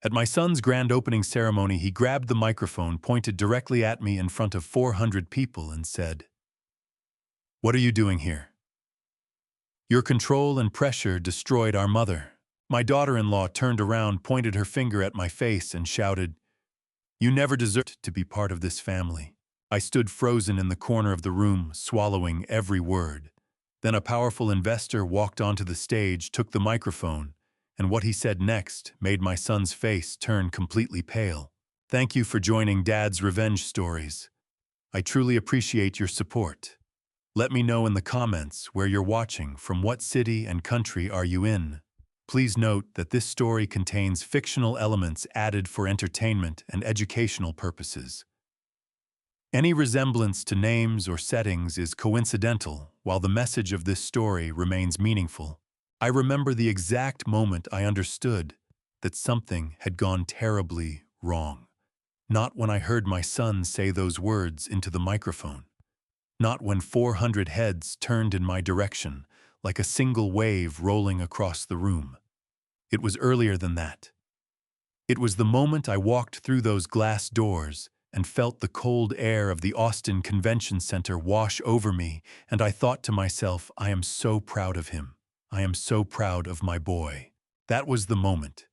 At my son's grand opening ceremony, he grabbed the microphone, pointed directly at me in front of 400 people, and said, "What are you doing here? Your control and pressure destroyed our mother." My daughter-in-law turned around, pointed her finger at my face, and shouted, "You never deserved to be part of this family." I stood frozen in the corner of the room, swallowing every word. Then a powerful investor walked onto the stage, took the microphone, and what he said next made my son's face turn completely pale. "Thank you for joining Dad's Revenge Stories. I truly appreciate your support. Let me know in the comments where you're watching, from what city and country are you in. Please note that this story contains fictional elements added for entertainment and educational purposes. Any resemblance to names or settings is coincidental, while the message of this story remains meaningful." I remember the exact moment I understood that something had gone terribly wrong. Not when I heard my son say those words into the microphone. Not when 400 heads turned in my direction, like a single wave rolling across the room. It was earlier than that. It was the moment I walked through those glass doors and felt the cold air of the Austin Convention Center wash over me, and I thought to myself, I am so proud of him. I am so proud of my boy. That was the moment.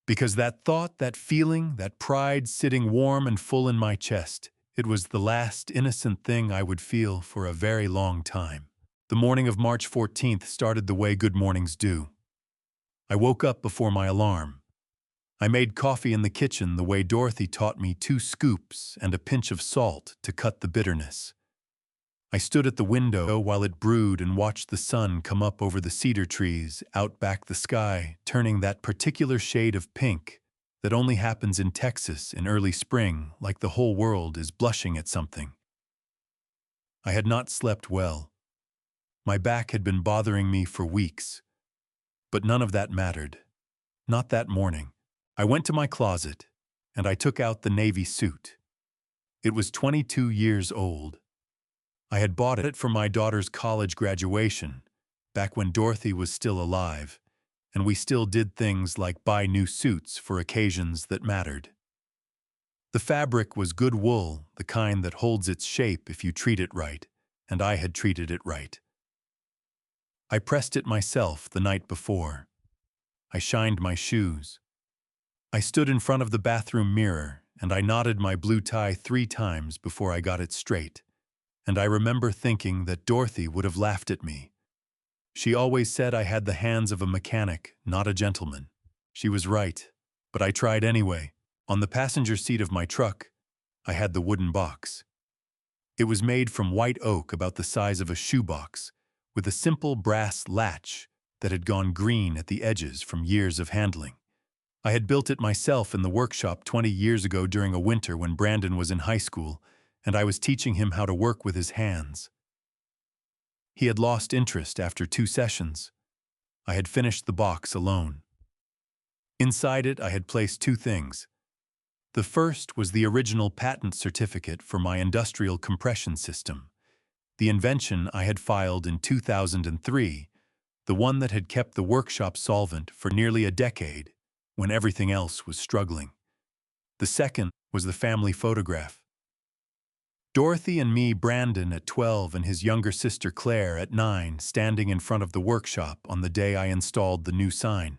Because that thought, that feeling, that pride sitting warm and full in my chest, it was the last innocent thing I would feel for a very long time. The morning of March 14th started the way good mornings do. I woke up before my alarm. I made coffee in the kitchen the way Dorothy taught me, 2 scoops and a pinch of salt to cut the bitterness. I stood at the window while it brewed and watched the sun come up over the cedar trees, out back the sky, turning that particular shade of pink that only happens in Texas in early spring, like the whole world is blushing at something. I had not slept well. My back had been bothering me for weeks. But none of that mattered. Not that morning. I went to my closet, and I took out the navy suit. It was 22 years old. I had bought it for my daughter's college graduation, back when Dorothy was still alive, and we still did things like buy new suits for occasions that mattered. The fabric was good wool, the kind that holds its shape if you treat it right, and I had treated it right. I pressed it myself the night before. I shined my shoes. I stood in front of the bathroom mirror, and I knotted my blue tie 3 times before I got it straight. And I remember thinking that Dorothy would have laughed at me. She always said I had the hands of a mechanic, not a gentleman. She was right, but I tried anyway. On the passenger seat of my truck, I had the wooden box. It was made from white oak about the size of a shoebox, with a simple brass latch that had gone green at the edges from years of handling. I had built it myself in the workshop 20 years ago during a winter when Brandon was in high school, and I was teaching him how to work with his hands. He had lost interest after 2 sessions. I had finished the box alone. Inside it, I had placed 2 things. The first was the original patent certificate for my industrial compression system, the invention I had filed in 2003, the one that had kept the workshop solvent for nearly a decade when everything else was struggling. The second was the family photograph. Dorothy and me, Brandon at 12 and his younger sister Claire at 9, standing in front of the workshop on the day I installed the new sign.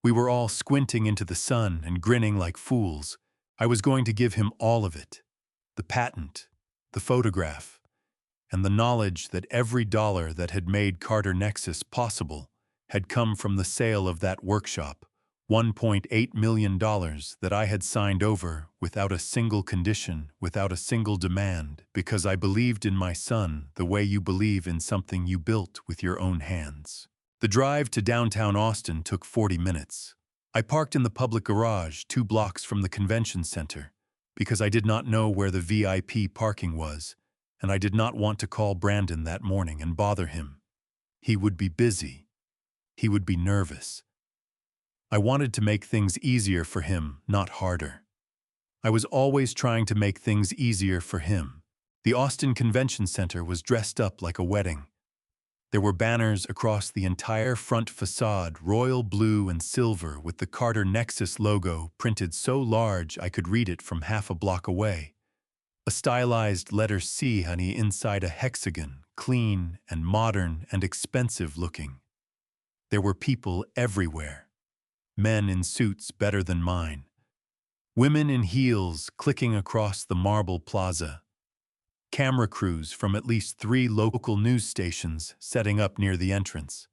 We were all squinting into the sun and grinning like fools. I was going to give him all of it. The patent, the photograph, and the knowledge that every dollar that had made Carter Nexus possible had come from the sale of that workshop. $1.8 million that I had signed over without a single condition, without a single demand, because I believed in my son the way you believe in something you built with your own hands. The drive to downtown Austin took 40 minutes. I parked in the public garage 2 blocks from the convention center because I did not know where the VIP parking was, and I did not want to call Brandon that morning and bother him. He would be busy. He would be nervous. I wanted to make things easier for him, not harder. I was always trying to make things easier for him. The Austin Convention Center was dressed up like a wedding. There were banners across the entire front facade, royal blue and silver, with the Carter Nexus logo printed so large I could read it from half a block away. A stylized letter C, honey, inside a hexagon, clean and modern and expensive looking. There were people everywhere. Men in suits better than mine. Women in heels clicking across the marble plaza. Camera crews from at least 3 local news stations setting up near the entrance.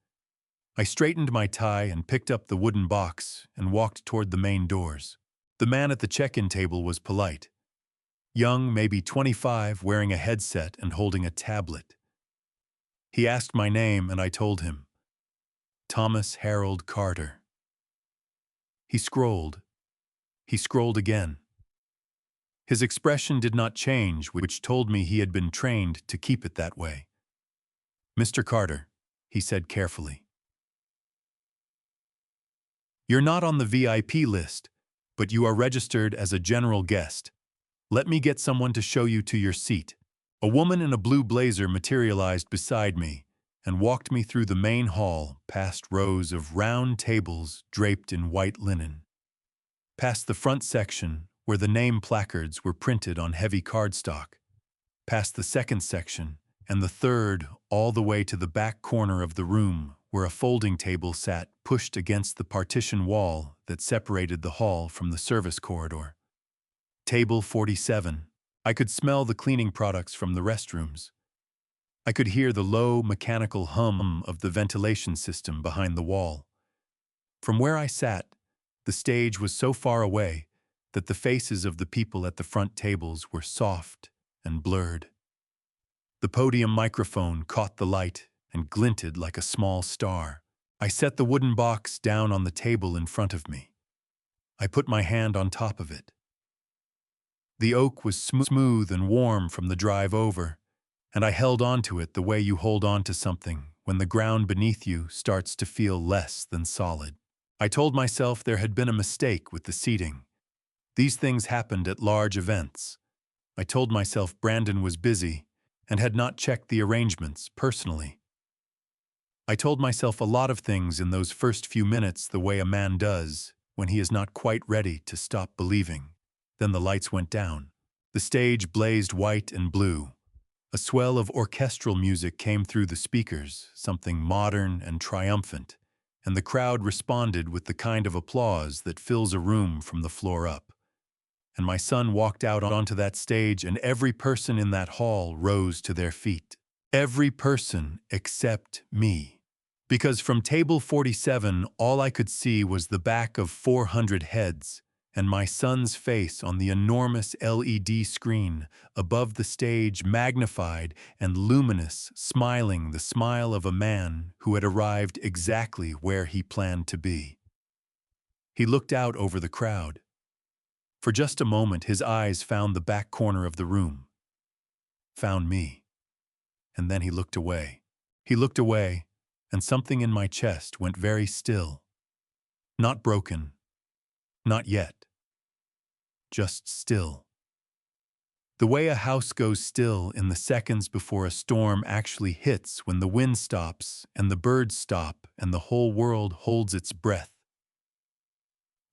I straightened my tie and picked up the wooden box and walked toward the main doors. The man at the check-in table was polite. Young, maybe 25, wearing a headset and holding a tablet. He asked my name and I told him. Thomas Harold Carter. He scrolled. He scrolled again. His expression did not change, which told me he had been trained to keep it that way. Mr. Carter, he said carefully. You're not on the VIP list, but you are registered as a general guest. Let me get someone to show you to your seat. A woman in a blue blazer materialized beside me and walked me through the main hall, past rows of round tables draped in white linen. Past the front section, where the name placards were printed on heavy cardstock. Past the second section, and the third, all the way to the back corner of the room, where a folding table sat pushed against the partition wall that separated the hall from the service corridor. Table 47. I could smell the cleaning products from the restrooms. I could hear the low, mechanical hum of the ventilation system behind the wall. From where I sat, the stage was so far away that the faces of the people at the front tables were soft and blurred. The podium microphone caught the light and glinted like a small star. I set the wooden box down on the table in front of me. I put my hand on top of it. The oak was smooth and warm from the drive over, and I held onto it the way you hold on to something when the ground beneath you starts to feel less than solid. I told myself there had been a mistake with the seating. These things happened at large events. I told myself Brandon was busy and had not checked the arrangements personally. I told myself a lot of things in those first few minutes the way a man does when he is not quite ready to stop believing. Then the lights went down. The stage blazed white and blue. A swell of orchestral music came through the speakers, something modern and triumphant, and the crowd responded with the kind of applause that fills a room from the floor up. And my son walked out onto that stage, and every person in that hall rose to their feet. Every person except me. Because from table 47, all I could see was the back of 400 heads, and my son's face on the enormous LED screen above the stage, magnified and luminous, smiling the smile of a man who had arrived exactly where he planned to be. He looked out over the crowd. For just a moment, his eyes found the back corner of the room, found me, and then he looked away. He looked away, and something in my chest went very still. Not broken, not yet. Just still. The way a house goes still in the seconds before a storm actually hits, when the wind stops and the birds stop and the whole world holds its breath.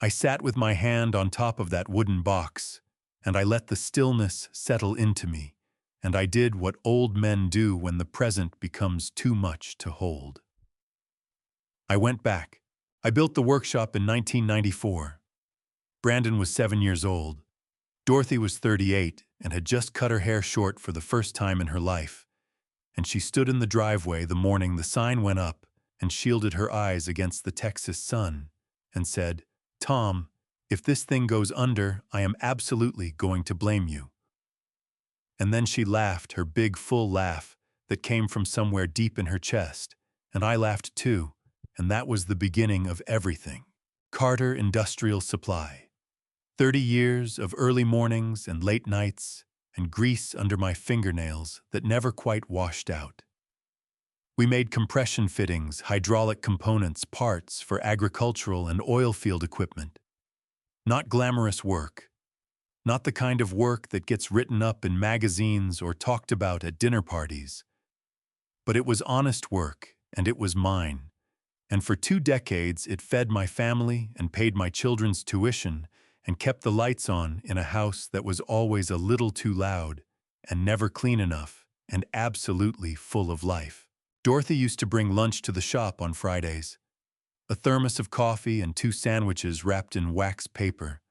I sat with my hand on top of that wooden box, and I let the stillness settle into me, and I did what old men do when the present becomes too much to hold. I went back. I built the workshop in 1994. Brandon was 7 years old. Dorothy was 38 and had just cut her hair short for the first time in her life, and she stood in the driveway the morning the sign went up and shielded her eyes against the Texas sun and said, "Tom, if this thing goes under, I am absolutely going to blame you." And then she laughed, her big, full laugh that came from somewhere deep in her chest, and I laughed too, and that was the beginning of everything. Carter Industrial Supply. 30 years of early mornings and late nights and grease under my fingernails that never quite washed out. We made compression fittings, hydraulic components, parts for agricultural and oil field equipment. Not glamorous work. Not the kind of work that gets written up in magazines or talked about at dinner parties. But it was honest work, and it was mine. And for 2 decades, it fed my family and paid my children's tuition and kept the lights on in a house that was always a little too loud and never clean enough and absolutely full of life. Dorothy used to bring lunch to the shop on Fridays. A thermos of coffee and 2 sandwiches wrapped in wax paper,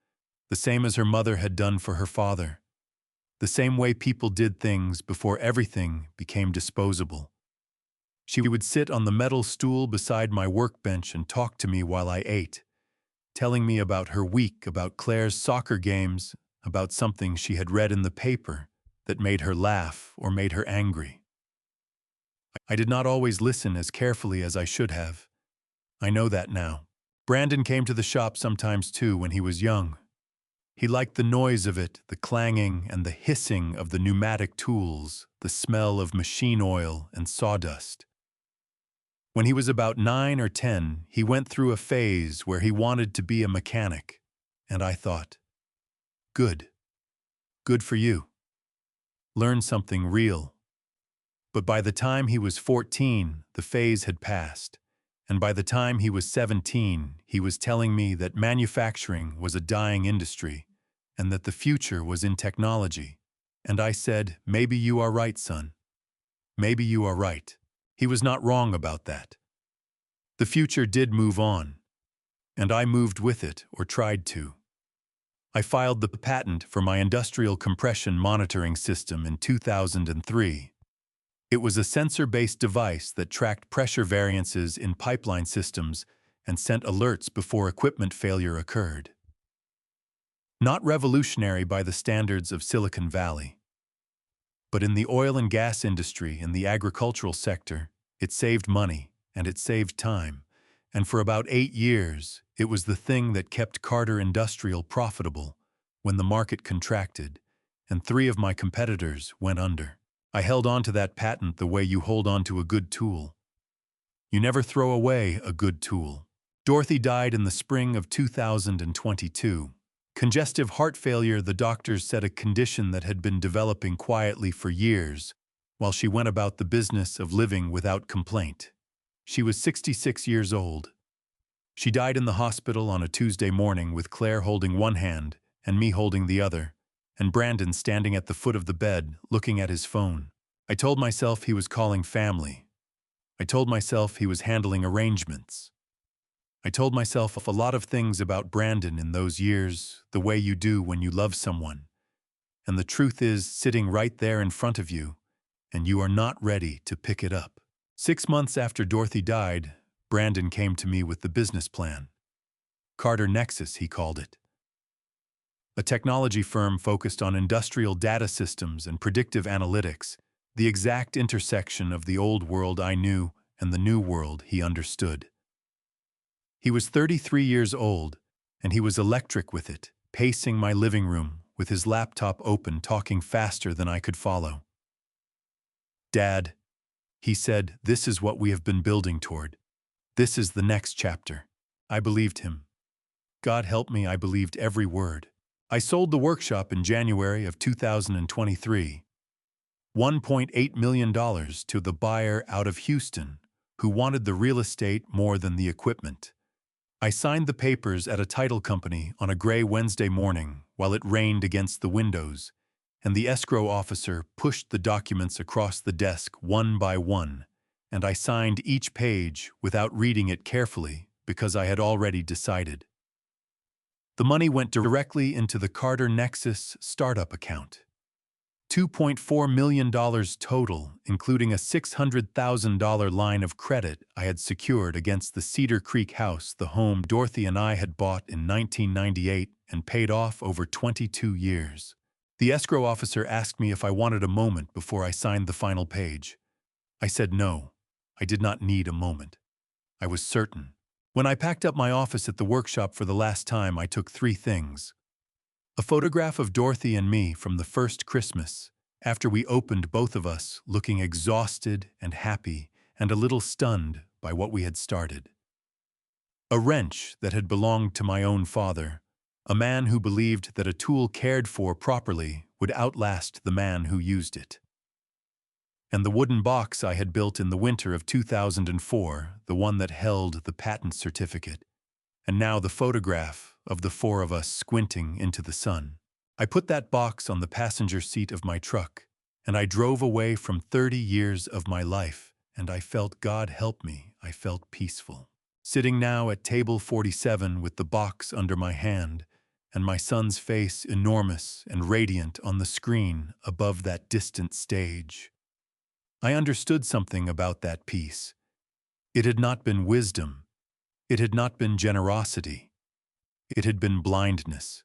the same as her mother had done for her father. The same way people did things before everything became disposable. She would sit on the metal stool beside my workbench and talk to me while I ate, telling me about her week, about Claire's soccer games, about something she had read in the paper that made her laugh or made her angry. I did not always listen as carefully as I should have. I know that now. Brandon came to the shop sometimes too when he was young. He liked the noise of it, the clanging and the hissing of the pneumatic tools, the smell of machine oil and sawdust. When he was about 9 or 10, he went through a phase where he wanted to be a mechanic, and I thought, good. Good for you. Learn something real. But by the time he was 14, the phase had passed, and by the time he was 17, he was telling me that manufacturing was a dying industry and that the future was in technology. And I said, maybe you are right, son. Maybe you are right. He was not wrong about that. The future did move on, and I moved with it, or tried to. I filed the patent for my industrial compression monitoring system in 2003. It was a sensor-based device that tracked pressure variances in pipeline systems and sent alerts before equipment failure occurred. Not revolutionary by the standards of Silicon Valley, but in the oil and gas industry and the agricultural sector, it saved money and it saved time, and for about 8 years, it was the thing that kept Carter Industrial profitable when the market contracted and 3 of my competitors went under. I held on to that patent the way you hold on to a good tool. You never throw away a good tool. Dorothy died in the spring of 2022. Congestive heart failure, the doctors said, a condition that had been developing quietly for years, while she went about the business of living without complaint. She was 66 years old. She died in the hospital on a Tuesday morning with Claire holding one hand and me holding the other, and Brandon standing at the foot of the bed looking at his phone. I told myself he was calling family. I told myself he was handling arrangements. I told myself a lot of things about Brandon in those years, the way you do when you love someone. And the truth is sitting right there in front of you, and you are not ready to pick it up. 6 months after Dorothy died, Brandon came to me with the business plan. Carter Nexus, he called it. A technology firm focused on industrial data systems and predictive analytics, the exact intersection of the old world I knew and the new world he understood. He was 33 years old, and he was electric with it, pacing my living room with his laptop open, talking faster than I could follow. Dad, he said, this is what we have been building toward. This is the next chapter. I believed him. God help me, I believed every word. I sold the workshop in January of 2023. $1.8 million to the buyer out of Houston, who wanted the real estate more than the equipment. I signed the papers at a title company on a gray Wednesday morning while it rained against the windows, and the escrow officer pushed the documents across the desk one by one, and I signed each page without reading it carefully because I had already decided. The money went directly into the Carter Nexus startup account. $2.4 million total, including a $600,000 line of credit I had secured against the Cedar Creek house, the home Dorothy and I had bought in 1998 and paid off over 22 years. The escrow officer asked me if I wanted a moment before I signed the final page. I said no, I did not need a moment. I was certain. When I packed up my office at the workshop for the last time, I took 3 things. A photograph of Dorothy and me from the first Christmas, after we opened, both of us looking exhausted and happy and a little stunned by what we had started. A wrench that had belonged to my own father, a man who believed that a tool cared for properly would outlast the man who used it. and the wooden box I had built in the winter of 2004, the one that held the patent certificate, and now the photograph of the four of us squinting into the sun. I put that box on the passenger seat of my truck, and I drove away from 30 years of my life, and I felt, God help me, I felt peaceful. Sitting now at table 47 with the box under my hand, and my son's face enormous and radiant on the screen above that distant stage, I understood something about that peace. It had not been wisdom. It had not been generosity. It had been blindness.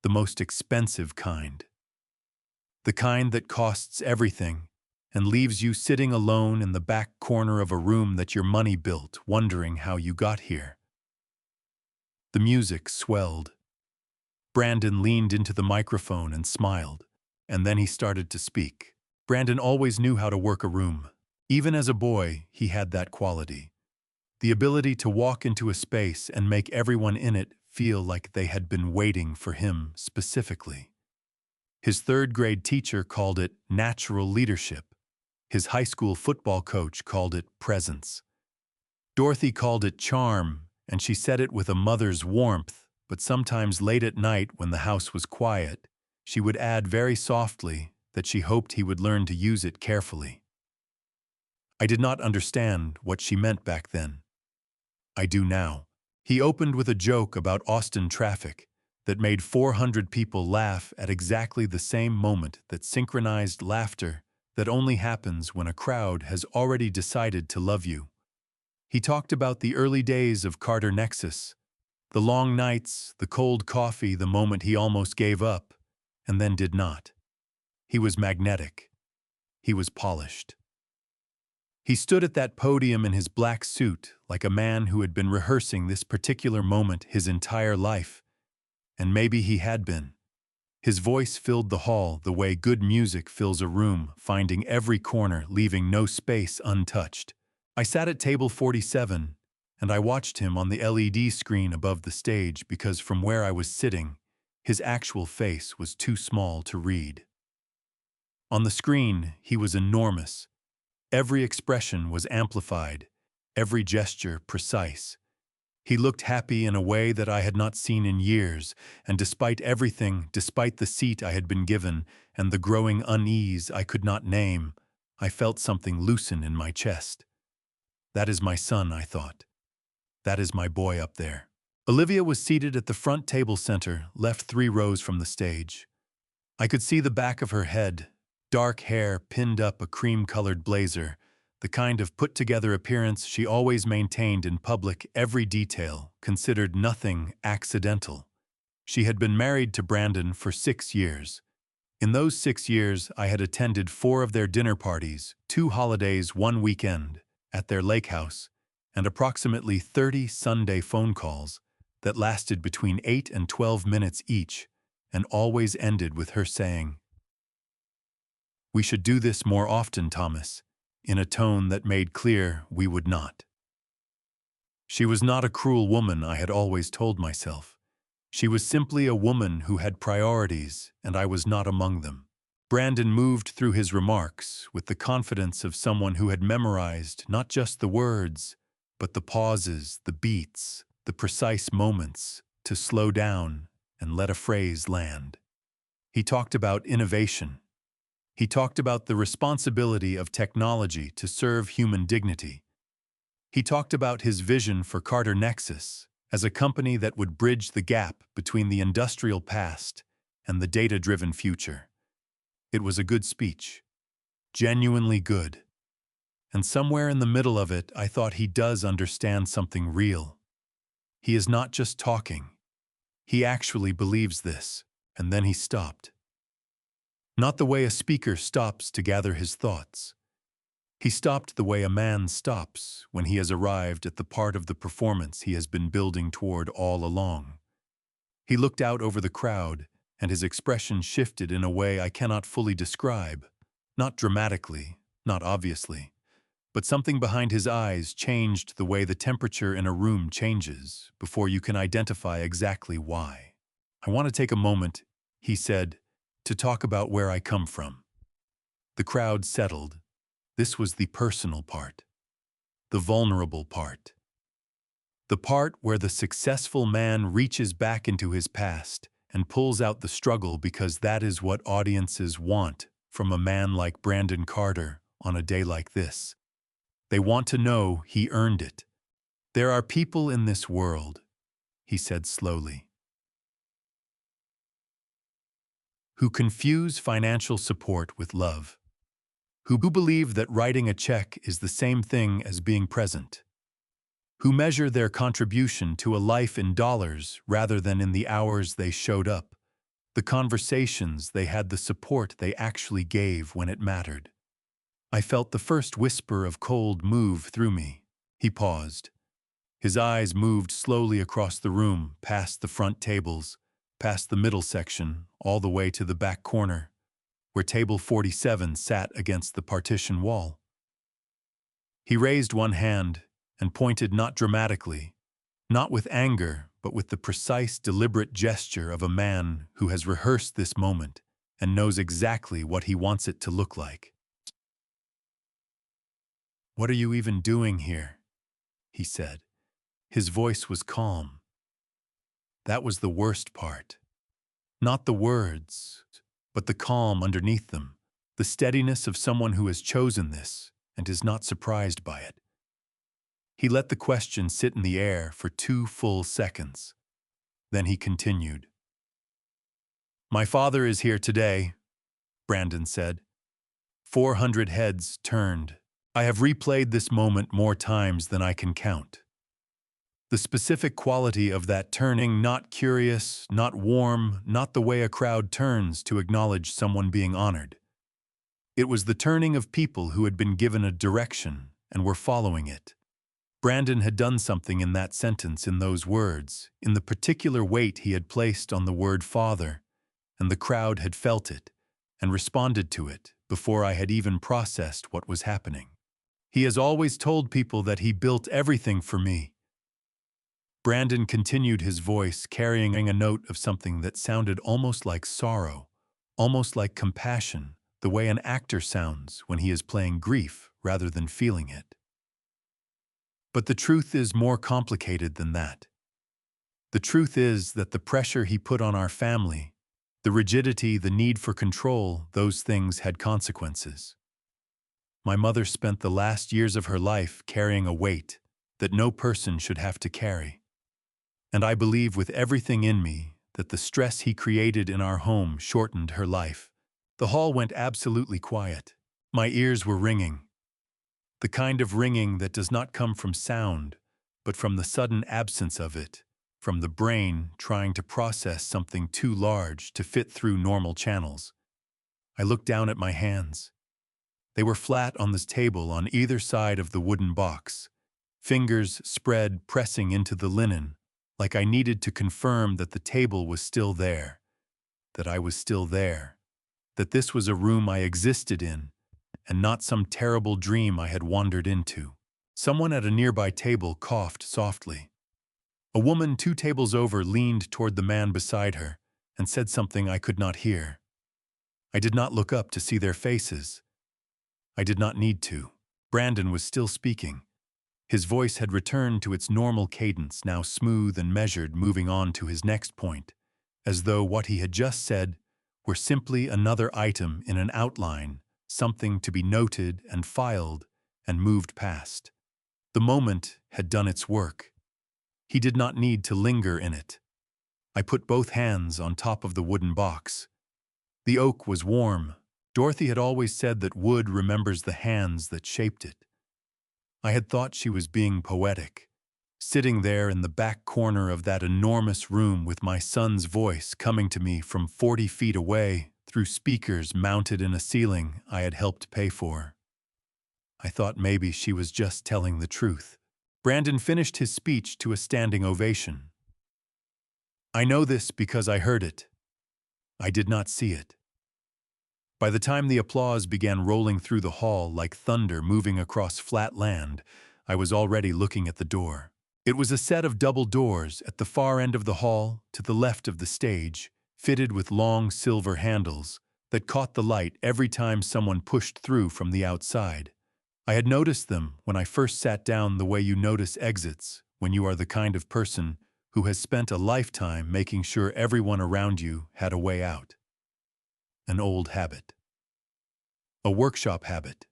The most expensive kind. The kind that costs everything and leaves you sitting alone in the back corner of a room that your money built, wondering how you got here. The music swelled. Brandon leaned into the microphone and smiled, and then he started to speak. Brandon always knew how to work a room. Even as a boy, he had that quality. The ability to walk into a space and make everyone in it feel like they had been waiting for him specifically. His third-grade teacher called it natural leadership. His high school football coach called it presence. Dorothy called it charm, and she said it with a mother's warmth, but sometimes late at night when the house was quiet, she would add very softly that she hoped he would learn to use it carefully. I did not understand what she meant back then. I do now. He opened with a joke about Austin traffic that made 400 people laugh at exactly the same moment, that synchronized laughter that only happens when a crowd has already decided to love you. He talked about the early days of Carter Nexus, the long nights, the cold coffee, the moment he almost gave up, and then did not. He was magnetic. He was polished. He stood at that podium in his black suit like a man who had been rehearsing this particular moment his entire life. And maybe he had been. His voice filled the hall the way good music fills a room, finding every corner, leaving no space untouched. I sat at table 47, and I watched him on the LED screen above the stage because from where I was sitting, his actual face was too small to read. On the screen, he was enormous. Every expression was amplified, every gesture precise. He looked happy in a way that I had not seen in years, and despite everything, despite the seat I had been given and the growing unease I could not name, I felt something loosen in my chest. That is my son, I thought. That is my boy up there. Olivia was seated at the front table center, left 3 rows from the stage. I could see the back of her head, dark hair pinned up a cream-colored blazer, the kind of put-together appearance she always maintained in public, every detail, considered nothing accidental. She had been married to Brandon for 6 years. In those 6 years, I had attended 4 of their dinner parties, 2 holidays, 1 weekend, at their lake house, and approximately 30 Sunday phone calls that lasted between 8 and 12 minutes each, and always ended with her saying, "We should do this more often, Thomas," in a tone that made clear we would not. She was not a cruel woman, I had always told myself. She was simply a woman who had priorities, and I was not among them. Brandon moved through his remarks with the confidence of someone who had memorized not just the words, but the pauses, the beats, the precise moments to slow down and let a phrase land. He talked about innovation. He talked about the responsibility of technology to serve human dignity. He talked about his vision for Carter Nexus as a company that would bridge the gap between the industrial past and the data-driven future. It was a good speech, genuinely good. And somewhere in the middle of it, I thought he does understand something real. He is not just talking. He actually believes this. And then he stopped. Not the way a speaker stops to gather his thoughts. He stopped the way a man stops when he has arrived at the part of the performance he has been building toward all along. He looked out over the crowd, and his expression shifted in a way I cannot fully describe. Not dramatically, not obviously, but something behind his eyes changed the way the temperature in a room changes before you can identify exactly why. "I want to take a moment," he said, "to talk about where I come from." The crowd settled, This was the personal part, the vulnerable part. The part where the successful man reaches back into his past and pulls out the struggle because that is what audiences want from a man like Brandon Carter on a day like this. They want to know he earned it. There are people in this world, he said slowly, who confuse financial support with love, who believe that writing a check is the same thing as being present, who measure their contribution to a life in dollars rather than in the hours they showed up, the conversations they had, the support they actually gave when it mattered. I felt the first whisper of cold move through me. He paused. His eyes moved slowly across the room, past the front tables, past the middle section, all the way to the back corner, where table 47 sat against the partition wall. He raised one hand and pointed not dramatically, not with anger, but with the precise, deliberate gesture of a man who has rehearsed this moment and knows exactly what he wants it to look like. "What are you even doing here?" he said. His voice was calm. That was the worst part. Not the words, but the calm underneath them, the steadiness of someone who has chosen this and is not surprised by it. He let the question sit in the air for 2 full seconds. Then he continued. "My father is here today," Brandon said. 400 heads turned. I have replayed this moment more times than I can count. The specific quality of that turning, not curious, not warm, not the way a crowd turns to acknowledge someone being honored. It was the turning of people who had been given a direction and were following it. Brandon had done something in that sentence, in those words, in the particular weight he had placed on the word father, and the crowd had felt it and responded to it before I had even processed what was happening. He has always told people that he built everything for me. Brandon continued, his voice carrying a note of something that sounded almost like sorrow, almost like compassion, the way an actor sounds when he is playing grief rather than feeling it. But the truth is more complicated than that. The truth is that the pressure he put on our family, the rigidity, the need for control, those things had consequences. My mother spent the last years of her life carrying a weight that no person should have to carry. And I believe with everything in me that the stress he created in our home shortened her life. The hall went absolutely quiet. My ears were ringing. The kind of ringing that does not come from sound, but from the sudden absence of it, from the brain trying to process something too large to fit through normal channels. I looked down at my hands. They were flat on this table on either side of the wooden box, fingers spread, pressing into the linen, like I needed to confirm that the table was still there, that I was still there, that this was a room I existed in, and not some terrible dream I had wandered into. Someone at a nearby table coughed softly. A woman 2 tables over leaned toward the man beside her and said something I could not hear. I did not look up to see their faces. I did not need to. Brandon was still speaking. His voice had returned to its normal cadence, now smooth and measured, moving on to his next point, as though what he had just said were simply another item in an outline, something to be noted and filed and moved past. The moment had done its work. He did not need to linger in it. I put both hands on top of the wooden box. The oak was warm. Dorothy had always said that wood remembers the hands that shaped it. I had thought she was being poetic, sitting there in the back corner of that enormous room with my son's voice coming to me from 40 feet away through speakers mounted in a ceiling I had helped pay for. I thought maybe she was just telling the truth. Brandon finished his speech to a standing ovation. I know this because I heard it. I did not see it. By the time the applause began rolling through the hall like thunder moving across flat land, I was already looking at the door. It was a set of double doors at the far end of the hall, to the left of the stage, fitted with long silver handles that caught the light every time someone pushed through from the outside. I had noticed them when I first sat down the way you notice exits when you are the kind of person who has spent a lifetime making sure everyone around you had a way out. An old habit. A workshop habit.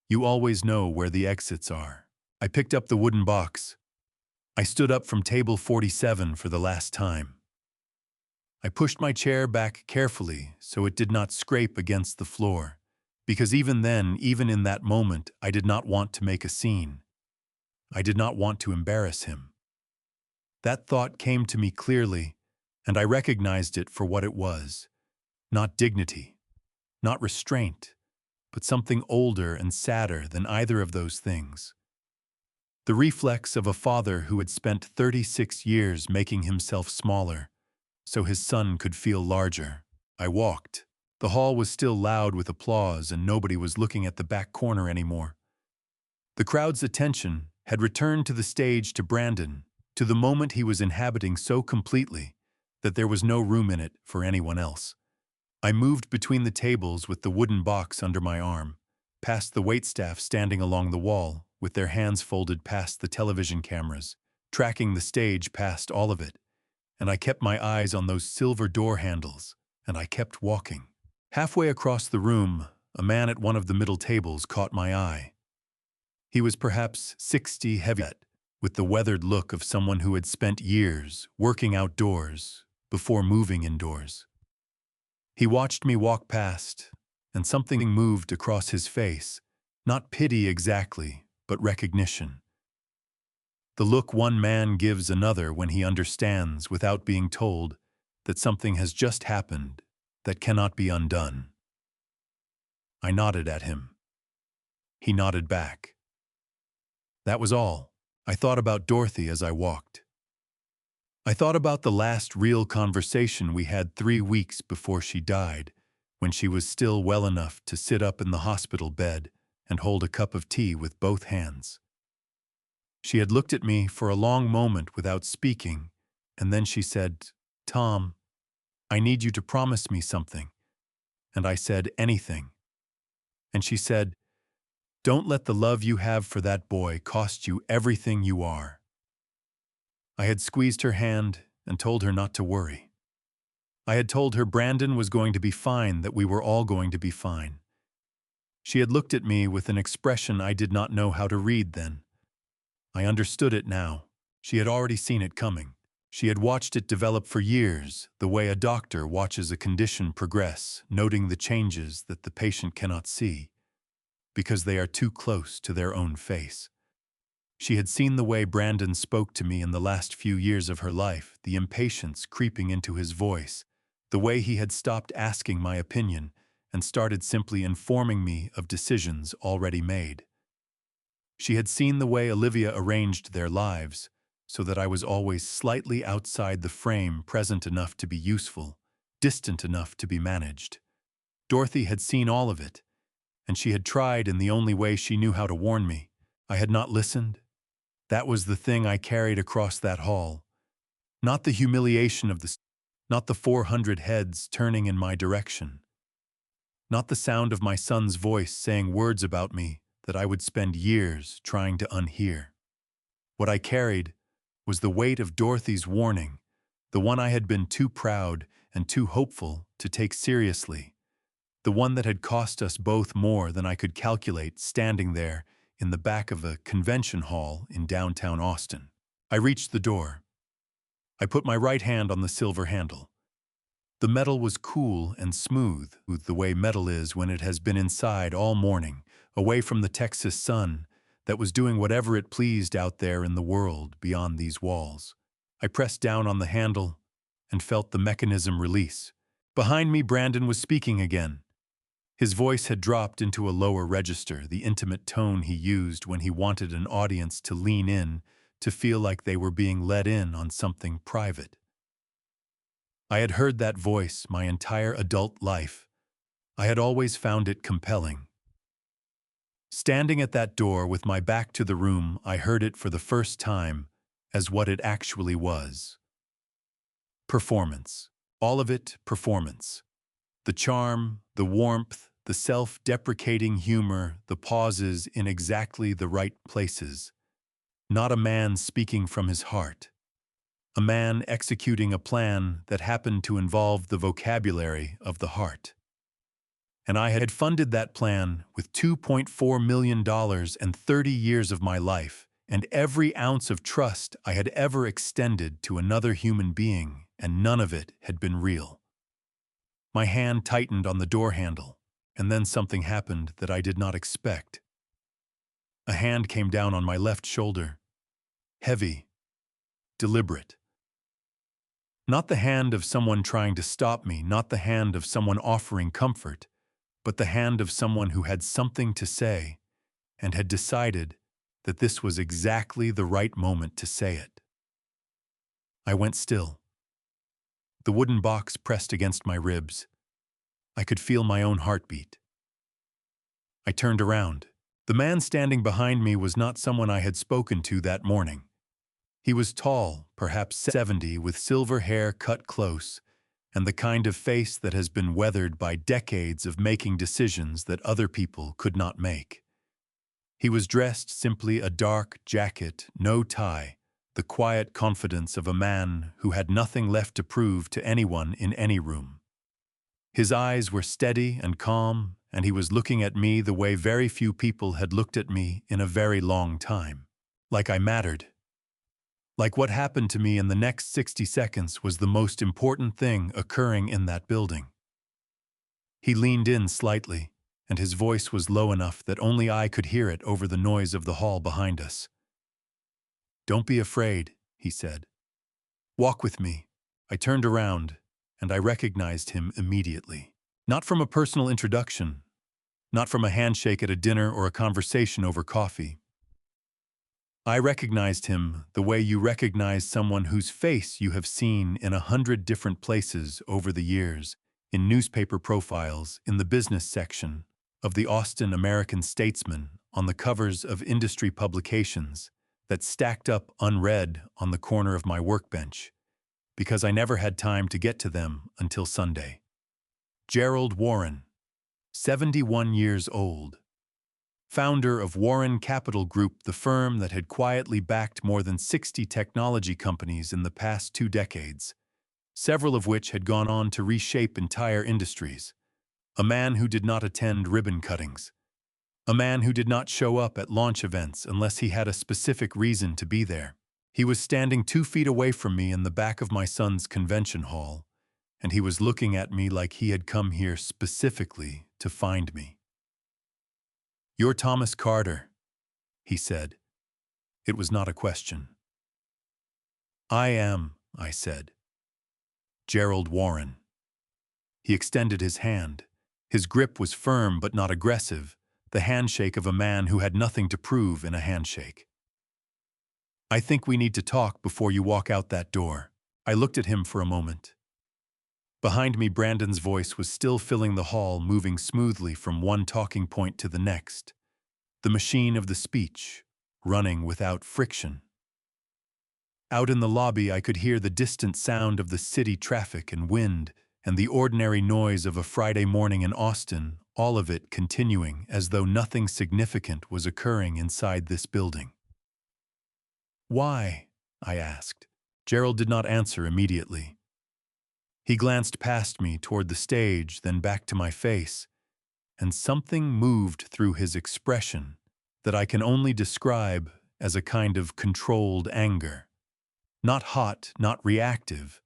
You always know where the exits are. I picked up the wooden box. I stood up from table 47 for the last time. I pushed my chair back carefully so it did not scrape against the floor, because even then, even in that moment, I did not want to make a scene. I did not want to embarrass him. That thought came to me clearly, and I recognized it for what it was. Not dignity, not restraint, but something older and sadder than either of those things. The reflex of a father who had spent 36 years making himself smaller, so his son could feel larger. I walked. The hall was still loud with applause and nobody was looking at the back corner anymore. The crowd's attention had returned to the stage, to Brandon, to the moment he was inhabiting so completely that there was no room in it for anyone else. I moved between the tables with the wooden box under my arm, past the waitstaff standing along the wall with their hands folded past the television cameras, tracking the stage past all of it, and I kept my eyes on those silver door handles, and I kept walking. Halfway across the room, a man at one of the middle tables caught my eye. He was perhaps 60, heavy, with the weathered look of someone who had spent years working outdoors before moving indoors. He watched me walk past, and something moved across his face, not pity exactly, but recognition. The look one man gives another when he understands, without being told, that something has just happened that cannot be undone. I nodded at him. He nodded back. That was all. I thought about Dorothy as I walked. I thought about the last real conversation we had 3 weeks before she died, when she was still well enough to sit up in the hospital bed and hold a cup of tea with both hands. She had looked at me for a long moment without speaking, and then she said, "Tom, I need you to promise me something." And I said, "Anything." And she said, "Don't let the love you have for that boy cost you everything you are." I had squeezed her hand and told her not to worry. I had told her Brandon was going to be fine, that we were all going to be fine. She had looked at me with an expression I did not know how to read then. I understood it now. She had already seen it coming. She had watched it develop for years, the way a doctor watches a condition progress, noting the changes that the patient cannot see, because they are too close to their own face. She had seen the way Brandon spoke to me in the last few years of her life, the impatience creeping into his voice, the way he had stopped asking my opinion and started simply informing me of decisions already made. She had seen the way Olivia arranged their lives, so that I was always slightly outside the frame, present enough to be useful, distant enough to be managed. Dorothy had seen all of it, and she had tried in the only way she knew how to warn me. I had not listened. That was the thing I carried across that hall. Not the humiliation of not the 400 heads turning in my direction. Not the sound of my son's voice saying words about me that I would spend years trying to unhear. What I carried was the weight of Dorothy's warning, the one I had been too proud and too hopeful to take seriously, the one that had cost us both more than I could calculate, standing there in the back of a convention hall in downtown Austin. I reached the door. I put my right hand on the silver handle. The metal was cool and smooth, the way metal is when it has been inside all morning, away from the Texas sun that was doing whatever it pleased out there in the world beyond these walls. I pressed down on the handle and felt the mechanism release. Behind me, Brandon was speaking again. His voice had dropped into a lower register, the intimate tone he used when he wanted an audience to lean in, to feel like they were being let in on something private. I had heard that voice my entire adult life. I had always found it compelling. Standing at that door with my back to the room, I heard it for the first time as what it actually was. Performance. All of it performance. The charm, the warmth, the self-deprecating humor, the pauses in exactly the right places. Not a man speaking from his heart. A man executing a plan that happened to involve the vocabulary of the heart. And I had funded that plan with $2.4 million and 30 years of my life, and every ounce of trust I had ever extended to another human being, and none of it had been real. My hand tightened on the door handle, and then something happened that I did not expect. A hand came down on my left shoulder, heavy, deliberate. Not the hand of someone trying to stop me, not the hand of someone offering comfort, but the hand of someone who had something to say and had decided that this was exactly the right moment to say it. I went still. The wooden box pressed against my ribs. I could feel my own heartbeat. I turned around. The man standing behind me was not someone I had spoken to that morning. He was tall, perhaps 70, with silver hair cut close, and the kind of face that has been weathered by decades of making decisions that other people could not make. He was dressed simply a dark jacket, no tie, the quiet confidence of a man who had nothing left to prove to anyone in any room. His eyes were steady and calm, and he was looking at me the way very few people had looked at me in a very long time. Like I mattered. Like what happened to me in the next 60 seconds was the most important thing occurring in that building. He leaned in slightly, and his voice was low enough that only I could hear it over the noise of the hall behind us. "Don't be afraid," he said. "Walk with me." I turned around, and I recognized him immediately. Not from a personal introduction, not from a handshake at a dinner or a conversation over coffee. I recognized him the way you recognize someone whose face you have seen in 100 different places over the years, in newspaper profiles, in the business section of the Austin American-Statesman, on the covers of industry publications that stacked up unread on the corner of my workbench, because I never had time to get to them until Sunday. Gerald Warren, 71 years old. Founder of Warren Capital Group, the firm that had quietly backed more than 60 technology companies in the past 2 decades, several of which had gone on to reshape entire industries. A man who did not attend ribbon cuttings. A man who did not show up at launch events unless he had a specific reason to be there. He was standing 2 feet away from me in the back of my son's convention hall, and he was looking at me like he had come here specifically to find me. "You're Thomas Carter," he said. It was not a question. "I am," I said. "Gerald Warren." He extended his hand. His grip was firm but not aggressive, the handshake of a man who had nothing to prove in a handshake. "I think we need to talk before you walk out that door." I looked at him for a moment. Behind me, Brandon's voice was still filling the hall, moving smoothly from one talking point to the next. The machine of the speech, running without friction. Out in the lobby, I could hear the distant sound of the city traffic and wind, and the ordinary noise of a Friday morning in Austin, all of it continuing as though nothing significant was occurring inside this building. "Why?" I asked. Gerald did not answer immediately. He glanced past me toward the stage, then back to my face, and something moved through his expression that I can only describe as a kind of controlled anger. Not hot, not reactive,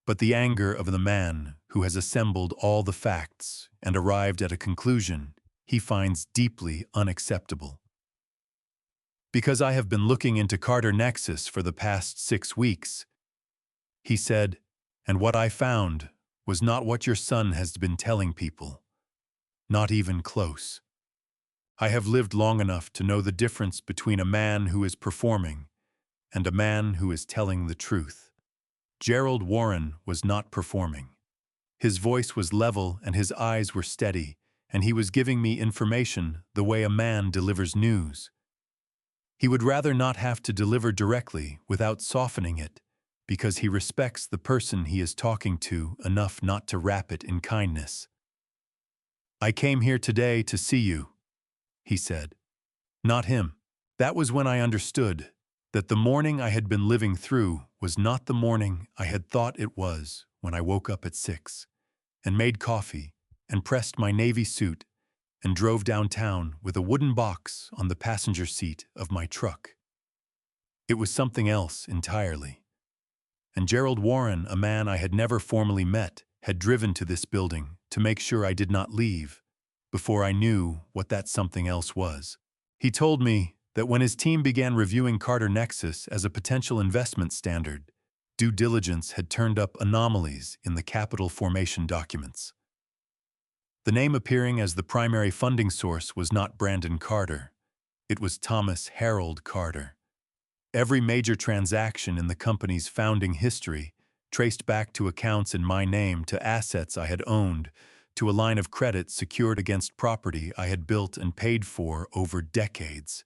but the anger of the man who has assembled all the facts and arrived at a conclusion he finds deeply unacceptable. "Because I have been looking into Carter Nexus for the past 6 weeks," he said, "and what I found was not what your son has been telling people. Not even close. I have lived long enough to know the difference between a man who is performing and a man who is telling the truth." Gerald Warren was not performing. His voice was level and his eyes were steady, and he was giving me information the way a man delivers news. He would rather not have to deliver directly without softening it, because he respects the person he is talking to enough not to wrap it in kindness. "I came here today to see you," he said. Not him. That was when I understood that the morning I had been living through was not the morning I had thought it was when I woke up at 6 and made coffee and pressed my navy suit and drove downtown with a wooden box on the passenger seat of my truck. It was something else entirely. And Gerald Warren, a man I had never formally met, had driven to this building to make sure I did not leave before I knew what that something else was. He told me that when his team began reviewing Carter Nexus as a potential investment standard, due diligence had turned up anomalies in the capital formation documents. The name appearing as the primary funding source was not Brandon Carter. It was Thomas Harold Carter. Every major transaction in the company's founding history traced back to accounts in my name to assets I had owned, to a line of credit secured against property I had built and paid for over decades.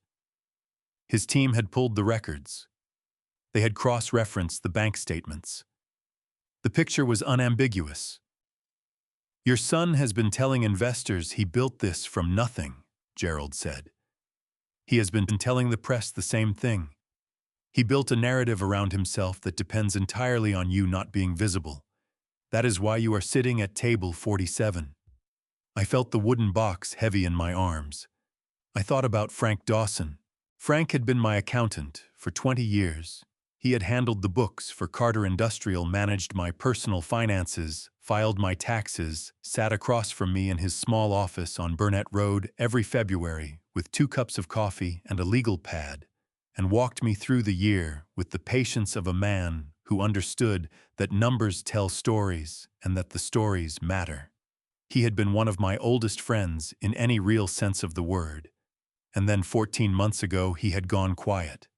His team had pulled the records. They had cross-referenced the bank statements. The picture was unambiguous. "Your son has been telling investors he built this from nothing," Gerald said. "He has been telling the press the same thing. He built a narrative around himself that depends entirely on you not being visible. That is why you are sitting at table 47. I felt the wooden box heavy in my arms. I thought about Frank Dawson. Frank had been my accountant for 20 years. He had handled the books for Carter Industrial, managed my personal finances, filed my taxes, sat across from me in his small office on Burnett Road every February with 2 cups of coffee and a legal pad, and walked me through the year with the patience of a man who understood that numbers tell stories and that the stories matter. He had been one of my oldest friends in any real sense of the word, and then 14 months ago he had gone quiet.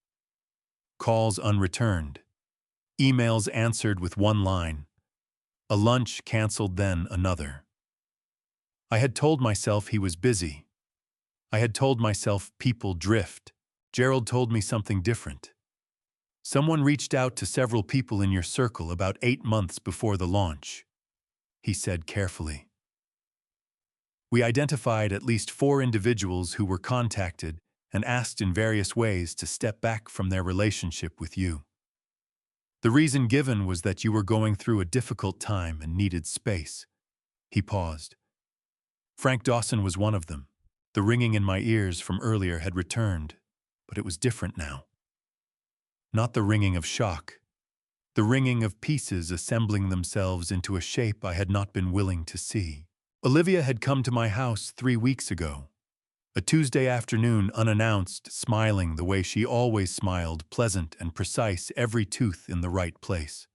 Calls unreturned. Emails answered with one line. A lunch canceled, then another. I had told myself he was busy. I had told myself people drift. Gerald told me something different. "Someone reached out to several people in your circle about 8 months before the launch," he said carefully. "We identified at least 4 individuals who were contacted and asked in various ways to step back from their relationship with you. The reason given was that you were going through a difficult time and needed space." He paused. Frank Dawson was one of them. The ringing in my ears from earlier had returned, but it was different now. Not the ringing of shock. The ringing of pieces assembling themselves into a shape I had not been willing to see. Olivia had come to my house 3 weeks ago. A Tuesday afternoon, unannounced, smiling the way she always smiled, pleasant and precise, every tooth in the right place.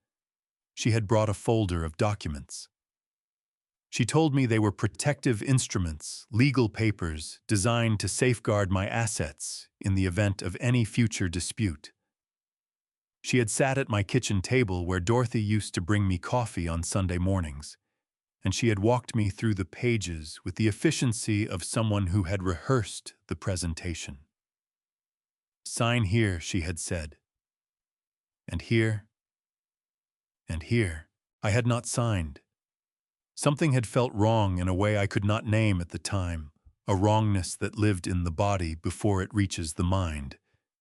She had brought a folder of documents. She told me they were protective instruments, legal papers designed to safeguard my assets in the event of any future dispute. She had sat at my kitchen table where Dorothy used to bring me coffee on Sunday mornings, and she had walked me through the pages with the efficiency of someone who had rehearsed the presentation. "Sign here," she had said. And here, and here, I had not signed. Something had felt wrong in a way I could not name at the time, a wrongness that lived in the body before it reaches the mind,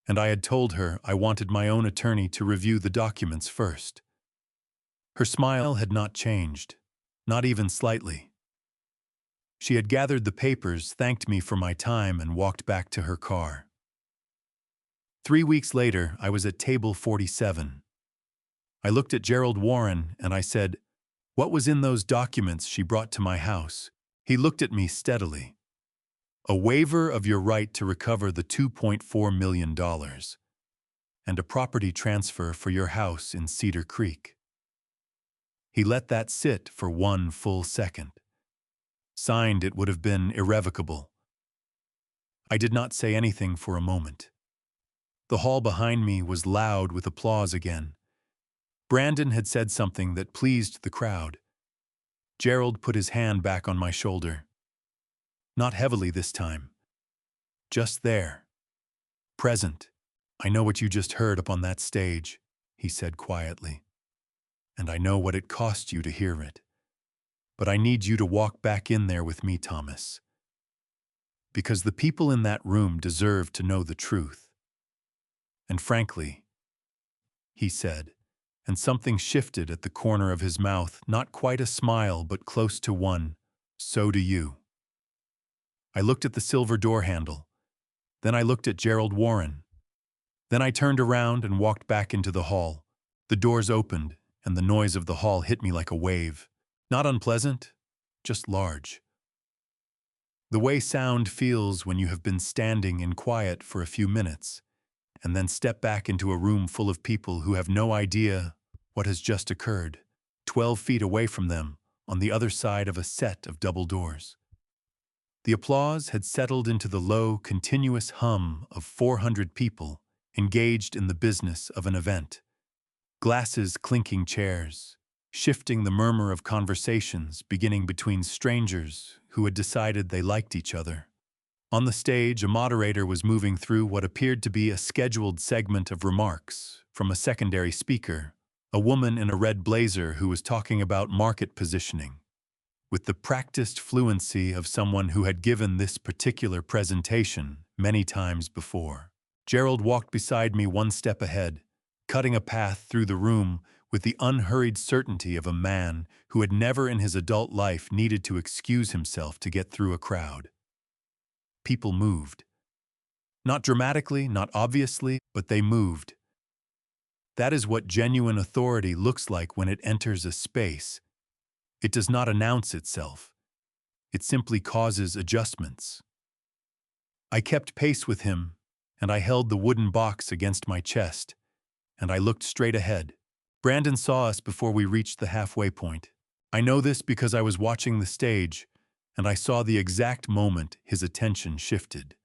and I had told her I wanted my own attorney to review the documents first. Her smile had not changed, not even slightly. She had gathered the papers, thanked me for my time, and walked back to her car. 3 weeks later, I was at table 47. I looked at Gerald Warren and I said, "What was in those documents she brought to my house?" He looked at me steadily. "A waiver of your right to recover the $2.4 million and a property transfer for your house in Cedar Creek." He let that sit for 1 full second. Signed, it would have been irrevocable. I did not say anything for a moment. The hall behind me was loud with applause again. Brandon had said something that pleased the crowd. Gerald put his hand back on my shoulder. Not heavily this time. Just there. Present. "I know what you just heard up on that stage," he said quietly. "And I know what it cost you to hear it. But I need you to walk back in there with me, Thomas. Because the people in that room deserve to know the truth. And frankly, he said, and something shifted at the corner of his mouth, not quite a smile, but close to one, so do you. I looked at the silver door handle. Then I looked at Gerald Warren. Then I turned around and walked back into the hall. The doors opened, and the noise of the hall hit me like a wave. Not unpleasant, just large. The way sound feels when you have been standing in quiet for a few minutes, and then step back into a room full of people who have no idea what has just occurred, 12 feet away from them, on the other side of a set of double doors. The applause had settled into the low, continuous hum of 400 people engaged in the business of an event. Glasses clinking chairs, shifting the murmur of conversations beginning between strangers who had decided they liked each other. On the stage, a moderator was moving through what appeared to be a scheduled segment of remarks from a secondary speaker, a woman in a red blazer who was talking about market positioning. With the practiced fluency of someone who had given this particular presentation many times before. Gerald walked beside me one step ahead, cutting a path through the room with the unhurried certainty of a man who had never in his adult life needed to excuse himself to get through a crowd. People moved. Not dramatically, not obviously, but they moved. That is what genuine authority looks like when it enters a space. It does not announce itself. It simply causes adjustments. I kept pace with him, and I held the wooden box against my chest, and I looked straight ahead. Brandon saw us before we reached the halfway point. I know this because I was watching the stage, and I saw the exact moment his attention shifted.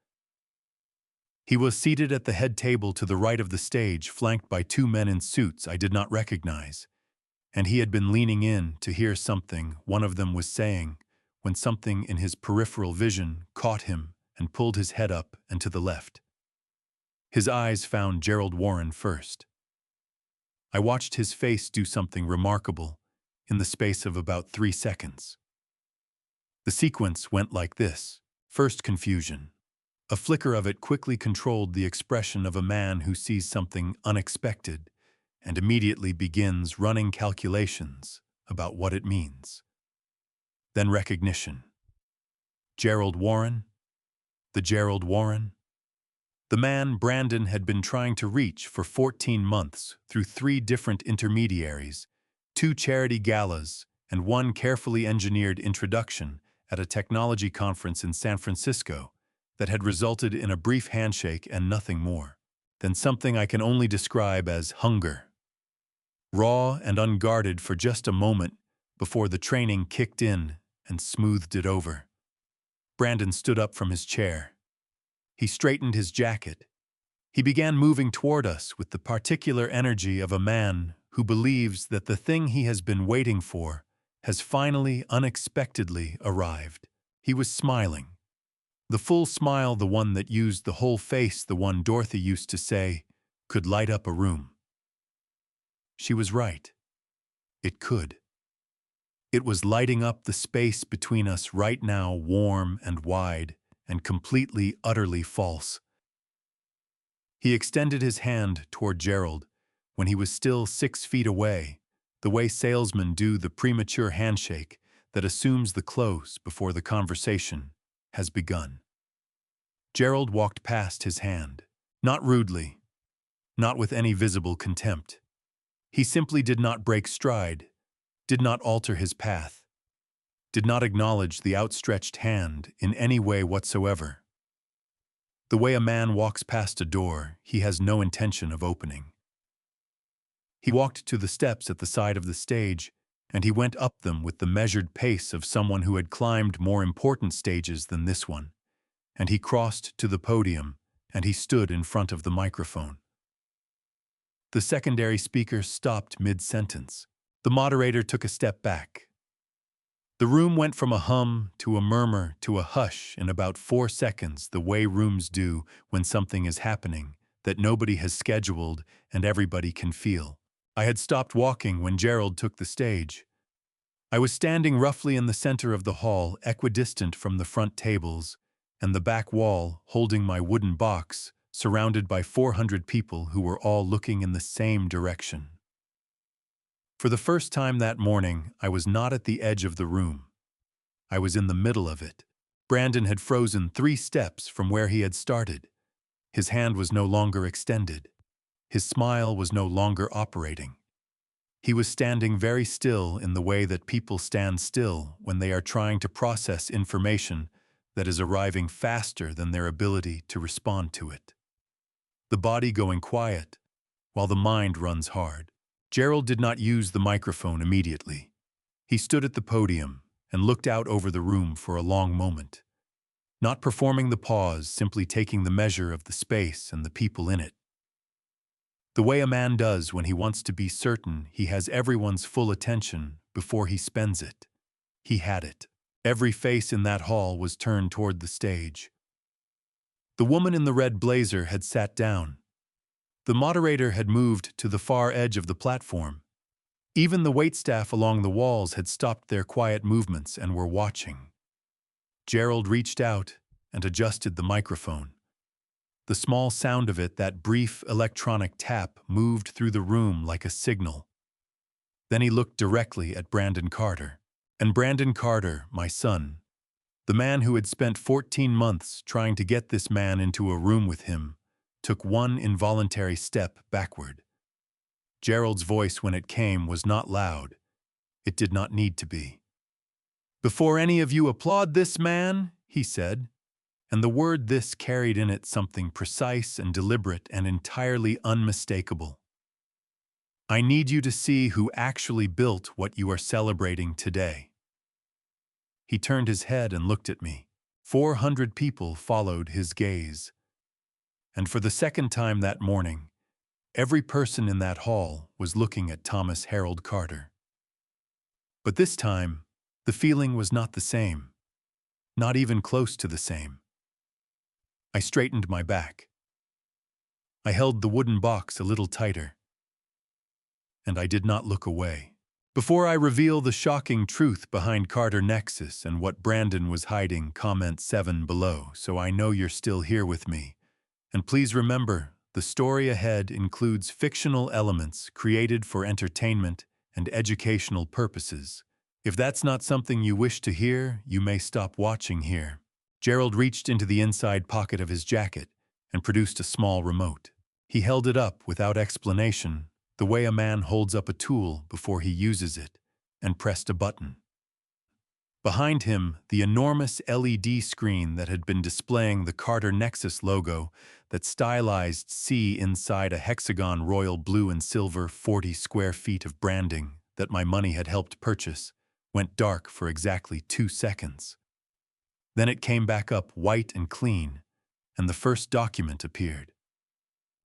He was seated at the head table to the right of the stage, flanked by two men in suits I did not recognize, and he had been leaning in to hear something one of them was saying when something in his peripheral vision caught him and pulled his head up and to the left. His eyes found Gerald Warren first. I watched his face do something remarkable in the space of about 3 seconds. The sequence went like this. First, confusion. A flicker of it quickly controlled the expression of a man who sees something unexpected and immediately begins running calculations about what it means. Then recognition. Gerald Warren? The Gerald Warren? The man Brandon had been trying to reach for 14 months through 3 different intermediaries, 2 charity galas, and 1 carefully engineered introduction at a technology conference in San Francisco that had resulted in a brief handshake and nothing more than something I can only describe as hunger. Raw and unguarded for just a moment before the training kicked in and smoothed it over. Brandon stood up from his chair. He straightened his jacket. He began moving toward us with the particular energy of a man who believes that the thing he has been waiting for has finally, unexpectedly arrived. He was smiling. The full smile, the one that used the whole face, the one Dorothy used to say, could light up a room. She was right. It could. It was lighting up the space between us right now, warm and wide, and completely, utterly false. He extended his hand toward Gerald when he was still 6 feet away, the way salesmen do the premature handshake that assumes the close before the conversation has begun. Gerald walked past his hand, not rudely, not with any visible contempt. He simply did not break stride, did not alter his path, did not acknowledge the outstretched hand in any way whatsoever. The way a man walks past a door he has no intention of opening. He walked to the steps at the side of the stage, and he went up them with the measured pace of someone who had climbed more important stages than this one, and he crossed to the podium, and he stood in front of the microphone. The secondary speaker stopped mid-sentence. The moderator took a step back. The room went from a hum to a murmur to a hush in about 4 seconds, the way rooms do when something is happening that nobody has scheduled and everybody can feel. I had stopped walking when Gerald took the stage. I was standing roughly in the center of the hall, equidistant from the front tables and the back wall, holding my wooden box, surrounded by 400 people who were all looking in the same direction. For the first time that morning, I was not at the edge of the room. I was in the middle of it. Brandon had frozen 3 steps from where he had started. His hand was no longer extended. His smile was no longer operating. He was standing very still in the way that people stand still when they are trying to process information that is arriving faster than their ability to respond to it. The body going quiet, while the mind runs hard. Gerald did not use the microphone immediately. He stood at the podium and looked out over the room for a long moment, not performing the pause, simply taking the measure of the space and the people in it. The way a man does when he wants to be certain he has everyone's full attention before he spends it. He had it. Every face in that hall was turned toward the stage. The woman in the red blazer had sat down. The moderator had moved to the far edge of the platform. Even the waitstaff along the walls had stopped their quiet movements and were watching. Gerald reached out and adjusted the microphone. The small sound of it, that brief electronic tap, moved through the room like a signal. Then he looked directly at Brandon Carter. And Brandon Carter, my son, the man who had spent 14 months trying to get this man into a room with him, took one involuntary step backward. Gerald's voice, when it came, was not loud. It did not need to be. "Before any of you applaud this man," he said, and the word "this" carried in it something precise and deliberate and entirely unmistakable. "I need you to see who actually built what you are celebrating today." He turned his head and looked at me. 400 people followed his gaze. And for the second time that morning, every person in that hall was looking at Thomas Harold Carter. But this time, the feeling was not the same, not even close to the same. I straightened my back. I held the wooden box a little tighter, and I did not look away. Before I reveal the shocking truth behind Carter Nexus and what Brandon was hiding, comment 7 below so I know you're still here with me. And please remember, the story ahead includes fictional elements created for entertainment and educational purposes. If that's not something you wish to hear, you may stop watching here. Gerald reached into the inside pocket of his jacket and produced a small remote. He held it up without explanation, the way a man holds up a tool before he uses it, and pressed a button. Behind him, the enormous LED screen that had been displaying the Carter Nexus logo, that stylized C inside a hexagon royal blue and silver 40 square feet of branding that my money had helped purchase, went dark for exactly 2 seconds. Then it came back up white and clean, and the first document appeared.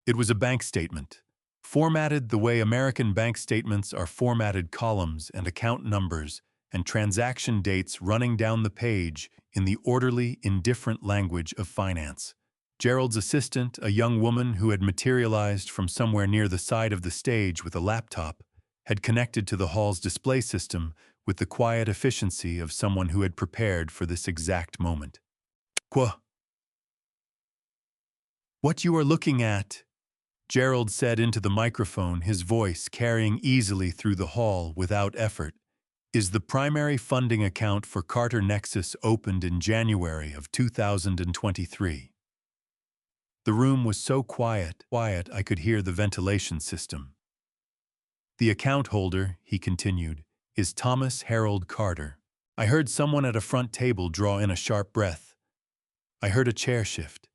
It was a bank statement, formatted the way American bank statements are formatted, columns and account numbers and transaction dates running down the page in the orderly, indifferent language of finance. Gerald's assistant, a young woman who had materialized from somewhere near the side of the stage with a laptop, had connected to the hall's display system with the quiet efficiency of someone who had prepared for this exact moment. "What you are looking at," Gerald said into the microphone, his voice carrying easily through the hall without effort, "is the primary funding account for Carter Nexus, opened in January of 2023. The room was so quiet I could hear the ventilation system. "The account holder," he continued, "is Thomas Harold Carter." I heard someone at a front table draw in a sharp breath. I heard a chair shift.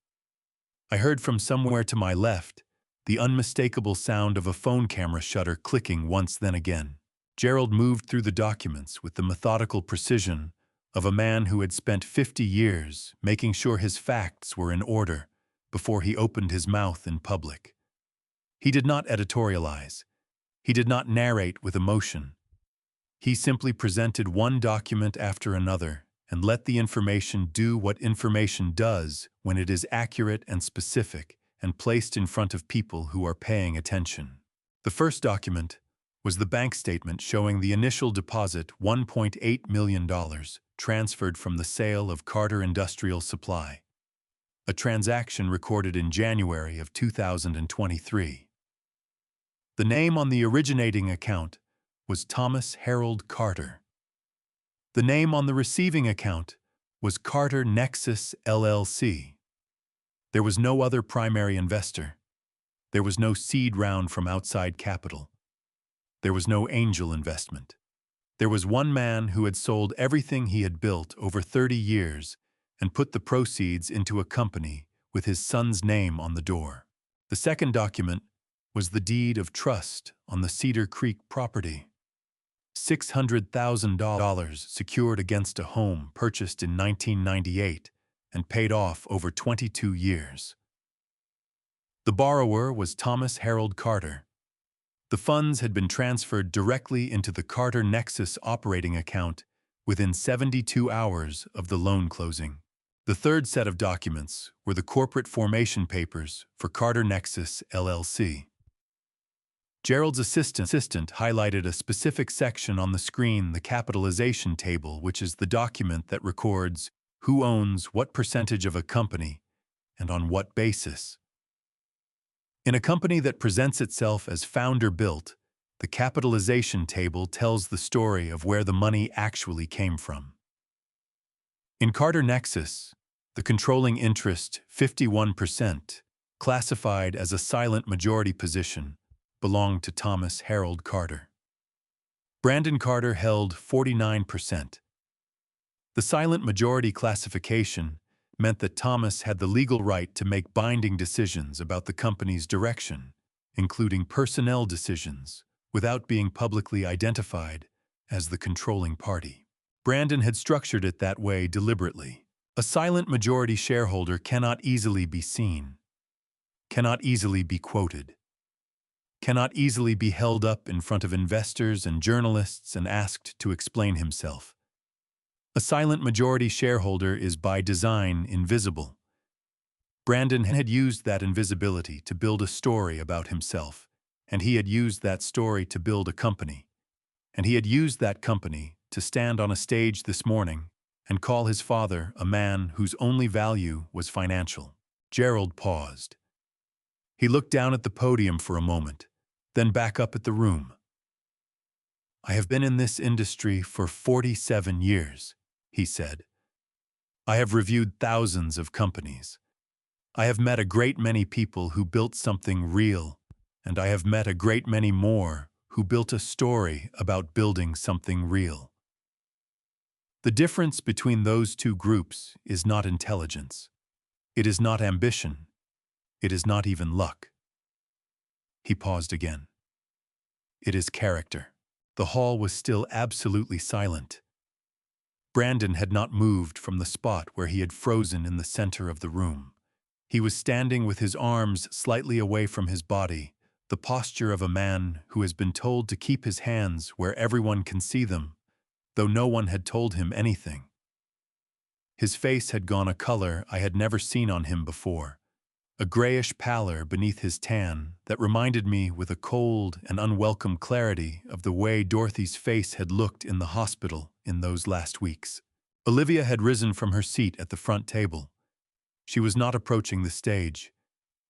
I heard from somewhere to my left the unmistakable sound of a phone camera shutter clicking once, then again. Gerald moved through the documents with the methodical precision of a man who had spent 50 years making sure his facts were in order before he opened his mouth in public. He did not editorialize. He did not narrate with emotion. He simply presented one document after another and let the information do what information does when it is accurate and specific and placed in front of people who are paying attention. The first document was the bank statement showing the initial deposit $1.8 million transferred from the sale of Carter Industrial Supply, a transaction recorded in January of 2023. The name on the originating account was Thomas Harold Carter. The name on the receiving account was Carter Nexus LLC. There was no other primary investor. There was no seed round from outside capital. There was no angel investment. There was one man who had sold everything he had built over 30 years and put the proceeds into a company with his son's name on the door. The second document was the deed of trust on the Cedar Creek property. $600,000 secured against a home purchased in 1998 and paid off over 22 years. The borrower was Thomas Harold Carter. The funds had been transferred directly into the Carter Nexus operating account within 72 hours of the loan closing. The third set of documents were the corporate formation papers for Carter Nexus LLC. Gerald's assistant highlighted a specific section on the screen, the capitalization table, which is the document that records who owns what percentage of a company and on what basis. In a company that presents itself as founder-built, the capitalization table tells the story of where the money actually came from. In Carter Nexus, the controlling interest, 51%, classified as a silent majority position, belonged to Thomas Harold Carter. Brandon Carter held 49%. The silent majority classification meant that Thomas had the legal right to make binding decisions about the company's direction, including personnel decisions, without being publicly identified as the controlling party. Brandon had structured it that way deliberately. A silent majority shareholder cannot easily be seen, cannot easily be quoted, cannot easily be held up in front of investors and journalists and asked to explain himself. A silent majority shareholder is by design invisible. Brandon had used that invisibility to build a story about himself, and he had used that story to build a company, and he had used that company to stand on a stage this morning and call his father a man whose only value was financial. Gerald paused. He looked down at the podium for a moment, then back up at the room. "I have been in this industry for 47 years, he said. "I have reviewed thousands of companies. I have met a great many people who built something real, and I have met a great many more who built a story about building something real. The difference between those two groups is not intelligence. It is not ambition. It is not even luck." He paused again. "It is character." The hall was still absolutely silent. Brandon had not moved from the spot where he had frozen in the center of the room. He was standing with his arms slightly away from his body, the posture of a man who has been told to keep his hands where everyone can see them, though no one had told him anything. His face had gone a color I had never seen on him before, a grayish pallor beneath his tan that reminded me with a cold and unwelcome clarity of the way Dorothy's face had looked in the hospital in those last weeks. Olivia had risen from her seat at the front table. She was not approaching the stage.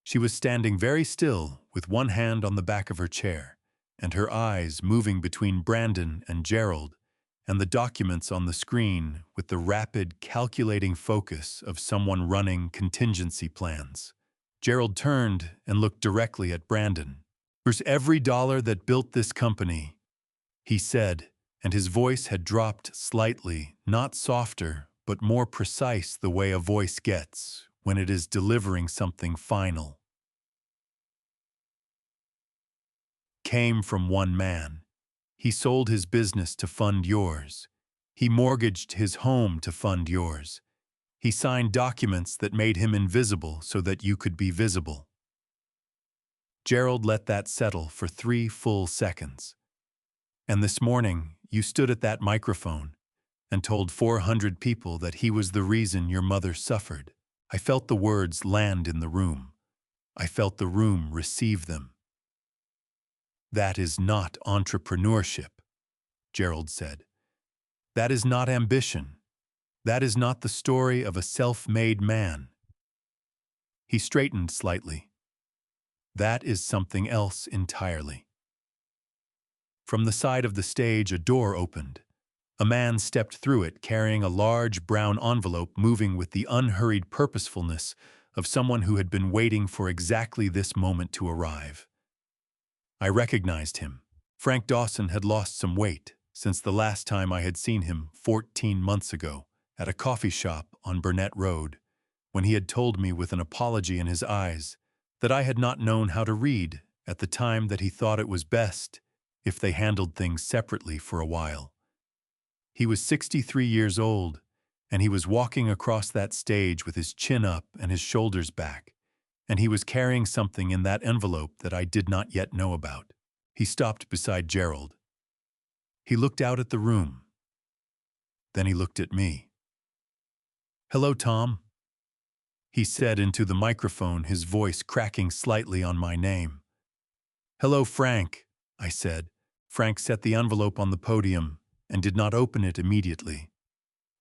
She was standing very still with one hand on the back of her chair, and her eyes moving between Brandon and Gerald and the documents on the screen with the rapid, calculating focus of someone running contingency plans. Gerald turned and looked directly at Brandon. "Here's every dollar that built this company," he said, and his voice had dropped slightly, not softer, but more precise the way a voice gets when it is delivering something final. "Came from one man. He sold his business to fund yours. He mortgaged his home to fund yours. He signed documents that made him invisible so that you could be visible." Gerald let that settle for 3 full seconds. "And this morning, you stood at that microphone and told 400 people that he was the reason your mother suffered." I felt the words land in the room. I felt the room receive them. That is not entrepreneurship, Gerald said. That is not ambition. That is not the story of a self-made man. He straightened slightly. That is something else entirely. From the side of the stage, a door opened. A man stepped through it carrying a large brown envelope, moving with the unhurried purposefulness of someone who had been waiting for exactly this moment to arrive. I recognized him. Frank Dawson had lost some weight since the last time I had seen him 14 months ago at a coffee shop on Burnett Road, when he had told me with an apology in his eyes that I had not known how to read at the time, that he thought it was best if they handled things separately for a while. He was 63 years old, and he was walking across that stage with his chin up and his shoulders back, and he was carrying something in that envelope that I did not yet know about. He stopped beside Gerald. He looked out at the room. Then he looked at me. "Hello, Tom," he said into the microphone, his voice cracking slightly on my name. "Hello, Frank," I said. Frank set the envelope on the podium and did not open it immediately.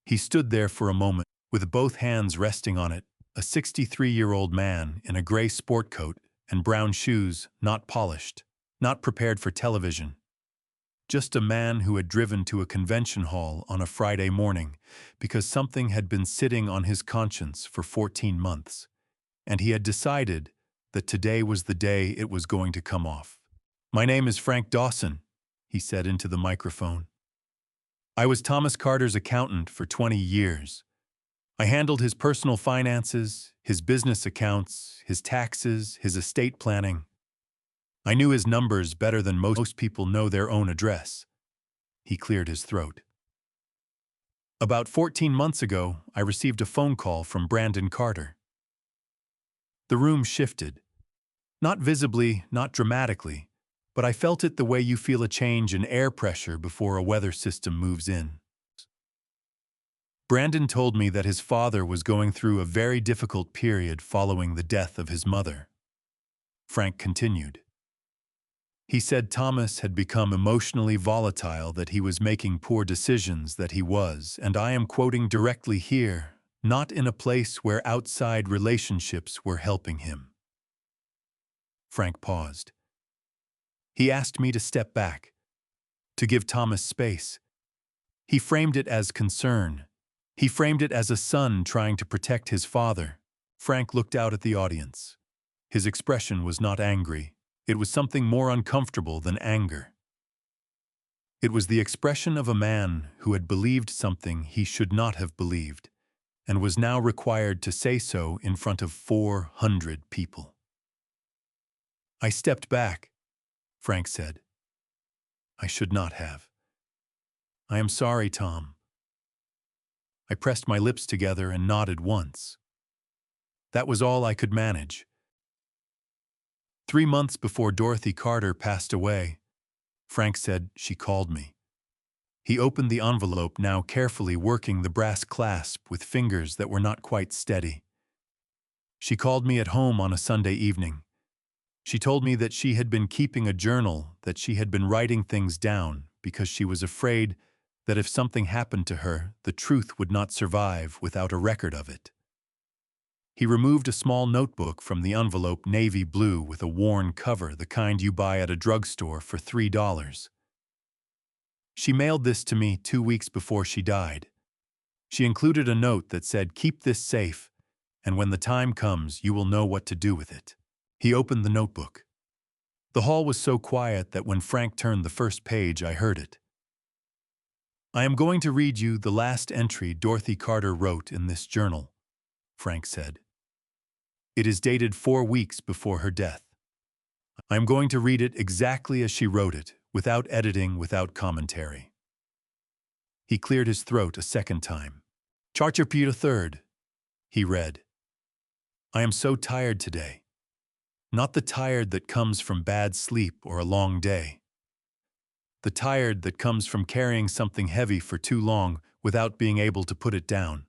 He stood there for a moment, with both hands resting on it, a 63-year-old man in a gray sport coat and brown shoes, not polished, not prepared for television. Just a man who had driven to a convention hall on a Friday morning because something had been sitting on his conscience for 14 months, and he had decided that today was the day it was going to come off. "My name is Frank Dawson," he said into the microphone. "I was Thomas Carter's accountant for 20 years. I handled his personal finances, his business accounts, his taxes, his estate planning. I knew his numbers better than most people know their own address." He cleared his throat. "About 14 months ago, I received a phone call from Brandon Carter." The room shifted. Not visibly, not dramatically, but I felt it the way you feel a change in air pressure before a weather system moves in. "Brandon told me that his father was going through a very difficult period following the death of his mother." Frank continued. "He said Thomas had become emotionally volatile, that he was making poor decisions, that he was, and I am quoting directly here, not in a place where outside relationships were helping him." Frank paused. He asked me to step back, to give Thomas space. He framed it as concern. He framed it as a son trying to protect his father. Frank looked out at the audience. His expression was not angry. It was something more uncomfortable than anger. It was the expression of a man who had believed something he should not have believed, and was now required to say so in front of 400 people. "I stepped back," Frank said. "I should not have. I am sorry, Tom." I pressed my lips together and nodded once. That was all I could manage. 3 months before Dorothy Carter passed away, Frank said, she called me. He opened the envelope, now carefully working the brass clasp with fingers that were not quite steady. She called me at home on a Sunday evening. She told me that she had been keeping a journal, that she had been writing things down because she was afraid that if something happened to her, the truth would not survive without a record of it. He removed a small notebook from the envelope, navy blue with a worn cover, the kind you buy at a drugstore for $3. She mailed this to me 2 weeks before she died. She included a note that said, "Keep this safe, and when the time comes, you will know what to do with it." He opened the notebook. The hall was so quiet that when Frank turned the first page, I heard it. "I am going to read you the last entry Dorothy Carter wrote in this journal," Frank said. "It is dated 4 weeks before her death. I am going to read it exactly as she wrote it, without editing, without commentary." He cleared his throat a second time. "Chapter 3, he read. "I am so tired today. Not the tired that comes from bad sleep or a long day. The tired that comes from carrying something heavy for too long without being able to put it down.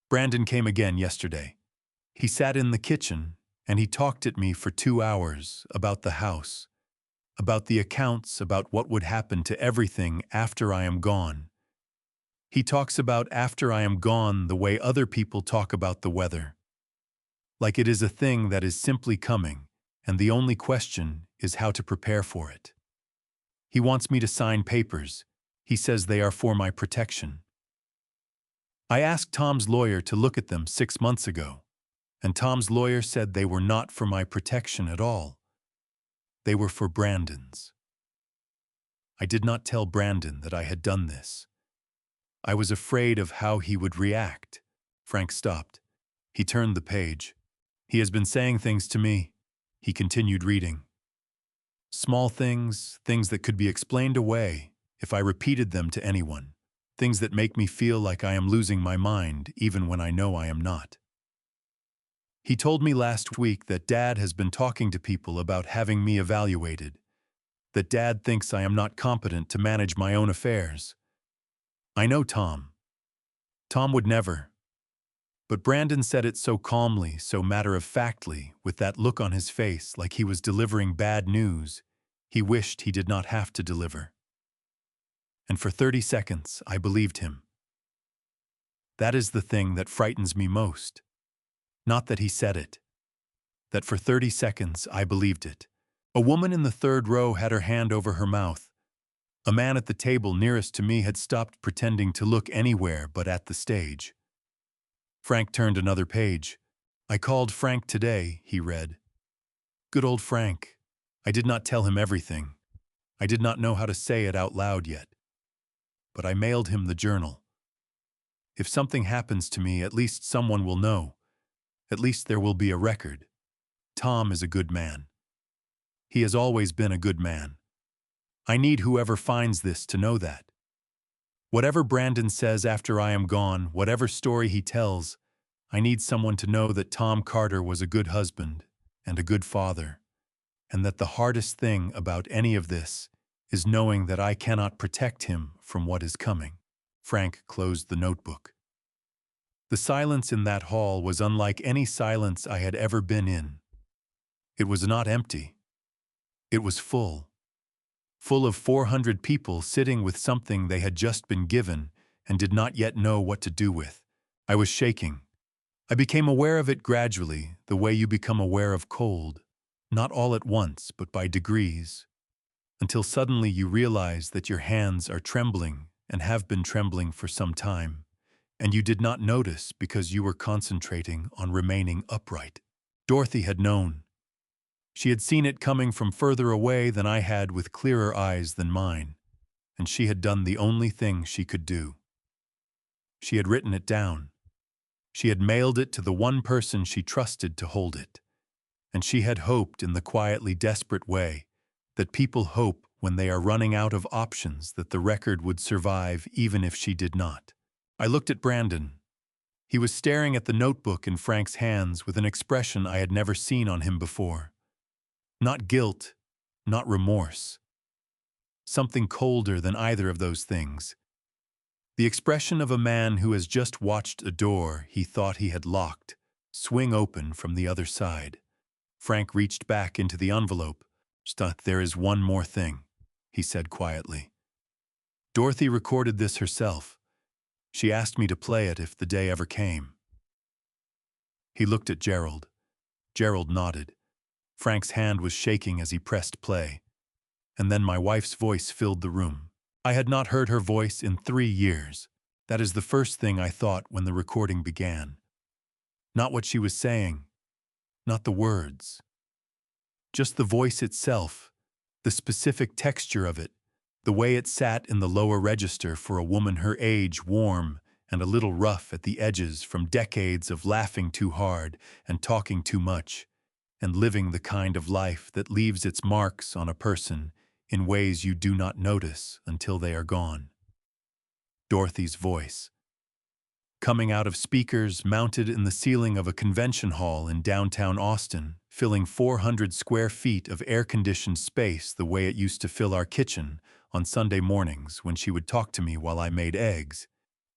Brandon came again yesterday. He sat in the kitchen and he talked at me for 2 hours about the house, about the accounts, about what would happen to everything after I am gone. He talks about after I am gone the way other people talk about the weather. Like it is a thing that is simply coming, and the only question is how to prepare for it. He wants me to sign papers. He says they are for my protection. I asked Tom's lawyer to look at them 6 months ago, and Tom's lawyer said they were not for my protection at all. They were for Brandon's. I did not tell Brandon that I had done this. I was afraid of how he would react. Frank stopped. He turned the page. He has been saying things to me. He continued reading. Small things, things that could be explained away if I repeated them to anyone. Things that make me feel like I am losing my mind even when I know I am not. He told me last week that Dad has been talking to people about having me evaluated. That Dad thinks I am not competent to manage my own affairs. I know Tom. Tom would never. But Brandon said it so calmly, so matter-of-factly, with that look on his face like he was delivering bad news he wished he did not have to deliver. And for 30 seconds, I believed him. That is the thing that frightens me most. Not that he said it. That for 30 seconds, I believed it. A woman in the third row had her hand over her mouth. A man at the table nearest to me had stopped pretending to look anywhere but at the stage. Frank turned another page. I called Frank today, he read. Good old Frank. I did not tell him everything. I did not know how to say it out loud yet. But I mailed him the journal. If something happens to me, at least someone will know. At least there will be a record. Tom is a good man. He has always been a good man. I need whoever finds this to know that. Whatever Brandon says after I am gone, whatever story he tells, I need someone to know that Tom Carter was a good husband and a good father, and that the hardest thing about any of this is knowing that I cannot protect him from what is coming. Frank closed the notebook. The silence in that hall was unlike any silence I had ever been in. It was not empty. It was full. Full of 400 people sitting with something they had just been given and did not yet know what to do with. I was shaking. I became aware of it gradually, the way you become aware of cold, not all at once, but by degrees, until suddenly you realize that your hands are trembling and have been trembling for some time, and you did not notice because you were concentrating on remaining upright. Dorothy had known. She had seen it coming from further away than I had with clearer eyes than mine, and she had done the only thing she could do. She had written it down. She had mailed it to the one person she trusted to hold it, and she had hoped in the quietly desperate way that people hope when they are running out of options that the record would survive even if she did not. I looked at Brandon. He was staring at the notebook in Frank's hands with an expression I had never seen on him before. Not guilt, not remorse. Something colder than either of those things. The expression of a man who has just watched a door he thought he had locked swing open from the other side. Frank reached back into the envelope. There is one more thing, he said quietly. Dorothy recorded this herself. She asked me to play it if the day ever came. He looked at Gerald. Gerald nodded. Frank's hand was shaking as he pressed play. And then my wife's voice filled the room. I had not heard her voice in 3 years. That is the first thing I thought when the recording began. Not what she was saying, not the words. Just the voice itself, the specific texture of it, the way it sat in the lower register for a woman her age, warm and a little rough at the edges from decades of laughing too hard and talking too much, and living the kind of life that leaves its marks on a person in ways you do not notice until they are gone. Dorothy's voice. Coming out of speakers mounted in the ceiling of a convention hall in downtown Austin, filling 400 square feet of air-conditioned space the way it used to fill our kitchen on Sunday mornings when she would talk to me while I made eggs,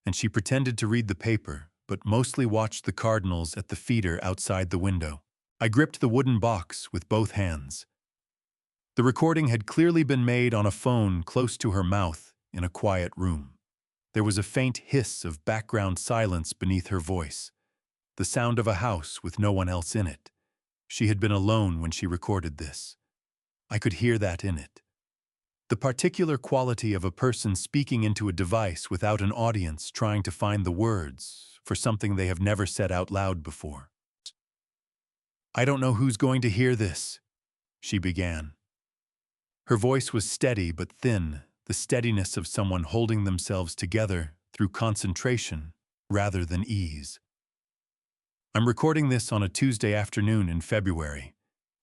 and she pretended to read the paper, but mostly watched the cardinals at the feeder outside the window. I gripped the wooden box with both hands. The recording had clearly been made on a phone close to her mouth in a quiet room. There was a faint hiss of background silence beneath her voice, the sound of a house with no one else in it. She had been alone when she recorded this. I could hear that in it. The particular quality of a person speaking into a device without an audience trying to find the words for something they have never said out loud before. "I don't know who's going to hear this," she began. Her voice was steady but thin, the steadiness of someone holding themselves together through concentration rather than ease. "I'm recording this on a Tuesday afternoon in February.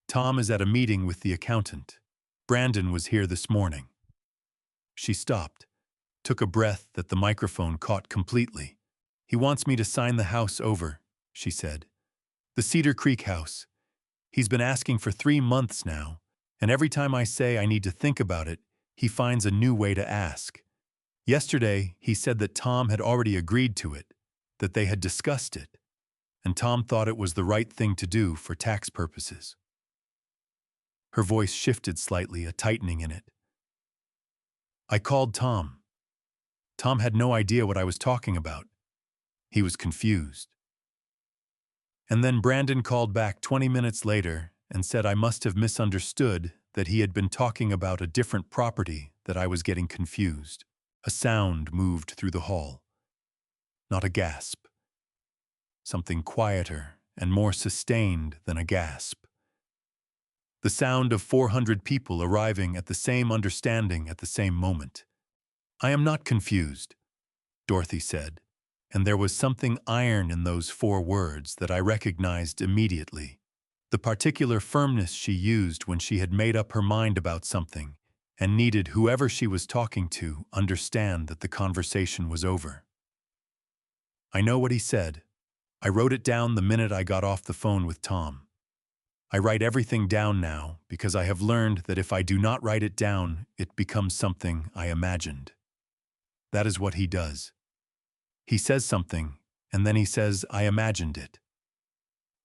Tom is at a meeting with the accountant. Brandon was here this morning." She stopped, took a breath that the microphone caught completely. "He wants me to sign the house over," she said. "The Cedar Creek house. He's been asking for 3 months now, and every time I say I need to think about it, he finds a new way to ask. Yesterday, he said that Tom had already agreed to it, that they had discussed it, and Tom thought it was the right thing to do for tax purposes." Her voice shifted slightly, a tightening in it. "I called Tom. Tom had no idea what I was talking about. He was confused. And then Brandon called back 20 minutes later and said I must have misunderstood, that he had been talking about a different property, that I was getting confused." A sound moved through the hall. Not a gasp. Something quieter and more sustained than a gasp. The sound of 400 people arriving at the same understanding at the same moment. "I am not confused," Dorothy said, and there was something iron in those 4 words that I recognized immediately. The particular firmness she used when she had made up her mind about something and needed whoever she was talking to understand that the conversation was over. "I know what he said. I wrote it down the minute I got off the phone with Tom. I write everything down now because I have learned that if I do not write it down, it becomes something I imagined. That is what he does. He says something, and then he says, 'I imagined it.'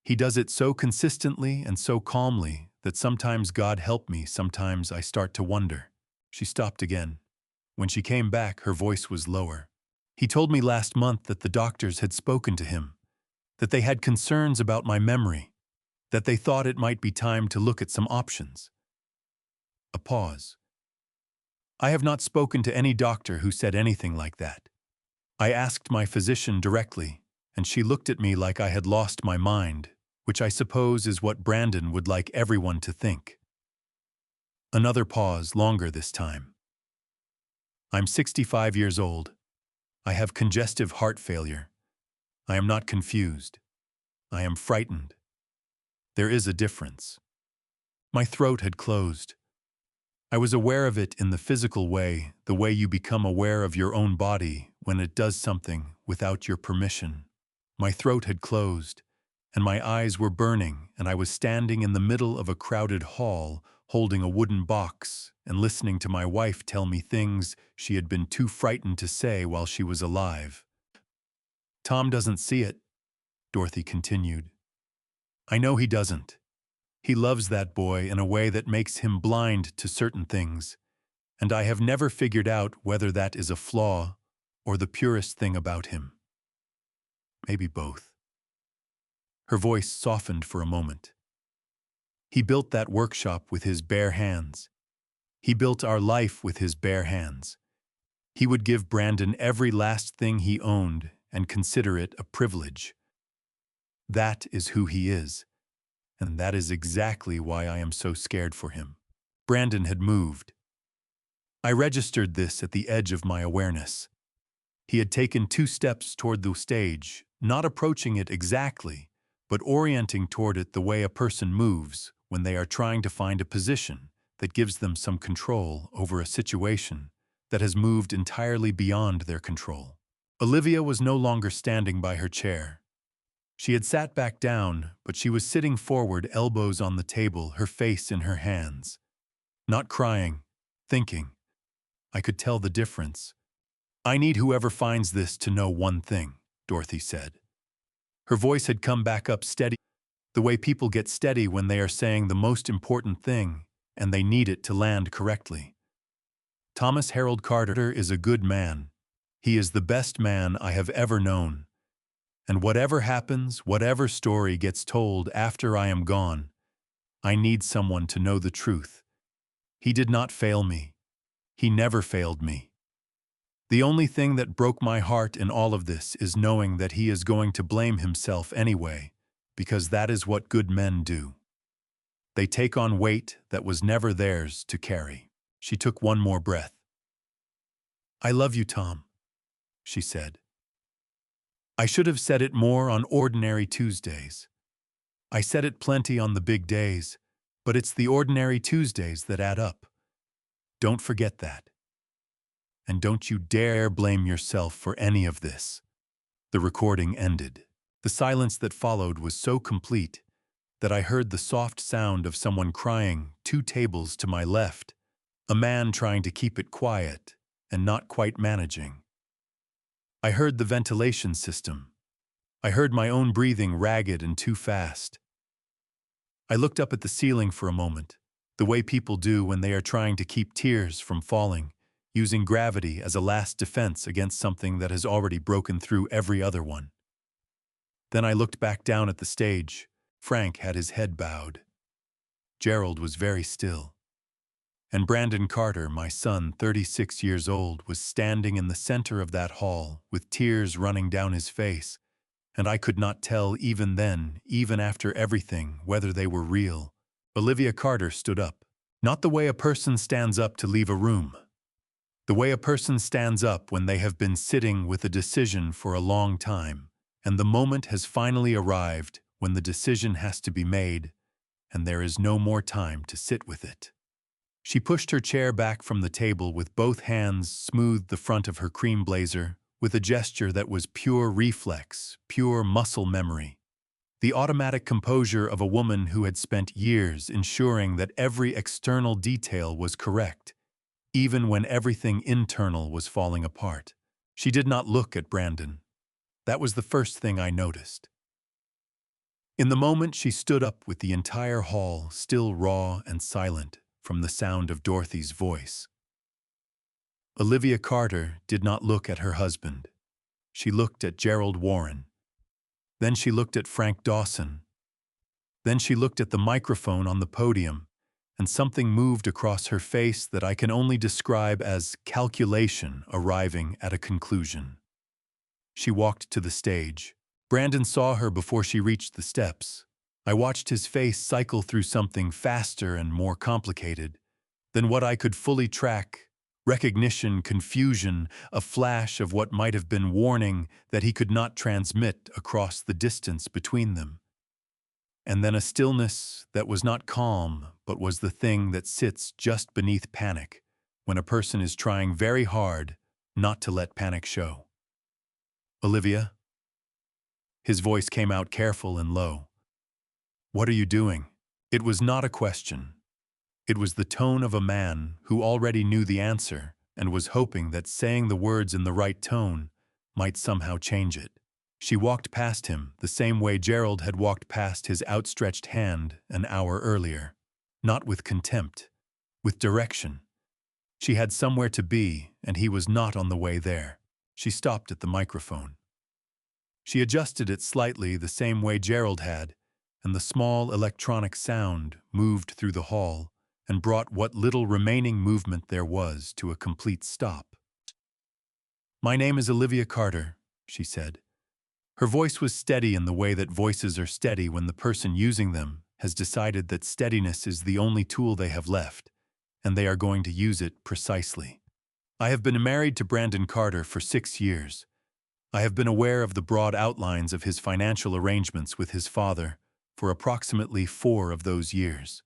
He does it so consistently and so calmly that sometimes, God help me, sometimes I start to wonder." She stopped again. When she came back, her voice was lower. "He told me last month that the doctors had spoken to him, that they had concerns about my memory, that they thought it might be time to look at some options." A pause. "I have not spoken to any doctor who said anything like that. I asked my physician directly, and she looked at me like I had lost my mind, which I suppose is what Brandon would like everyone to think." Another pause, longer this time. "I'm 65 years old. I have congestive heart failure. I am not confused. I am frightened. There is a difference." My throat had closed. I was aware of it in the physical way, the way you become aware of your own body when it does something without your permission. My throat had closed, and my eyes were burning, and I was standing in the middle of a crowded hall, holding a wooden box and listening to my wife tell me things she had been too frightened to say while she was alive. "Tom doesn't see it," Dorothy continued. "I know he doesn't. He loves that boy in a way that makes him blind to certain things, and I have never figured out whether that is a flaw or the purest thing about him. Maybe both." Her voice softened for a moment. "He built that workshop with his bare hands. He built our life with his bare hands. He would give Brandon every last thing he owned and consider it a privilege. That is who he is, and that is exactly why I am so scared for him." Brandon had moved. I registered this at the edge of my awareness. He had taken 2 steps toward the stage, not approaching it exactly, but orienting toward it the way a person moves when they are trying to find a position that gives them some control over a situation that has moved entirely beyond their control. Olivia was no longer standing by her chair. She had sat back down, but she was sitting forward, elbows on the table, her face in her hands. Not crying, thinking. I could tell the difference. "I need whoever finds this to know one thing," Dorothy said. Her voice had come back up steady, the way people get steady when they are saying the most important thing, and they need it to land correctly. Thomas Harold Carter is a good man. He is the best man I have ever known. And whatever happens, whatever story gets told after I am gone, I need someone to know the truth. He did not fail me. He never failed me. The only thing that broke my heart in all of this is knowing that he is going to blame himself anyway, because that is what good men do. They take on weight that was never theirs to carry. She took one more breath. "I love you, Tom," she said. "I should have said it more on ordinary Tuesdays. I said it plenty on the big days, but it's the ordinary Tuesdays that add up. Don't forget that. And don't you dare blame yourself for any of this." The recording ended. The silence that followed was so complete that I heard the soft sound of someone crying 2 tables to my left, a man trying to keep it quiet and not quite managing. I heard the ventilation system. I heard my own breathing ragged and too fast. I looked up at the ceiling for a moment, the way people do when they are trying to keep tears from falling, using gravity as a last defense against something that has already broken through every other one. Then I looked back down at the stage. Frank had his head bowed. Gerald was very still. And Brandon Carter, my son, 36 years old, was standing in the center of that hall with tears running down his face, and I could not tell even then, even after everything, whether they were real. Olivia Carter stood up. Not the way a person stands up to leave a room. The way a person stands up when they have been sitting with a decision for a long time, and the moment has finally arrived when the decision has to be made, and there is no more time to sit with it. She pushed her chair back from the table with both hands, smoothed the front of her cream blazer, with a gesture that was pure reflex, pure muscle memory. The automatic composure of a woman who had spent years ensuring that every external detail was correct, even when everything internal was falling apart. She did not look at Brandon. That was the first thing I noticed. In the moment she stood up with the entire hall still raw and silent from the sound of Dorothy's voice. Olivia Carter did not look at her husband. She looked at Gerald Warren. Then she looked at Frank Dawson. Then she looked at the microphone on the podium, and something moved across her face that I can only describe as calculation arriving at a conclusion. She walked to the stage. Brandon saw her before she reached the steps. I watched his face cycle through something faster and more complicated than what I could fully track. Recognition, confusion, a flash of what might have been warning that he could not transmit across the distance between them. And then a stillness that was not calm, but was the thing that sits just beneath panic when a person is trying very hard not to let panic show. "Olivia?" His voice came out careful and low. "What are you doing?" It was not a question. It was the tone of a man who already knew the answer and was hoping that saying the words in the right tone might somehow change it. She walked past him the same way Gerald had walked past his outstretched hand an hour earlier. Not with contempt, with direction. She had somewhere to be, and he was not on the way there. She stopped at the microphone. She adjusted it slightly the same way Gerald had, and the small electronic sound moved through the hall and brought what little remaining movement there was to a complete stop. "My name is Olivia Carter," she said. Her voice was steady in the way that voices are steady when the person using them has decided that steadiness is the only tool they have left, and they are going to use it precisely. "I have been married to Brandon Carter for 6 years. I have been aware of the broad outlines of his financial arrangements with his father for approximately 4 of those years."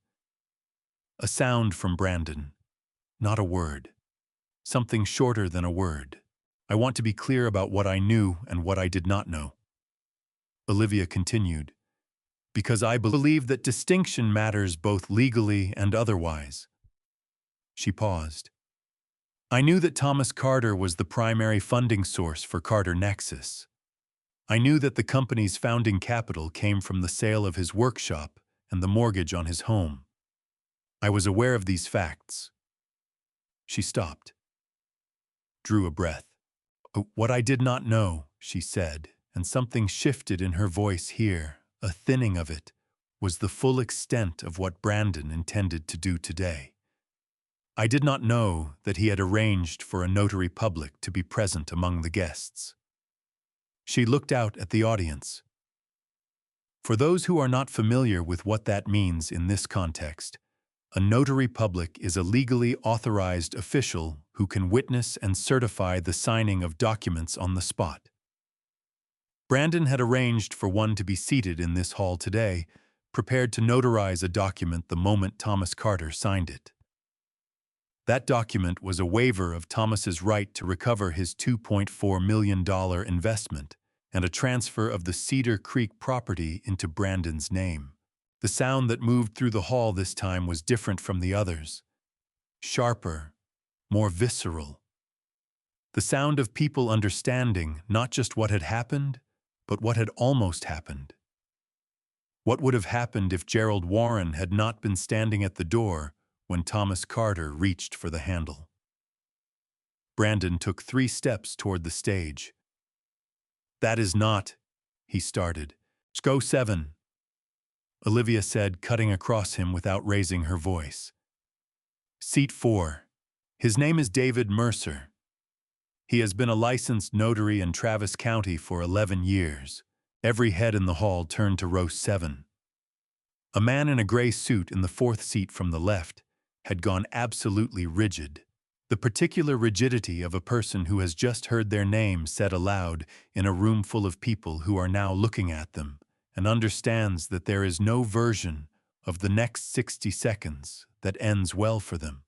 A sound from Brandon. Not a word. Something shorter than a word. "I want to be clear about what I knew and what I did not know." Olivia continued, "Because I believe that distinction matters both legally and otherwise." She paused. "I knew that Thomas Carter was the primary funding source for Carter Nexus. I knew that the company's founding capital came from the sale of his workshop and the mortgage on his home. I was aware of these facts. She stopped, drew a breath. What I did not know, she said, and something shifted in her voice here, a thinning of it, was the full extent of what Brandon intended to do today. I did not know that he had arranged for a notary public to be present among the guests. She looked out at the audience. For those who are not familiar with what that means in this context, a notary public is a legally authorized official who can witness and certify the signing of documents on the spot. Brandon had arranged for one to be seated in this hall today, prepared to notarize a document the moment Thomas Carter signed it. That document was a waiver of Thomas's right to recover his $2.4 million investment and a transfer of the Cedar Creek property into Brandon's name. The sound that moved through the hall this time was different from the others. Sharper, more visceral. The sound of people understanding not just what had happened, but what had almost happened. What would have happened if Gerald Warren had not been standing at the door when Thomas Carter reached for the handle? Brandon took 3 steps toward the stage. "That is not," he started. "Go 7. Olivia said, cutting across him without raising her voice. "Seat 4. His name is David Mercer. He has been a licensed notary in Travis County for 11 years. Every head in the hall turned to row 7. A man in a gray suit in the 4th seat from the left had gone absolutely rigid. The particular rigidity of a person who has just heard their name said aloud in a room full of people who are now looking at them, and understands that there is no version of the next 60 seconds that ends well for them.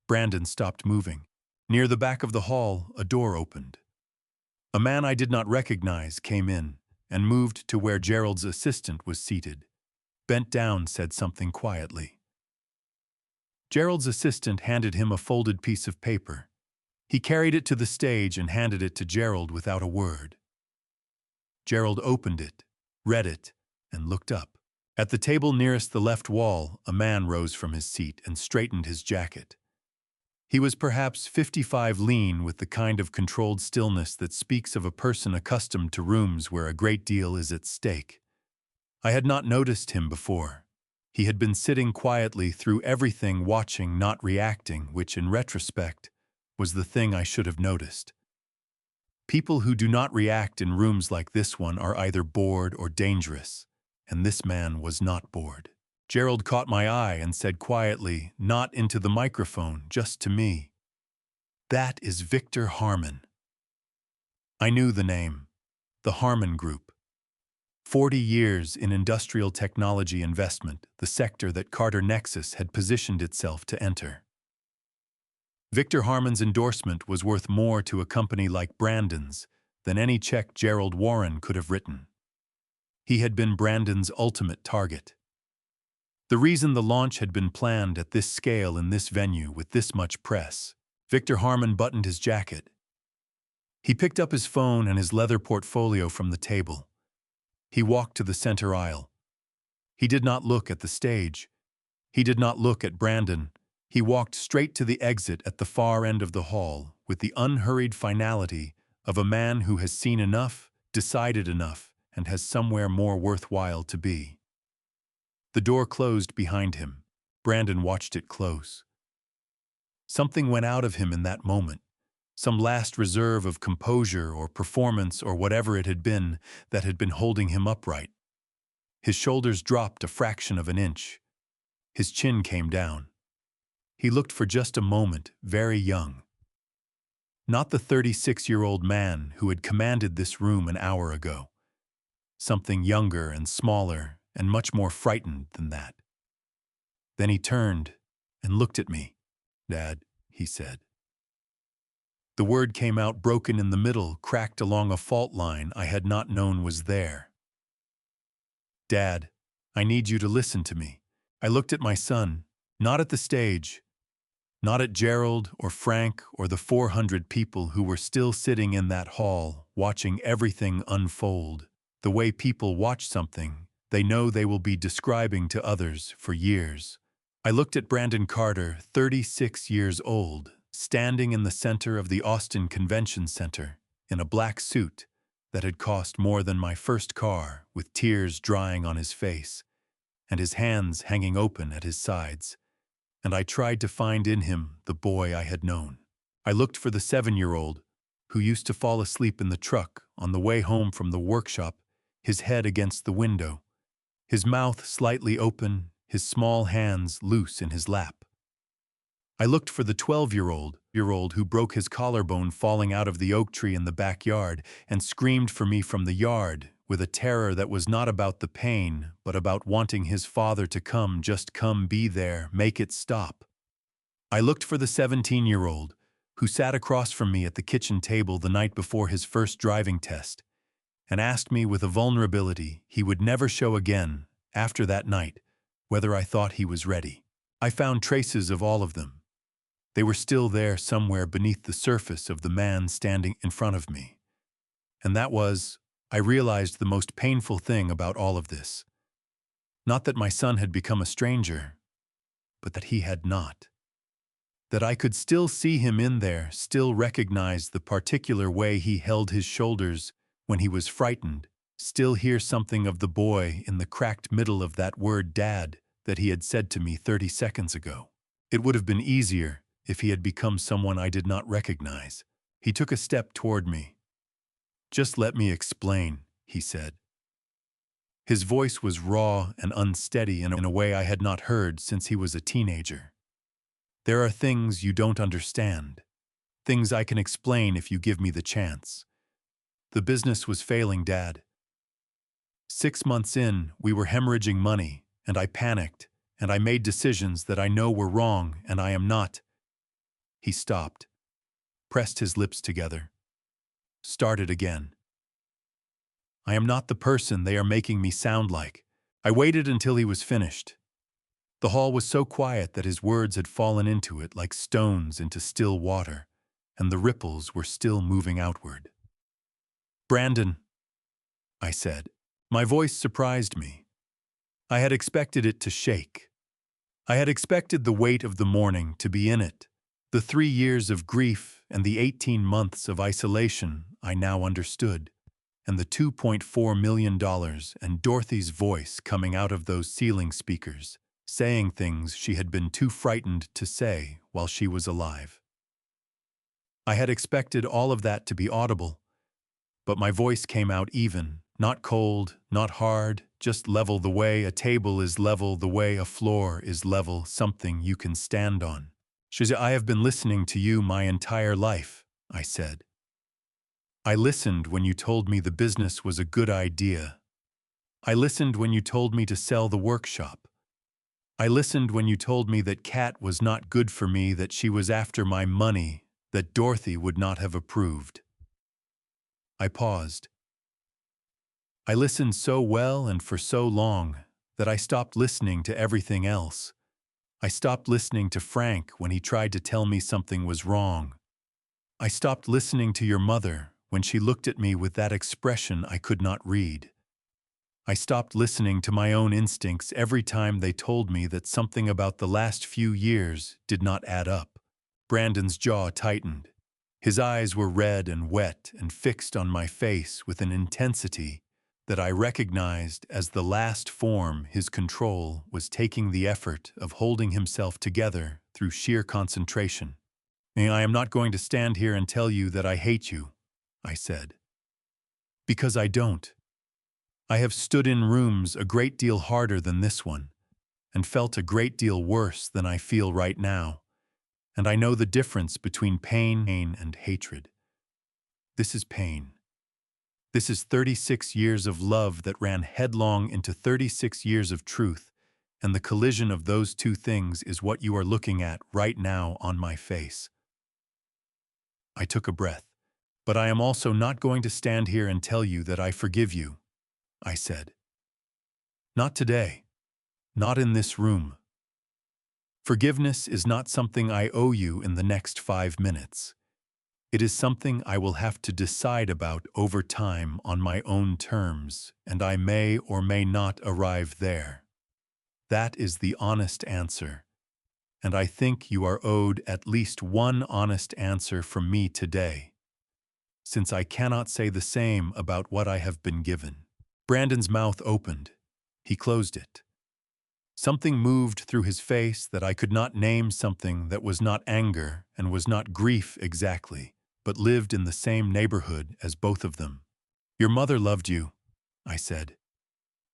Brandon stopped moving. Near the back of the hall, a door opened. A man I did not recognize came in and moved to where Gerald's assistant was seated. Bent down, said something quietly. Gerald's assistant handed him a folded piece of paper. He carried it to the stage and handed it to Gerald without a word. Gerald opened it, read it, and looked up. At the table nearest the left wall, a man rose from his seat and straightened his jacket. He was perhaps 55, lean with the kind of controlled stillness that speaks of a person accustomed to rooms where a great deal is at stake. I had not noticed him before. He had been sitting quietly through everything, watching, not reacting, which, in retrospect, was the thing I should have noticed. People who do not react in rooms like this one are either bored or dangerous, and this man was not bored. Gerald caught my eye and said quietly, not into the microphone, just to me, "That is Victor Harmon." I knew the name, the Harmon Group. 40 years in industrial technology investment, the sector that Carter Nexus had positioned itself to enter. Victor Harmon's endorsement was worth more to a company like Brandon's than any check Gerald Warren could have written. He had been Brandon's ultimate target. The reason the launch had been planned at this scale in this venue with this much press. Victor Harmon buttoned his jacket. He picked up his phone and his leather portfolio from the table. He walked to the center aisle. He did not look at the stage. He did not look at Brandon. He walked straight to the exit at the far end of the hall with the unhurried finality of a man who has seen enough, decided enough, and has somewhere more worthwhile to be. The door closed behind him. Brandon watched it close. Something went out of him in that moment, some last reserve of composure or performance or whatever it had been that had been holding him upright. His shoulders dropped a fraction of an inch. His chin came down. He looked for just a moment very young. Not the 36-year-old man who had commanded this room an hour ago. Something younger and smaller and much more frightened than that. Then he turned and looked at me. "Dad," he said. The word came out broken in the middle, cracked along a fault line I had not known was there. "Dad, I need you to listen to me." I looked at my son, not at the stage, not at Gerald or Frank or the 400 people who were still sitting in that hall, watching everything unfold, the way people watch something they know they will be describing to others for years. I looked at Brandon Carter, 36 years old, standing in the center of the Austin Convention Center, in a black suit that had cost more than my first car, with tears drying on his face, and his hands hanging open at his sides. And I tried to find in him the boy I had known. I looked for the 7-year-old who used to fall asleep in the truck on the way home from the workshop, his head against the window, his mouth slightly open, his small hands loose in his lap. I looked for the 12-year-old who broke his collarbone falling out of the oak tree in the backyard and screamed for me from the yard with a terror that was not about the pain, but about wanting his father to come, just come, be there, make it stop. I looked for the 17-year-old who sat across from me at the kitchen table the night before his first driving test and asked me with a vulnerability he would never show again after that night whether I thought he was ready. I found traces of all of them. They were still there somewhere beneath the surface of the man standing in front of me. And that was, I realized, the most painful thing about all of this. Not that my son had become a stranger, but that he had not. That I could still see him in there, still recognize the particular way he held his shoulders when he was frightened, still hear something of the boy in the cracked middle of that word dad that he had said to me 30 seconds ago. It would have been easier if he had become someone I did not recognize. He took a step toward me. "Just let me explain," he said. His voice was raw and unsteady in a way I had not heard since he was a teenager. "There are things you don't understand. Things I can explain if you give me the chance. The business was failing, Dad. 6 months in, we were hemorrhaging money, and I panicked, and I made decisions that I know were wrong, and I am not." He stopped, pressed his lips together, started again. "I am not the person they are making me sound like." I waited until he was finished. The hall was so quiet that his words had fallen into it like stones into still water, and the ripples were still moving outward. "Brandon," I said. My voice surprised me. I had expected it to shake. I had expected the weight of the morning to be in it. The 3 years of grief and the 18 months of isolation I now understood, and the $2.4 million and Dorothy's voice coming out of those ceiling speakers, saying things she had been too frightened to say while she was alive. I had expected all of that to be audible, but my voice came out even, not cold, not hard, just level the way a table is level, the way a floor is level, something you can stand on. "Shiza, I have been listening to you my entire life," I said. "I listened when you told me the business was a good idea. I listened when you told me to sell the workshop. I listened when you told me that Kat was not good for me, that she was after my money, that Dorothy would not have approved." I paused. I listened so well and for so long that I stopped listening to everything else. I stopped listening to Frank when he tried to tell me something was wrong. I stopped listening to your mother when she looked at me with that expression I could not read. I stopped listening to my own instincts every time they told me that something about the last few years did not add up. Brandon's jaw tightened. His eyes were red and wet and fixed on my face with an intensity that I recognized as the last form his control was taking, the effort of holding himself together through sheer concentration. "I am not going to stand here and tell you that I hate you," I said. "Because I don't. I have stood in rooms a great deal harder than this one, and felt a great deal worse than I feel right now, and I know the difference between pain and hatred. This is pain. This is 36 years of love that ran headlong into 36 years of truth, and the collision of those two things is what you are looking at right now on my face." I took a breath. "But I am also not going to stand here and tell you that I forgive you," I said. "Not today. Not in this room. Forgiveness is not something I owe you in the next 5 minutes. It is something I will have to decide about over time on my own terms, and I may or may not arrive there. That is the honest answer, and I think you are owed at least one honest answer from me today, since I cannot say the same about what I have been given." Brandon's mouth opened. He closed it. Something moved through his face that I could not name, something that was not anger and was not grief exactly, but lived in the same neighborhood as both of them. "Your mother loved you," I said.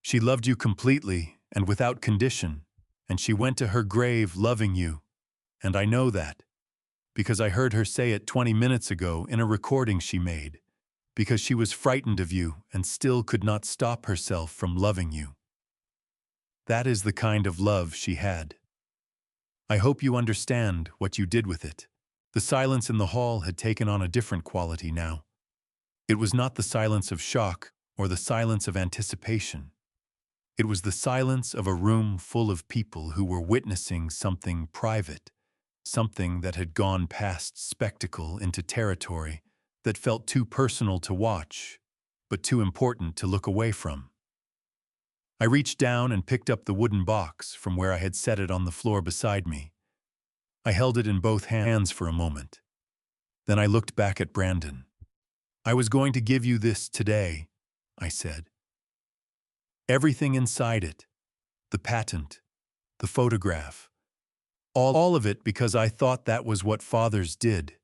"She loved you completely and without condition, and she went to her grave loving you. And I know that, because I heard her say it 20 minutes ago in a recording she made, because she was frightened of you and still could not stop herself from loving you. That is the kind of love she had. I hope you understand what you did with it." The silence in the hall had taken on a different quality now. It was not the silence of shock or the silence of anticipation. It was the silence of a room full of people who were witnessing something private, something that had gone past spectacle into territory that felt too personal to watch, but too important to look away from. I reached down and picked up the wooden box from where I had set it on the floor beside me. I held it in both hands for a moment. Then I looked back at Brandon. "I was going to give you this today," I said. "Everything inside it, the patent, the photograph, all of it, because I thought that was what fathers did.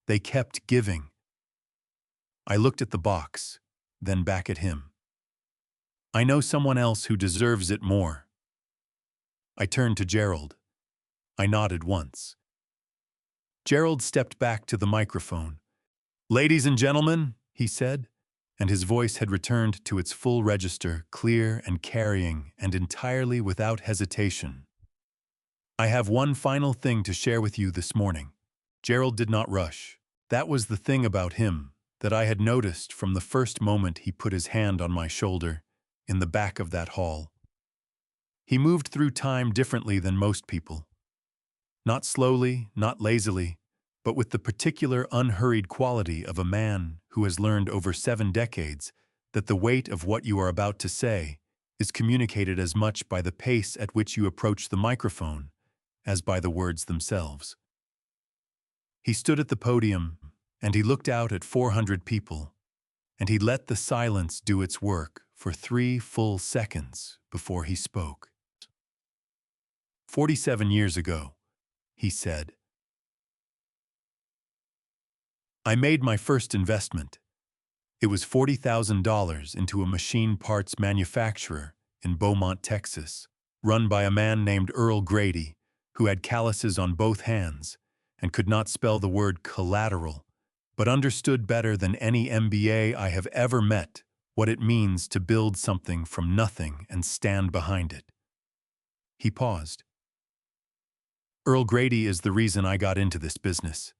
They kept giving." I looked at the box, then back at him. "I know someone else who deserves it more." I turned to Gerald. I nodded once. Gerald stepped back to the microphone. "Ladies and gentlemen," he said, and his voice had returned to its full register, clear and carrying and entirely without hesitation. "I have one final thing to share with you this morning." Gerald did not rush. That was the thing about him that I had noticed from the first moment he put his hand on my shoulder in the back of that hall. He moved through time differently than most people. Not slowly, not lazily, but with the particular unhurried quality of a man who has learned over 7 decades that the weight of what you are about to say is communicated as much by the pace at which you approach the microphone as by the words themselves. He stood at the podium, and he looked out at 400 people, and he let the silence do its work for 3 full seconds before he spoke. "47 years ago," he said, "I made my first investment. It was $40,000 into a machine parts manufacturer in Beaumont, Texas, run by a man named Earl Grady, who had calluses on both hands and could not spell the word collateral, but understood better than any MBA I have ever met what it means to build something from nothing and stand behind it." He paused. "Earl Grady is the reason I got into this business.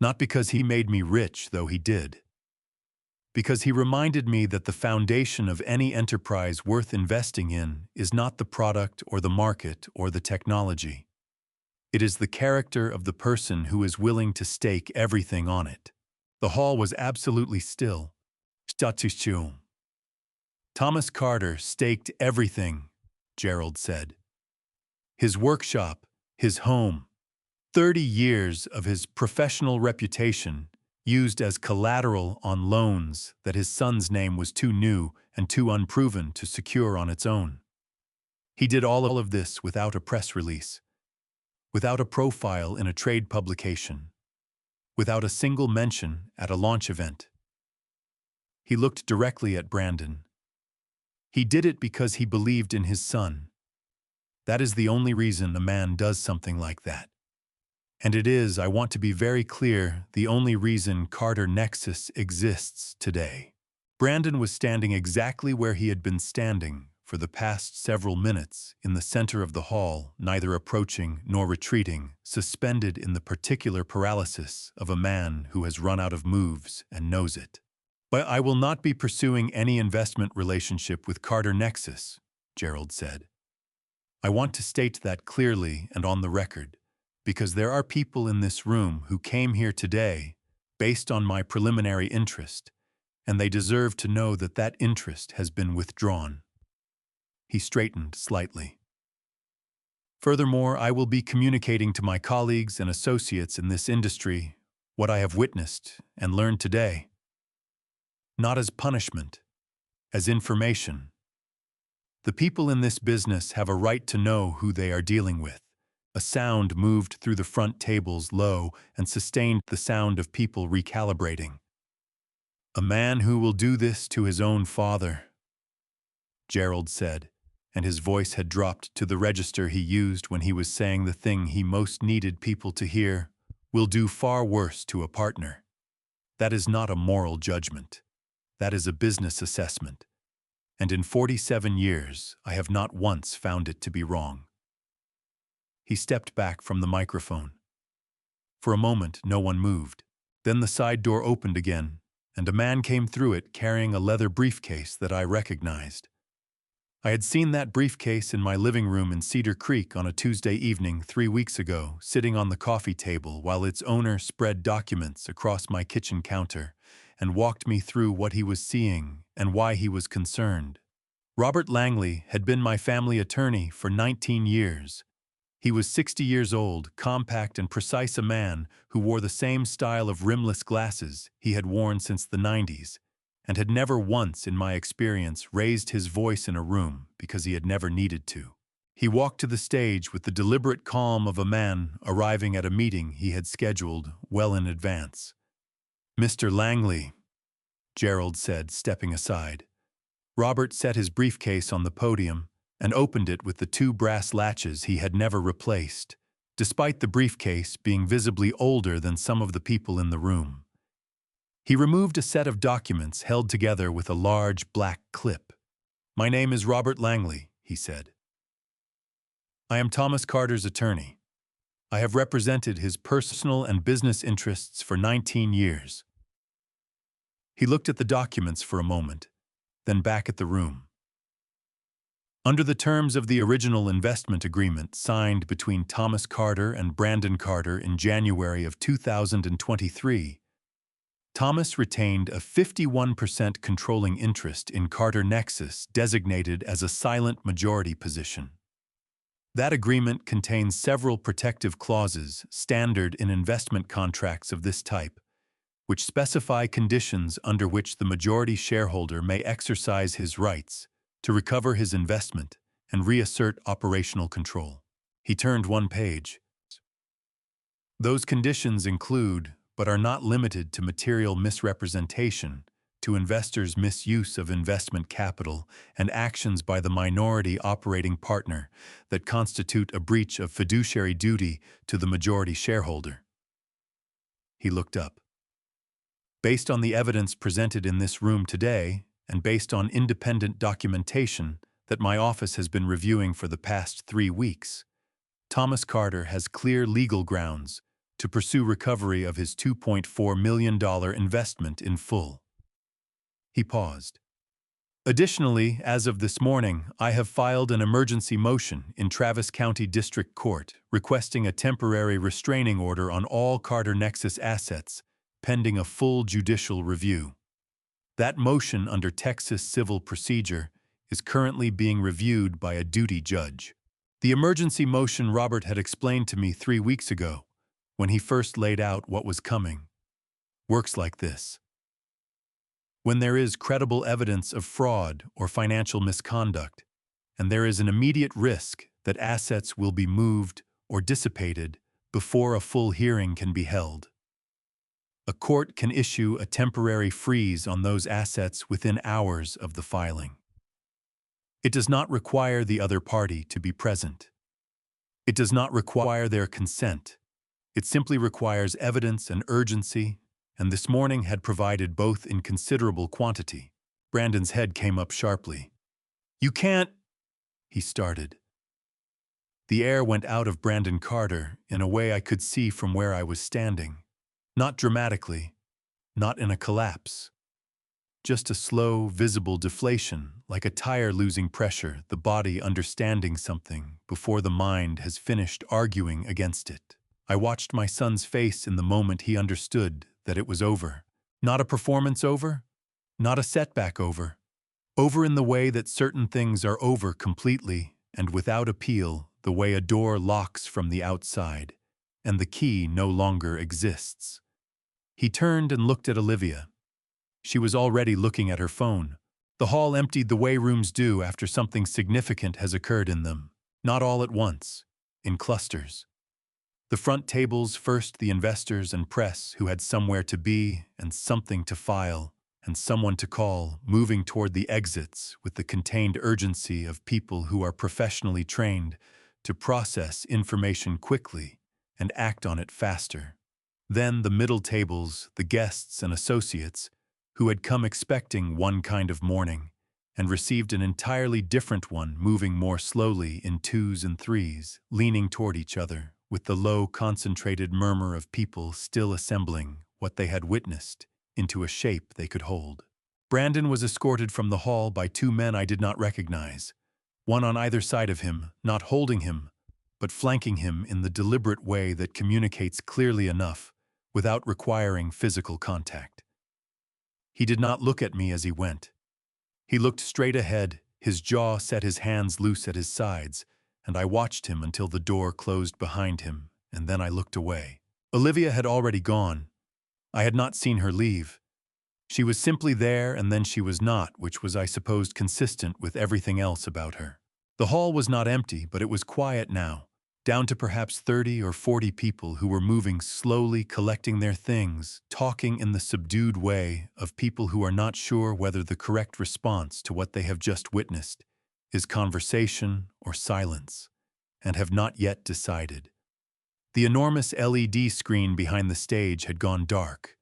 Not because he made me rich, though he did. Because he reminded me that the foundation of any enterprise worth investing in is not the product or the market or the technology. It is the character of the person who is willing to stake everything on it." The hall was absolutely still. "Thomas Carter staked everything," Gerald said. "His workshop, his home, 30 years of his professional reputation used as collateral on loans that his son's name was too new and too unproven to secure on its own. He did all of this without a press release, without a profile in a trade publication, without a single mention at a launch event." He looked directly at Brandon. "He did it because he believed in his son. That is the only reason a man does something like that. And it is, I want to be very clear, the only reason Carter Nexus exists today." Brandon was standing exactly where he had been standing for the past several minutes, in the center of the hall, neither approaching nor retreating, suspended in the particular paralysis of a man who has run out of moves and knows it. "But I will not be pursuing any investment relationship with Carter Nexus," Gerald said. "I want to state that clearly and on the record, because there are people in this room who came here today based on my preliminary interest, and they deserve to know that that interest has been withdrawn." He straightened slightly. Furthermore, I will be communicating to my colleagues and associates in this industry what I have witnessed and learned today, not as punishment, as information. The people in this business have a right to know who they are dealing with. A sound moved through the front tables low and sustained the sound of people recalibrating. A man who will do this to his own father, Gerald said, and his voice had dropped to the register he used when he was saying the thing he most needed people to hear, will do far worse to a partner. That is not a moral judgment. That is a business assessment. And in 47 years, I have not once found it to be wrong. He stepped back from the microphone. For a moment, no one moved. Then the side door opened again, and a man came through it carrying a leather briefcase that I recognized. I had seen that briefcase in my living room in Cedar Creek on a Tuesday evening 3 weeks ago, sitting on the coffee table while its owner spread documents across my kitchen counter and walked me through what he was seeing and why he was concerned. Robert Langley had been my family attorney for 19 years. He was 60 years old, compact and precise, a man who wore the same style of rimless glasses he had worn since the 90s, and had never once, in my experience, raised his voice in a room because he had never needed to. He walked to the stage with the deliberate calm of a man arriving at a meeting he had scheduled well in advance. "Mr. Langley," Gerald said, stepping aside. Robert set his briefcase on the podium and opened it with the 2 brass latches he had never replaced, despite the briefcase being visibly older than some of the people in the room. He removed a set of documents held together with a large black clip. "My name is Robert Langley," he said. "I am Thomas Carter's attorney. I have represented his personal and business interests for 19 years. He looked at the documents for a moment, then back at the room. "Under the terms of the original investment agreement signed between Thomas Carter and Brandon Carter in January of 2023, Thomas retained a 51% controlling interest in Carter Nexus, designated as a silent majority position. That agreement contains several protective clauses standard in investment contracts of this type, which specify conditions under which the majority shareholder may exercise his rights to recover his investment and reassert operational control." He turned one page. "Those conditions include, but are not limited to, material misrepresentation, to investors' misuse of investment capital, and actions by the minority operating partner that constitute a breach of fiduciary duty to the majority shareholder." He looked up. "Based on the evidence presented in this room today, and based on independent documentation that my office has been reviewing for the past 3 weeks, Thomas Carter has clear legal grounds to pursue recovery of his $2.4 million investment in full." He paused. "Additionally, as of this morning, I have filed an emergency motion in Travis County District Court requesting a temporary restraining order on all Carter Nexus assets, pending a full judicial review. That motion, under Texas civil procedure, is currently being reviewed by a duty judge." The emergency motion Robert had explained to me 3 weeks ago, when he first laid out what was coming, works like this. When there is credible evidence of fraud or financial misconduct, and there is an immediate risk that assets will be moved or dissipated before a full hearing can be held, a court can issue a temporary freeze on those assets within hours of the filing. It does not require the other party to be present. It does not require their consent. It simply requires evidence and urgency, and this morning had provided both in considerable quantity. Brandon's head came up sharply. "You can't," he started. The air went out of Brandon Carter in a way I could see from where I was standing. Not dramatically, not in a collapse. Just a slow, visible deflation, like a tire losing pressure, the body understanding something before the mind has finished arguing against it. I watched my son's face in the moment he understood that it was over. Not a performance over, not a setback over. Over in the way that certain things are over completely and without appeal the way a door locks from the outside, and the key no longer exists. He turned and looked at Olivia. She was already looking at her phone. The hall emptied the way rooms do after something significant has occurred in them, not all at once, in clusters. The front tables first, the investors and press who had somewhere to be and something to file and someone to call, moving toward the exits with the contained urgency of people who are professionally trained to process information quickly and act on it faster. Then the middle tables, the guests and associates, who had come expecting one kind of morning and received an entirely different one, moving more slowly in twos and threes, leaning toward each other, with the low, concentrated murmur of people still assembling what they had witnessed into a shape they could hold. Brandon was escorted from the hall by two men I did not recognize, one on either side of him, not holding him, but flanking him in the deliberate way that communicates clearly enough without requiring physical contact. He did not look at me as he went. He looked straight ahead, his jaw set, his hands loose at his sides, and I watched him until the door closed behind him, and then I looked away. Olivia had already gone. I had not seen her leave. She was simply there and then she was not, which was, I supposed, consistent with everything else about her. The hall was not empty, but it was quiet now, down to perhaps 30 or 40 people who were moving slowly, collecting their things, talking in the subdued way of people who are not sure whether the correct response to what they have just witnessed is conversation or silence, and have not yet decided. The enormous LED screen behind the stage had gone dark.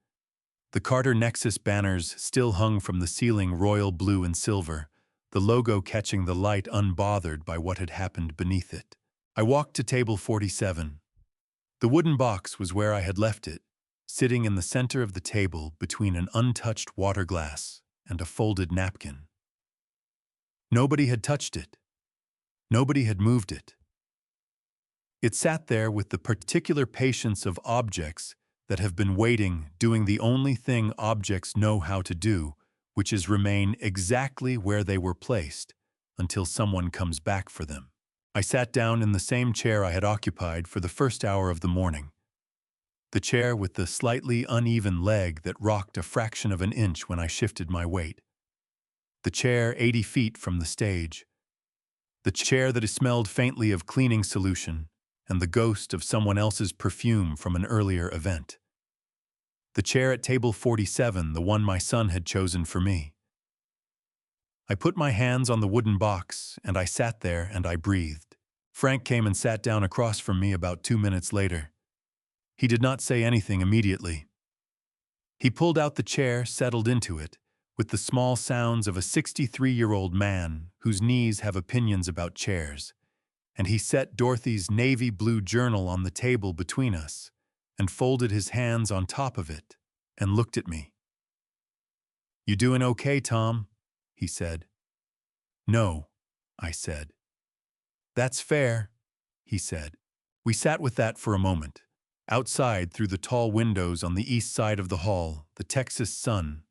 The Carter Nexus banners still hung from the ceiling, royal blue and silver, the logo catching the light unbothered by what had happened beneath it. I walked to table 47. The wooden box was where I had left it, sitting in the center of the table between an untouched water glass and a folded napkin. Nobody had touched it. Nobody had moved it. It sat there with the particular patience of objects that have been waiting, doing the only thing objects know how to do, which is remain exactly where they were placed until someone comes back for them. I sat down in the same chair I had occupied for the first hour of the morning. The chair with the slightly uneven leg that rocked a fraction of an inch when I shifted my weight. The chair 80 feet from the stage. The chair that smelled faintly of cleaning solution and the ghost of someone else's perfume from an earlier event. The chair at table 47, the one my son had chosen for me. I put my hands on the wooden box, and I sat there and I breathed. Frank came and sat down across from me about 2 minutes later. He did not say anything immediately. He pulled out the chair, settled into it, with the small sounds of a 63-year-old man whose knees have opinions about chairs, and he set Dorothy's navy blue journal on the table between us and folded his hands on top of it and looked at me. "You doing okay, Tom?" he said. "No," I said. "That's fair," he said. We sat with that for a moment. Outside, through the tall windows on the east side of the hall, the Texas sun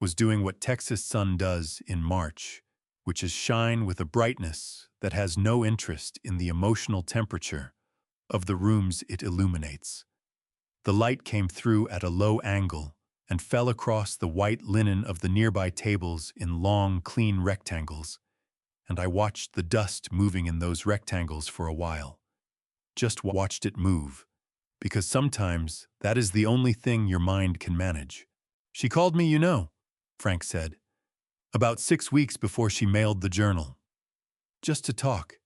was doing what Texas sun does in March, which is shine with a brightness that has no interest in the emotional temperature of the rooms it illuminates. The light came through at a low angle and fell across the white linen of the nearby tables in long, clean rectangles, and I watched the dust moving in those rectangles for a while. Just watched it move, because sometimes that is the only thing your mind can manage. "She called me, you know," Frank said, "about 6 weeks before she mailed the journal. Just to talk.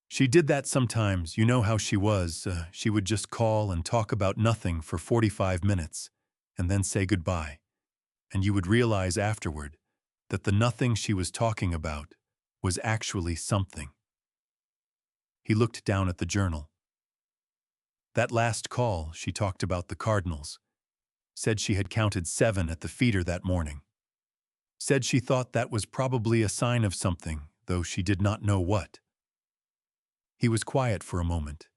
She did that sometimes, you know how she was. She would just call and talk about nothing for 45 minutes, and then say goodbye. And you would realize afterward that the nothing she was talking about was actually something." He looked down at the journal. "That last call, she talked about the Cardinals. Said she had counted 7 at the feeder that morning. Said she thought that was probably a sign of something, though she did not know what." He was quiet for a moment.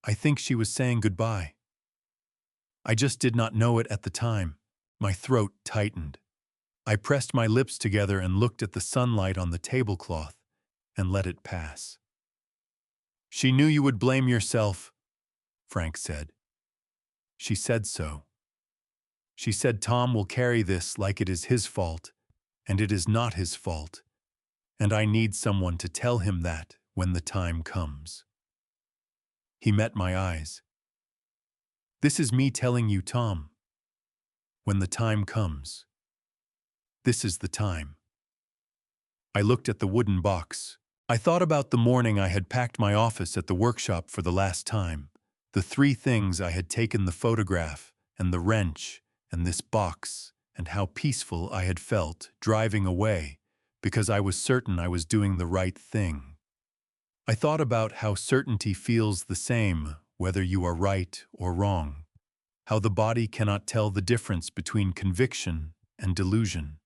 "I think she was saying goodbye. I just did not know it at the time." My throat tightened. I pressed my lips together and looked at the sunlight on the tablecloth and let it pass. She knew you would blame yourself, Frank said. She said so. She said Tom will carry this like it is his fault, and it is not his fault, and I need someone to tell him that when the time comes. He met my eyes. This is me telling you, Tom. When the time comes. This is the time. I looked at the wooden box. I thought about the morning I had packed my office at the workshop for the last time, the 3 things I had taken, the photograph and the wrench and this box, and how peaceful I had felt driving away because I was certain I was doing the right thing. I thought about how certainty feels the same whether you are right or wrong, how the body cannot tell the difference between conviction and delusion,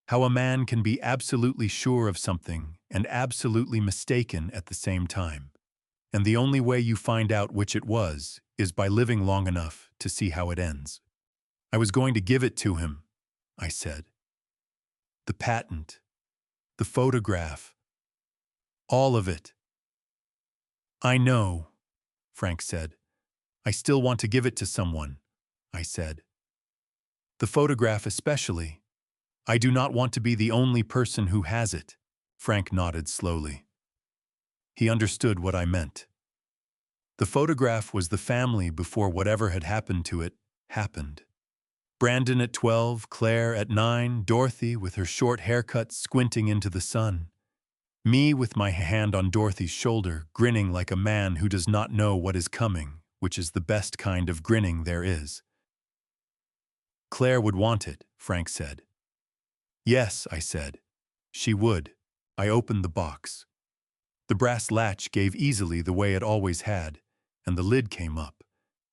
how a man can be absolutely sure of something and absolutely mistaken at the same time, and the only way you find out which it was is by living long enough to see how it ends. I was going to give it to him, I said. The patent, the photograph, all of it. I know, Frank said. I still want to give it to someone, I said. The photograph especially. I do not want to be the only person who has it. Frank nodded slowly. He understood what I meant. The photograph was the family before whatever had happened to it happened. Brandon at 12, Claire at 9, Dorothy with her short haircut squinting into the sun. Me with my hand on Dorothy's shoulder, grinning like a man who does not know what is coming, which is the best kind of grinning there is. Claire would want it, Frank said. Yes, I said. She would. I opened the box. The brass latch gave easily the way it always had, and the lid came up,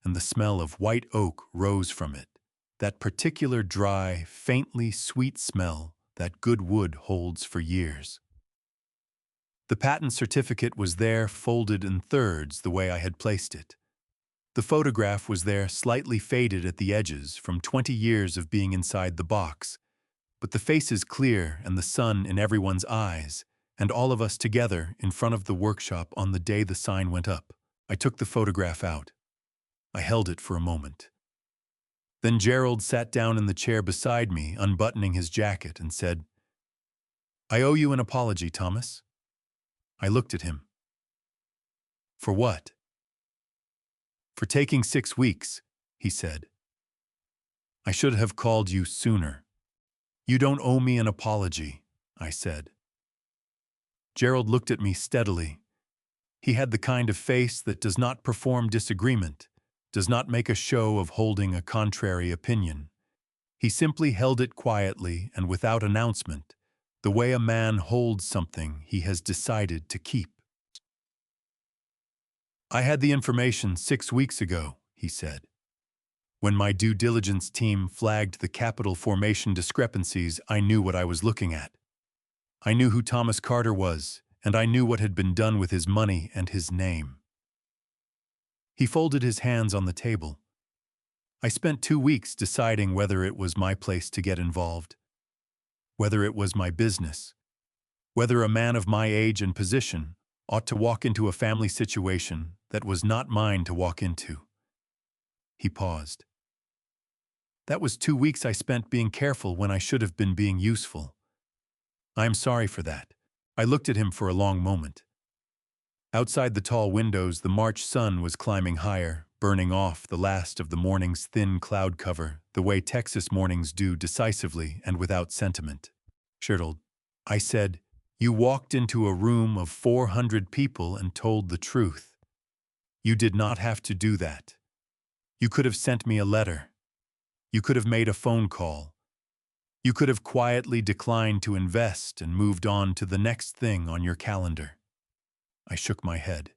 and the smell of white oak rose from it, that particular dry, faintly sweet smell that good wood holds for years. The patent certificate was there folded in thirds the way I had placed it. The photograph was there slightly faded at the edges from 20 years of being inside the box, but the faces clear and the sun in everyone's eyes, and all of us together in front of the workshop on the day the sign went up. I took the photograph out. I held it for a moment. Then Gerald sat down in the chair beside me, unbuttoning his jacket, and said, I owe you an apology, Thomas. I looked at him. For what? For taking 6 weeks, he said. I should have called you sooner. You don't owe me an apology, I said. Gerald looked at me steadily. He had the kind of face that does not perform disagreement, does not make a show of holding a contrary opinion. He simply held it quietly and without announcement, the way a man holds something he has decided to keep. I had the information 6 weeks ago, he said. When my due diligence team flagged the capital formation discrepancies, I knew what I was looking at. I knew who Thomas Carter was, and I knew what had been done with his money and his name. He folded his hands on the table. I spent 2 weeks deciding whether it was my place to get involved, whether it was my business, whether a man of my age and position ought to walk into a family situation that was not mine to walk into. He paused. That was 2 weeks I spent being careful when I should have been being useful. I am sorry for that. I looked at him for a long moment. Outside the tall windows, the March sun was climbing higher, burning off the last of the morning's thin cloud cover, the way Texas mornings do, decisively and without sentiment. Gerald, I said, you walked into a room of 400 people and told the truth. You did not have to do that. You could have sent me a letter. You could have made a phone call. You could have quietly declined to invest and moved on to the next thing on your calendar. I shook my head.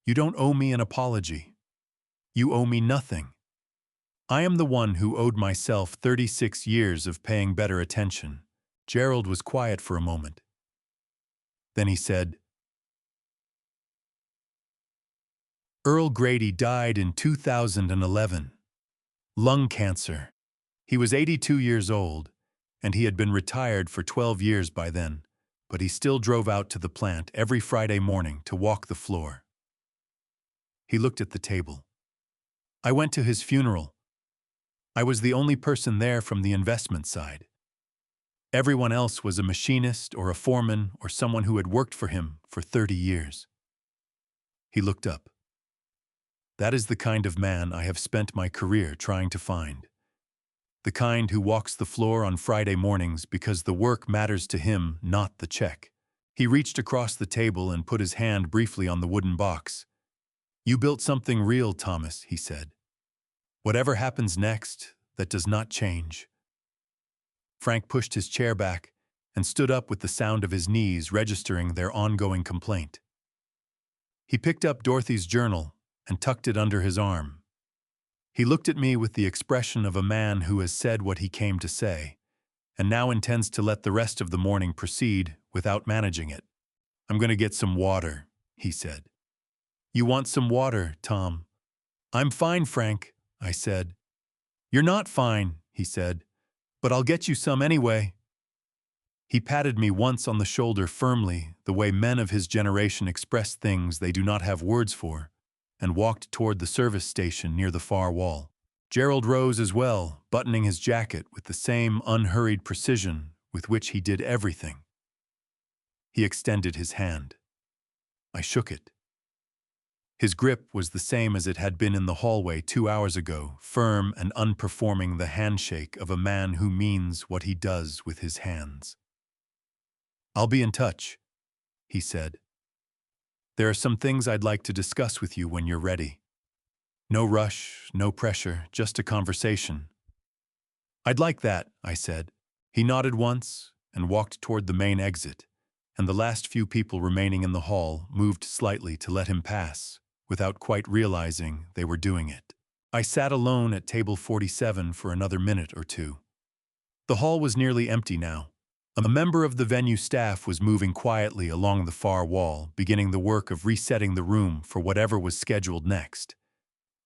You don't owe me an apology. You owe me nothing. I am the one who owed myself 36 years of paying better attention. Gerald was quiet for a moment. Then he said, Earl Grady died in 2011. Lung cancer. He was 82 years old, and he had been retired for 12 years by then. but he still drove out to the plant every Friday morning to walk the floor. He looked at the table. I went to his funeral. I was the only person there from the investment side. Everyone else was a machinist or a foreman or someone who had worked for him for 30 years. He looked up. That is the kind of man I have spent my career trying to find. The kind who walks the floor on Friday mornings because the work matters to him, not the check. He reached across the table and put his hand briefly on the wooden box. "You built something real, Thomas," he said. "Whatever happens next, that does not change." Frank pushed his chair back and stood up with the sound of his knees registering their ongoing complaint. He picked up Dorothy's journal and tucked it under his arm. He looked at me with the expression of a man who has said what he came to say, and now intends to let the rest of the morning proceed without managing it. "I'm going to get some water," he said. "You want some water, Tom?" "I'm fine, Frank," I said. "You're not fine," he said, "but I'll get you some anyway." He patted me once on the shoulder firmly, the way men of his generation express things they do not have words for, and walked toward the service station near the far wall. Gerald rose as well, buttoning his jacket with the same unhurried precision with which he did everything. He extended his hand. I shook it. His grip was the same as it had been in the hallway 2 hours ago, firm and unperforming, the handshake of a man who means what he does with his hands. "I'll be in touch," he said. "There are some things I'd like to discuss with you when you're ready. No rush, no pressure, just a conversation." "I'd like that," I said. He nodded once and walked toward the main exit, and the last few people remaining in the hall moved slightly to let him pass, without quite realizing they were doing it. I sat alone at table 47 for another minute or two. The hall was nearly empty now. A member of the venue staff was moving quietly along the far wall, beginning the work of resetting the room for whatever was scheduled next.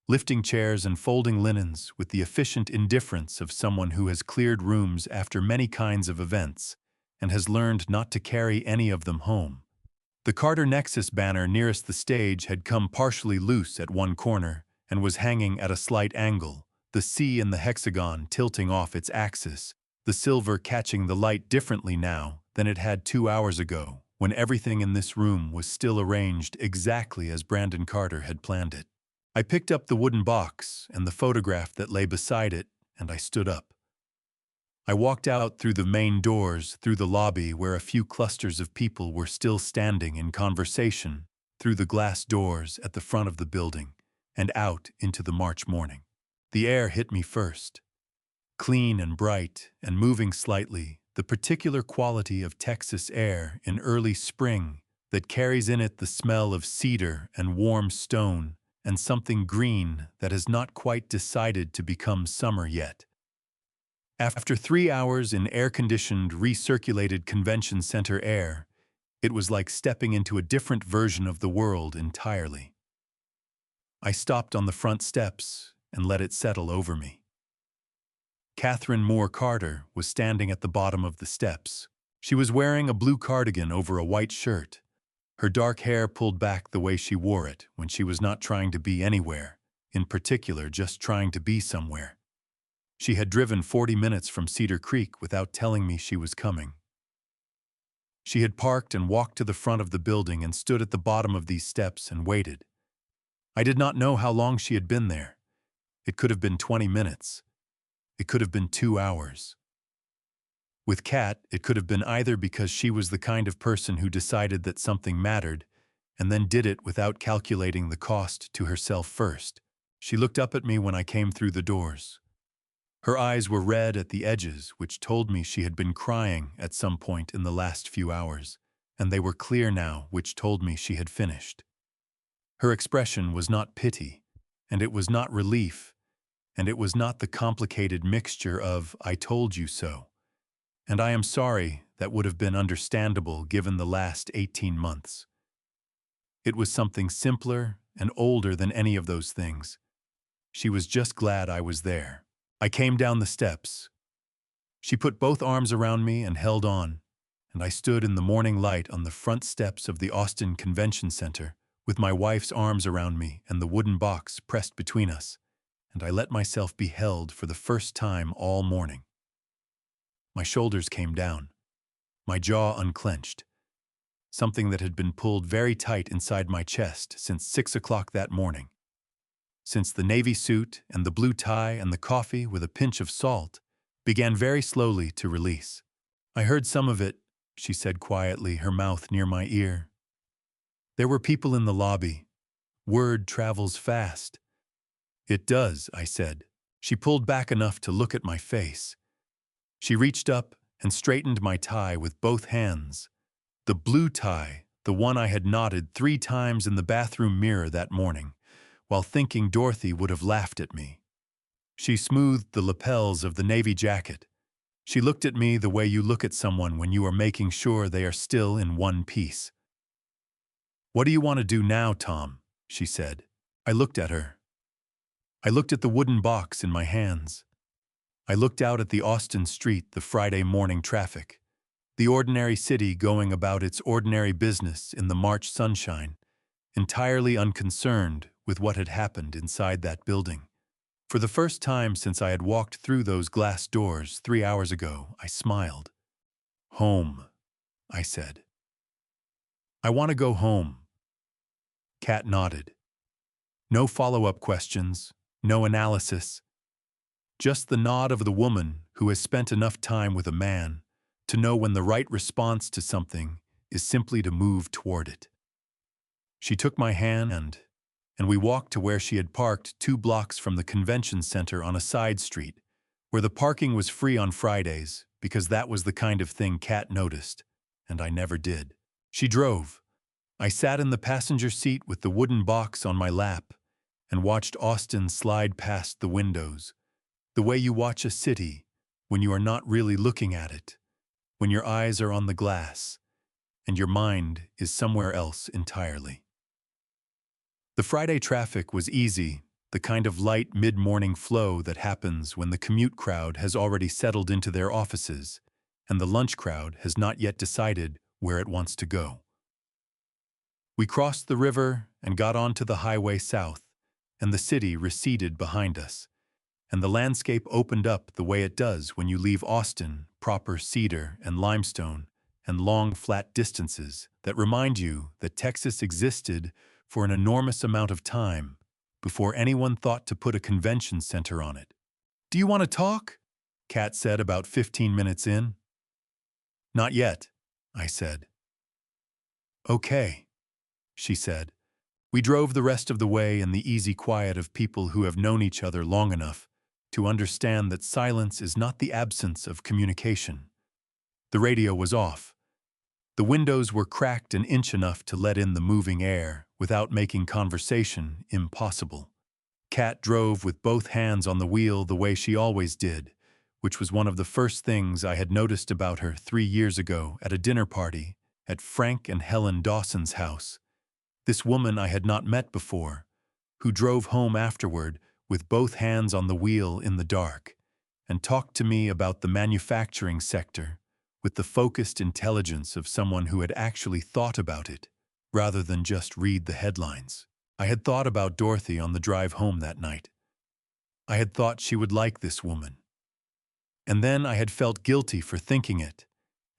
Lifting chairs and folding linens with the efficient indifference of someone who has cleared rooms after many kinds of events and has learned not to carry any of them home. The Carter Nexus banner nearest the stage had come partially loose at one corner and was hanging at a slight angle, the C in the hexagon tilting off its axis, the silver catching the light differently now than it had 2 hours ago, when everything in this room was still arranged exactly as Brandon Carter had planned it. I picked up the wooden box and the photograph that lay beside it, and I stood up. I walked out through the main doors, through the lobby where a few clusters of people were still standing in conversation, through the glass doors at the front of the building, and out into the March morning. The air hit me first. Clean and bright and moving slightly, the particular quality of Texas air in early spring that carries in it the smell of cedar and warm stone and something green that has not quite decided to become summer yet. After 3 hours in air-conditioned, recirculated convention center air, it was like stepping into a different version of the world entirely. I stopped on the front steps and let it settle over me. Catherine Moore Carter was standing at the bottom of the steps. She was wearing a blue cardigan over a white shirt, her dark hair pulled back the way she wore it when she was not trying to be anywhere, in particular just trying to be somewhere. She had driven 40 minutes from Cedar Creek without telling me she was coming. She had parked and walked to the front of the building and stood at the bottom of these steps and waited. I did not know how long she had been there. It could have been 20 minutes. It could have been 2 hours. With Kat, it could have been either because she was the kind of person who decided that something mattered and then did it without calculating the cost to herself first. She looked up at me when I came through the doors. Her eyes were red at the edges, which told me she had been crying at some point in the last few hours, and they were clear now, which told me she had finished. Her expression was not pity, and it was not relief, and it was not the complicated mixture of "I told you so," and "I am sorry" that would have been understandable given the last 18 months. It was something simpler and older than any of those things. She was just glad I was there. I came down the steps. She put both arms around me and held on, and I stood in the morning light on the front steps of the Austin Convention Center, with my wife's arms around me and the wooden box pressed between us, and I let myself be held for the first time all morning. My shoulders came down, my jaw unclenched, something that had been pulled very tight inside my chest since 6 o'clock that morning. Since the navy suit and the blue tie and the coffee with a pinch of salt began very slowly to release. "I heard some of it," she said quietly, her mouth near my ear. "There were people in the lobby. Word travels fast." "It does," I said. She pulled back enough to look at my face. She reached up and straightened my tie with both hands. The blue tie, the one I had knotted 3 times in the bathroom mirror that morning, while thinking Dorothy would have laughed at me. She smoothed the lapels of the navy jacket. She looked at me the way you look at someone when you are making sure they are still in one piece. "What do you want to do now, Tom?" she said. I looked at her. I looked at the wooden box in my hands. I looked out at the Austin street, the Friday morning traffic, the ordinary city going about its ordinary business in the March sunshine, entirely unconcerned with what had happened inside that building. For the first time since I had walked through those glass doors 3 hours ago, I smiled. "Home," I said. "I want to go home." Kat nodded. No follow-up questions, no analysis. Just the nod of the woman who has spent enough time with a man to know when the right response to something is simply to move toward it. She took my hand and we walked to where she had parked 2 blocks from the convention center on a side street, where the parking was free on Fridays, because that was the kind of thing Kat noticed, and I never did. She drove. I sat in the passenger seat with the wooden box on my lap and watched Austin slide past the windows, the way you watch a city when you are not really looking at it, when your eyes are on the glass and your mind is somewhere else entirely. The Friday traffic was easy, the kind of light mid-morning flow that happens when the commute crowd has already settled into their offices and the lunch crowd has not yet decided where it wants to go. We crossed the river and got onto the highway south, and the city receded behind us, and the landscape opened up the way it does when you leave Austin, proper cedar and limestone, and long flat distances that remind you that Texas existed for an enormous amount of time before anyone thought to put a convention center on it. "Do you want to talk?" Kat said about 15 minutes in. "Not yet," I said. "Okay," she said. We drove the rest of the way in the easy quiet of people who have known each other long enough to understand that silence is not the absence of communication. The radio was off. The windows were cracked an inch enough to let in the moving air without making conversation impossible. Kat drove with both hands on the wheel the way she always did, which was one of the first things I had noticed about her 3 years ago at a dinner party at Frank and Helen Dawson's house. This woman I had not met before, who drove home afterward with both hands on the wheel in the dark, and talked to me about the manufacturing sector with the focused intelligence of someone who had actually thought about it, rather than just read the headlines. I had thought about Dorothy on the drive home that night. I had thought she would like this woman. And then I had felt guilty for thinking it,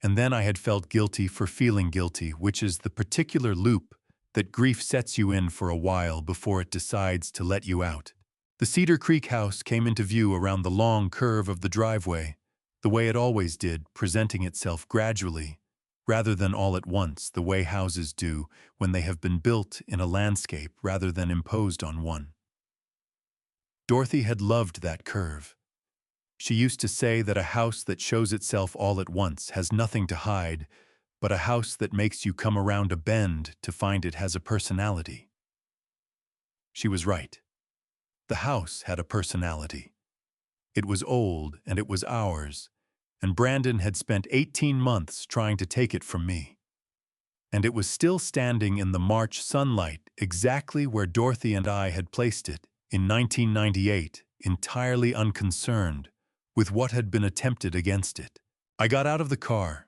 and then I had felt guilty for feeling guilty, which is the particular loop that grief sets you in for a while before it decides to let you out. The Cedar Creek house came into view around the long curve of the driveway, the way it always did, presenting itself gradually, rather than all at once, the way houses do when they have been built in a landscape rather than imposed on one. Dorothy had loved that curve. She used to say that a house that shows itself all at once has nothing to hide, but a house that makes you come around a bend to find it has a personality. She was right. The house had a personality. It was old and it was ours, and Brandon had spent 18 months trying to take it from me. And it was still standing in the March sunlight exactly where Dorothy and I had placed it in 1998, entirely unconcerned with what had been attempted against it. I got out of the car,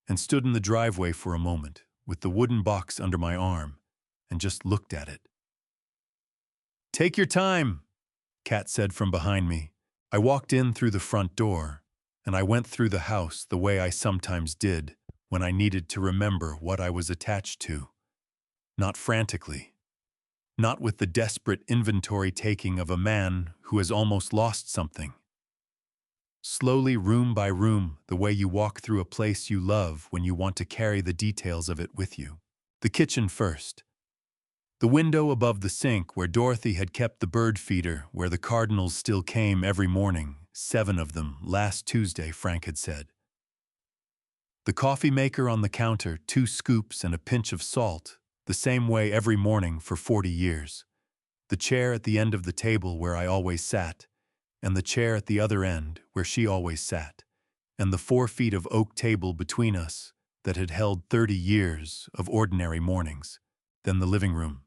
and stood in the driveway for a moment, with the wooden box under my arm, and just looked at it. "Take your time," Kat said from behind me. I walked in through the front door, and I went through the house the way I sometimes did when I needed to remember what I was attached to. Not frantically. Not with the desperate inventory taking of a man who has almost lost something. Slowly, room by room, the way you walk through a place you love when you want to carry the details of it with you. The kitchen first. The window above the sink where Dorothy had kept the bird feeder, where the cardinals still came every morning, 7 of them, last Tuesday, Frank had said. The coffee maker on the counter, 2 scoops and a pinch of salt, the same way every morning for 40 years. The chair at the end of the table where I always sat, and the chair at the other end where she always sat, and the 4 feet of oak table between us that had held 30 years of ordinary mornings. Then the living room.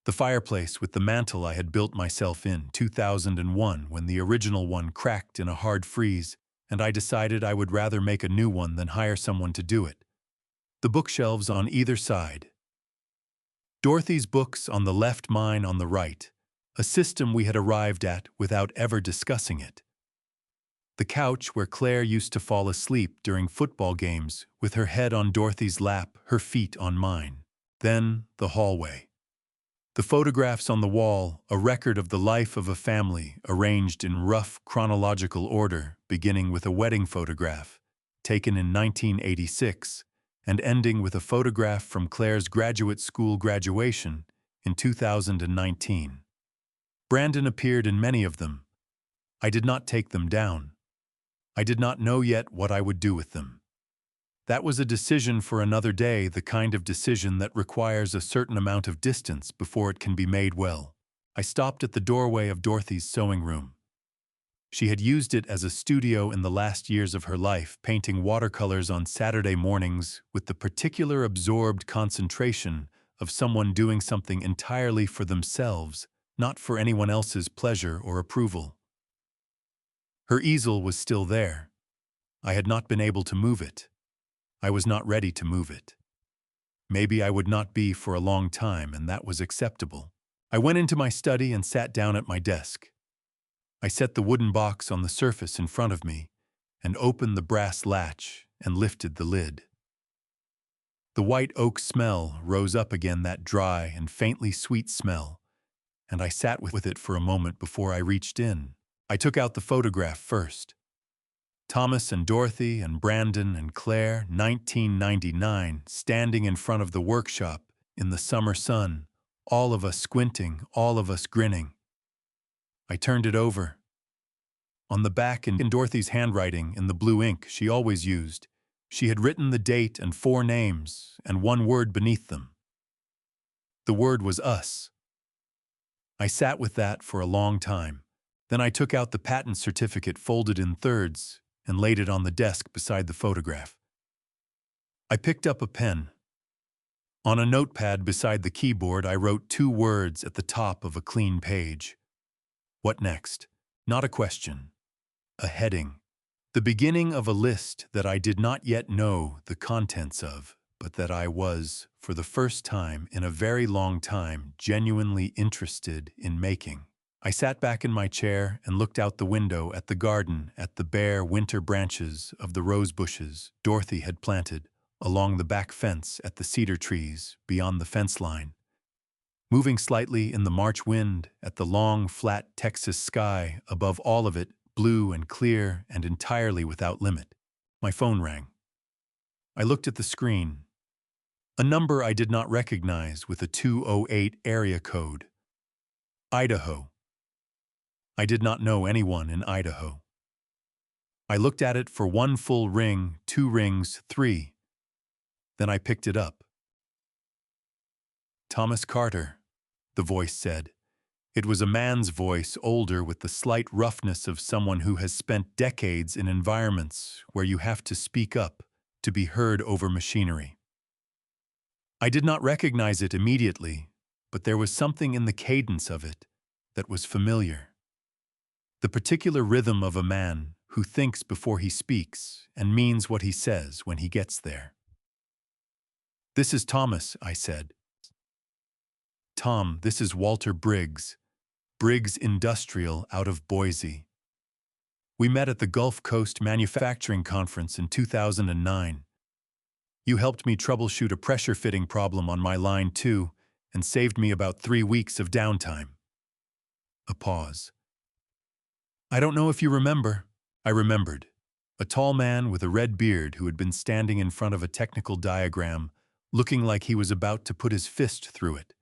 The fireplace with the mantel I had built myself in 2001 when the original one cracked in a hard freeze, and I decided I would rather make a new one than hire someone to do it. The bookshelves on either side. Dorothy's books on the left, mine on the right, a system we had arrived at without ever discussing it. The couch where Claire used to fall asleep during football games with her head on Dorothy's lap, her feet on mine. Then the hallway. The photographs on the wall, a record of the life of a family arranged in rough chronological order, beginning with a wedding photograph taken in 1986 and ending with a photograph from Claire's graduate school graduation in 2019. Brandon appeared in many of them. I did not take them down. I did not know yet what I would do with them. That was a decision for another day, the kind of decision that requires a certain amount of distance before it can be made well. I stopped at the doorway of Dorothy's sewing room. She had used it as a studio in the last years of her life, painting watercolors on Saturday mornings with the particular absorbed concentration of someone doing something entirely for themselves, not for anyone else's pleasure or approval. Her easel was still there. I had not been able to move it. I was not ready to move it. Maybe I would not be for a long time, and that was acceptable. I went into my study and sat down at my desk. I set the wooden box on the surface in front of me and opened the brass latch and lifted the lid. The white oak smell rose up again, that dry and faintly sweet smell, and I sat with it for a moment before I reached in. I took out the photograph first. Thomas and Dorothy and Brandon and Claire, 1999, standing in front of the workshop in the summer sun, all of us squinting, all of us grinning. I turned it over. On the back, in Dorothy's handwriting, in the blue ink she always used, she had written the date and 4 names and 1 word beneath them. The word was us. I sat with that for a long time. Then I took out the patent certificate folded in thirds and laid it on the desk beside the photograph. I picked up a pen. On a notepad beside the keyboard, I wrote 2 words at the top of a clean page. What next? Not a question. A heading. The beginning of a list that I did not yet know the contents of, but that I was, for the first time in a very long time, genuinely interested in making. I sat back in my chair and looked out the window at the garden, at the bare winter branches of the rose bushes Dorothy had planted, along the back fence, at the cedar trees beyond the fence line. Moving slightly in the March wind, at the long, flat Texas sky, above all of it, blue and clear and entirely without limit. My phone rang. I looked at the screen. A number I did not recognize with a 208 area code. Idaho. I did not know anyone in Idaho. I looked at it for 1 full ring, 2 rings, 3. Then I picked it up. Thomas Carter, the voice said. It was a man's voice, older, with the slight roughness of someone who has spent decades in environments where you have to speak up to be heard over machinery. I did not recognize it immediately, but there was something in the cadence of it that was familiar. The particular rhythm of a man who thinks before he speaks and means what he says when he gets there. "This is Thomas," I said. "Tom, this is Walter Briggs, Briggs Industrial out of Boise. We met at the Gulf Coast Manufacturing Conference in 2009. You helped me troubleshoot a pressure fitting problem on my line too, and saved me about 3 weeks of downtime." A pause. "I don't know if you remember." I remembered. A tall man with a red beard who had been standing in front of a technical diagram, looking like he was about to put his fist through it.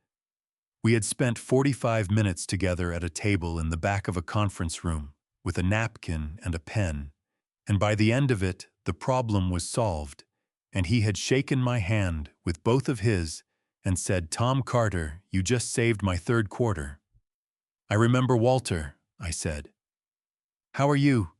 We had spent 45 minutes together at a table in the back of a conference room, with a napkin and a pen, and by the end of it, the problem was solved, and he had shaken my hand with both of his and said, "Tom Carter, you just saved my third quarter." "I remember Walter," I said. "How are you?"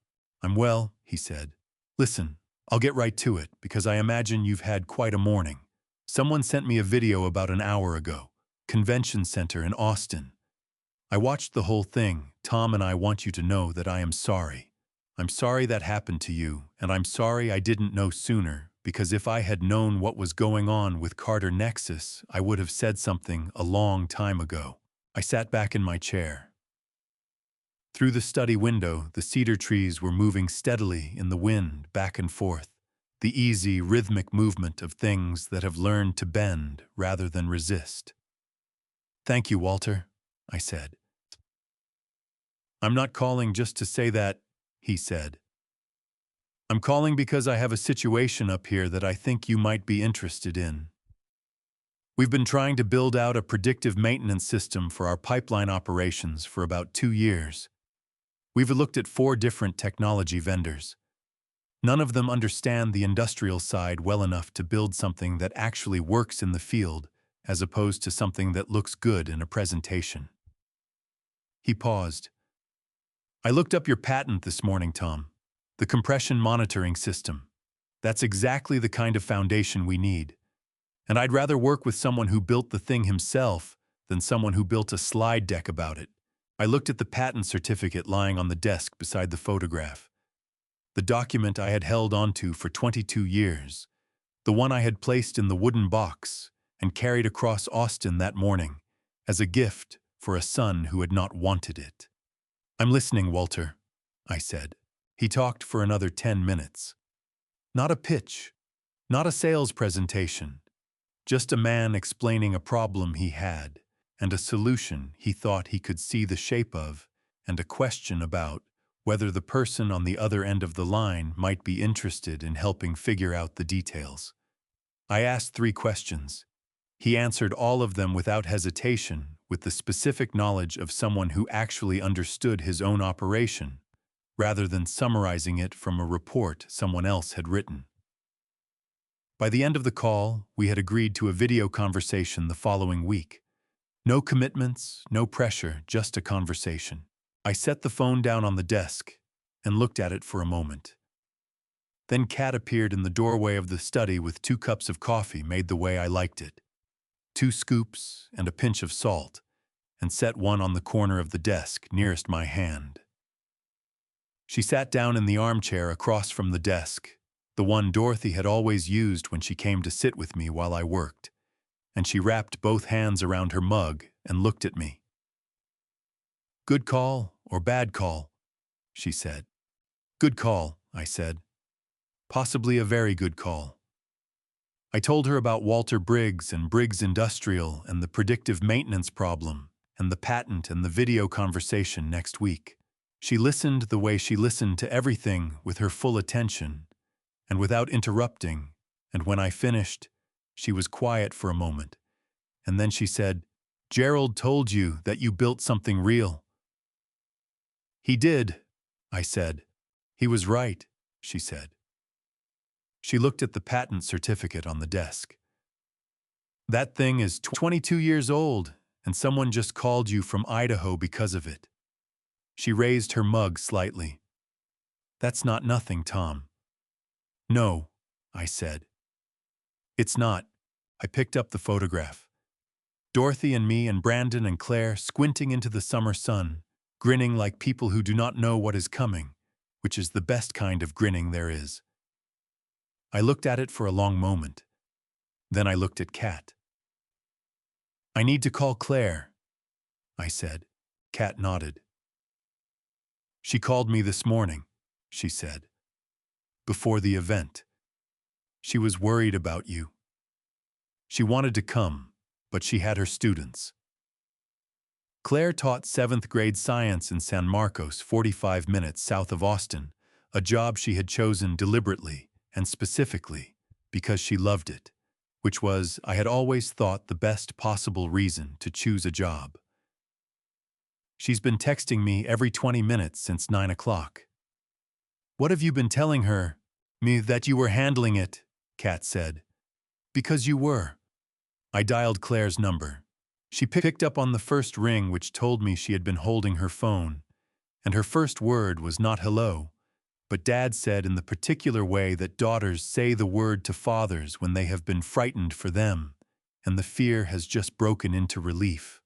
"I'm well," he said. "Listen, I'll get right to it, because I imagine you've had quite a morning. Someone sent me a video about an hour ago. Convention Center in Austin. I watched the whole thing. Tom, and I want you to know that I am sorry. I'm sorry that happened to you, and I'm sorry I didn't know sooner, because if I had known what was going on with Carter Nexus, I would have said something a long time ago." I sat back in my chair. Through the study window, the cedar trees were moving steadily in the wind, back and forth, the easy, rhythmic movement of things that have learned to bend rather than resist. "Thank you, Walter," I said. "I'm not calling just to say that," he said. "I'm calling because I have a situation up here that I think you might be interested in. We've been trying to build out a predictive maintenance system for our pipeline operations for about 2 years. We've looked at 4 different technology vendors. None of them understand the industrial side well enough to build something that actually works in the field, as opposed to something that looks good in a presentation." He paused. "I looked up your patent this morning, Tom. The compression monitoring system. That's exactly the kind of foundation we need. And I'd rather work with someone who built the thing himself than someone who built a slide deck about it." I looked at the patent certificate lying on the desk beside the photograph. The document I had held onto for 22 years. The one I had placed in the wooden box and carried across Austin that morning as a gift for a son who had not wanted it. "I'm listening, Walter," I said. He talked for another 10 minutes. Not a pitch, not a sales presentation, just a man explaining a problem he had, and a solution he thought he could see the shape of, and a question about whether the person on the other end of the line might be interested in helping figure out the details. I asked 3 questions. He answered all of them without hesitation, with the specific knowledge of someone who actually understood his own operation, rather than summarizing it from a report someone else had written. By the end of the call, we had agreed to a video conversation the following week. No commitments, no pressure, just a conversation. I set the phone down on the desk and looked at it for a moment. Then Kat appeared in the doorway of the study with 2 cups of coffee made the way I liked it. 2 scoops and a pinch of salt, and set one on the corner of the desk nearest my hand. She sat down in the armchair across from the desk, the one Dorothy had always used when she came to sit with me while I worked, and she wrapped both hands around her mug and looked at me. "Good call or bad call?" she said. "Good call," I said. "Possibly a very good call." I told her about Walter Briggs and Briggs Industrial and the predictive maintenance problem and the patent and the video conversation next week. She listened the way she listened to everything, with her full attention and without interrupting, and when I finished, she was quiet for a moment, and then she said, "Gerald told you that you built something real." "He did," I said. "He was right," she said. She looked at the patent certificate on the desk. "That thing is 22 years old, and someone just called you from Idaho because of it." She raised her mug slightly. "That's not nothing, Tom." "No," I said. "It's not." I picked up the photograph. Dorothy and me and Brandon and Claire squinting into the summer sun, grinning like people who do not know what is coming, which is the best kind of grinning there is. I looked at it for a long moment. Then I looked at Kat. "I need to call Claire," I said. Kat nodded. "She called me this morning," she said, "before the event. She was worried about you. She wanted to come, but she had her students." Claire taught 7th grade science in San Marcos, 45 minutes south of Austin, a job she had chosen deliberately and specifically because she loved it, which was, I had always thought, the best possible reason to choose a job. She's been texting me every 20 minutes since 9 o'clock. "What have you been telling her?" "Me that you were handling it," Kat said. "Because you were." I dialed Claire's number. She picked up on the first ring, which told me she had been holding her phone, and her first word was not hello, but Dad said in the particular way that daughters say the word to fathers when they have been frightened for them, and the fear has just broken into relief.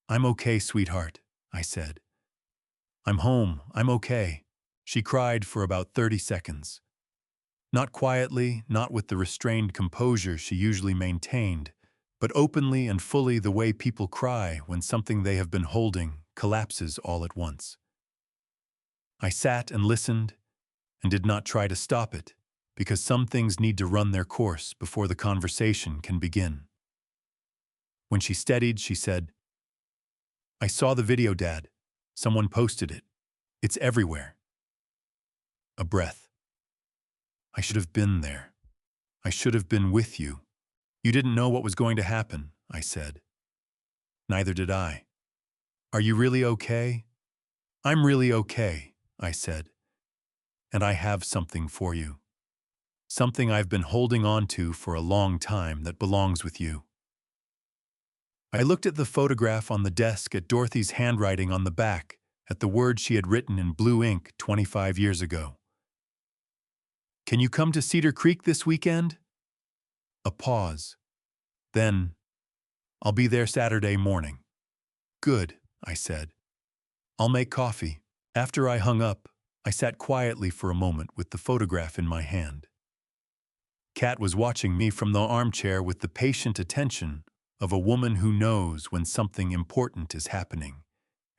"I'm okay, sweetheart," I said. "I'm home, I'm okay." She cried for about 30 seconds. Not quietly, not with the restrained composure she usually maintained, but openly and fully the way people cry when something they have been holding collapses all at once. I sat and listened and did not try to stop it, because some things need to run their course before the conversation can begin. When she steadied, she said, "I saw the video, Dad. Someone posted it. It's everywhere." A breath. "I should have been there. I should have been with you." "You didn't know what was going to happen," I said. "Neither did I." "Are you really okay?" "I'm really okay," I said. "And I have something for you. Something I've been holding on to for a long time that belongs with you." I looked at the photograph on the desk, at Dorothy's handwriting on the back, at the words she had written in blue ink 25 years ago. "Can you come to Cedar Creek this weekend?" A pause. Then, "I'll be there Saturday morning." "Good," I said. "I'll make coffee." After I hung up, I sat quietly for a moment with the photograph in my hand. Kat was watching me from the armchair with the patient attention of a woman who knows when something important is happening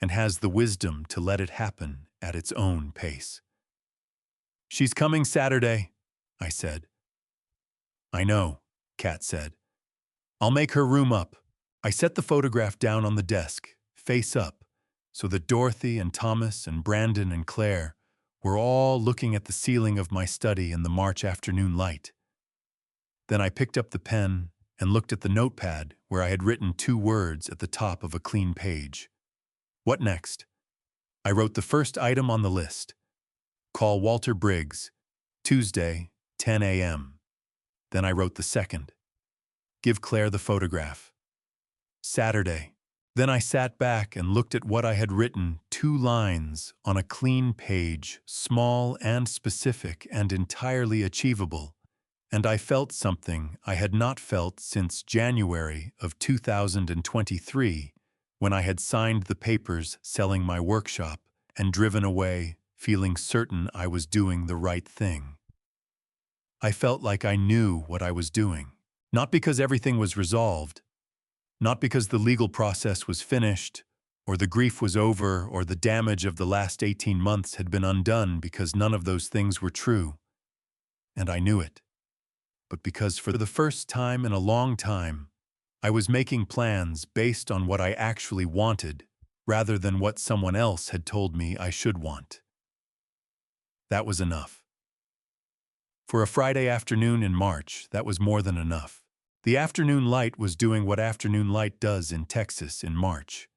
and has the wisdom to let it happen at its own pace. "She's coming Saturday," I said. "I know," Kat said. "I'll make her room up." I set the photograph down on the desk, face up, so that Dorothy and Thomas and Brandon and Claire were all looking at the ceiling of my study in the March afternoon light. Then I picked up the pen and looked at the notepad where I had written 2 words at the top of a clean page. What next? I wrote the first item on the list. Call Walter Briggs, Tuesday, 10 a.m. Then I wrote the second. Give Claire the photograph. Saturday. Then I sat back and looked at what I had written, 2 lines on a clean page, small and specific and entirely achievable, and I felt something I had not felt since January of 2023, when I had signed the papers selling my workshop and driven away, feeling certain I was doing the right thing. I felt like I knew what I was doing, not because everything was resolved, not because the legal process was finished, or the grief was over, or the damage of the last 18 months had been undone, because none of those things were true. And I knew it. But because for the first time in a long time, I was making plans based on what I actually wanted, rather than what someone else had told me I should want. That was enough. For a Friday afternoon in March, that was more than enough. The afternoon light was doing what afternoon light does in Texas in March.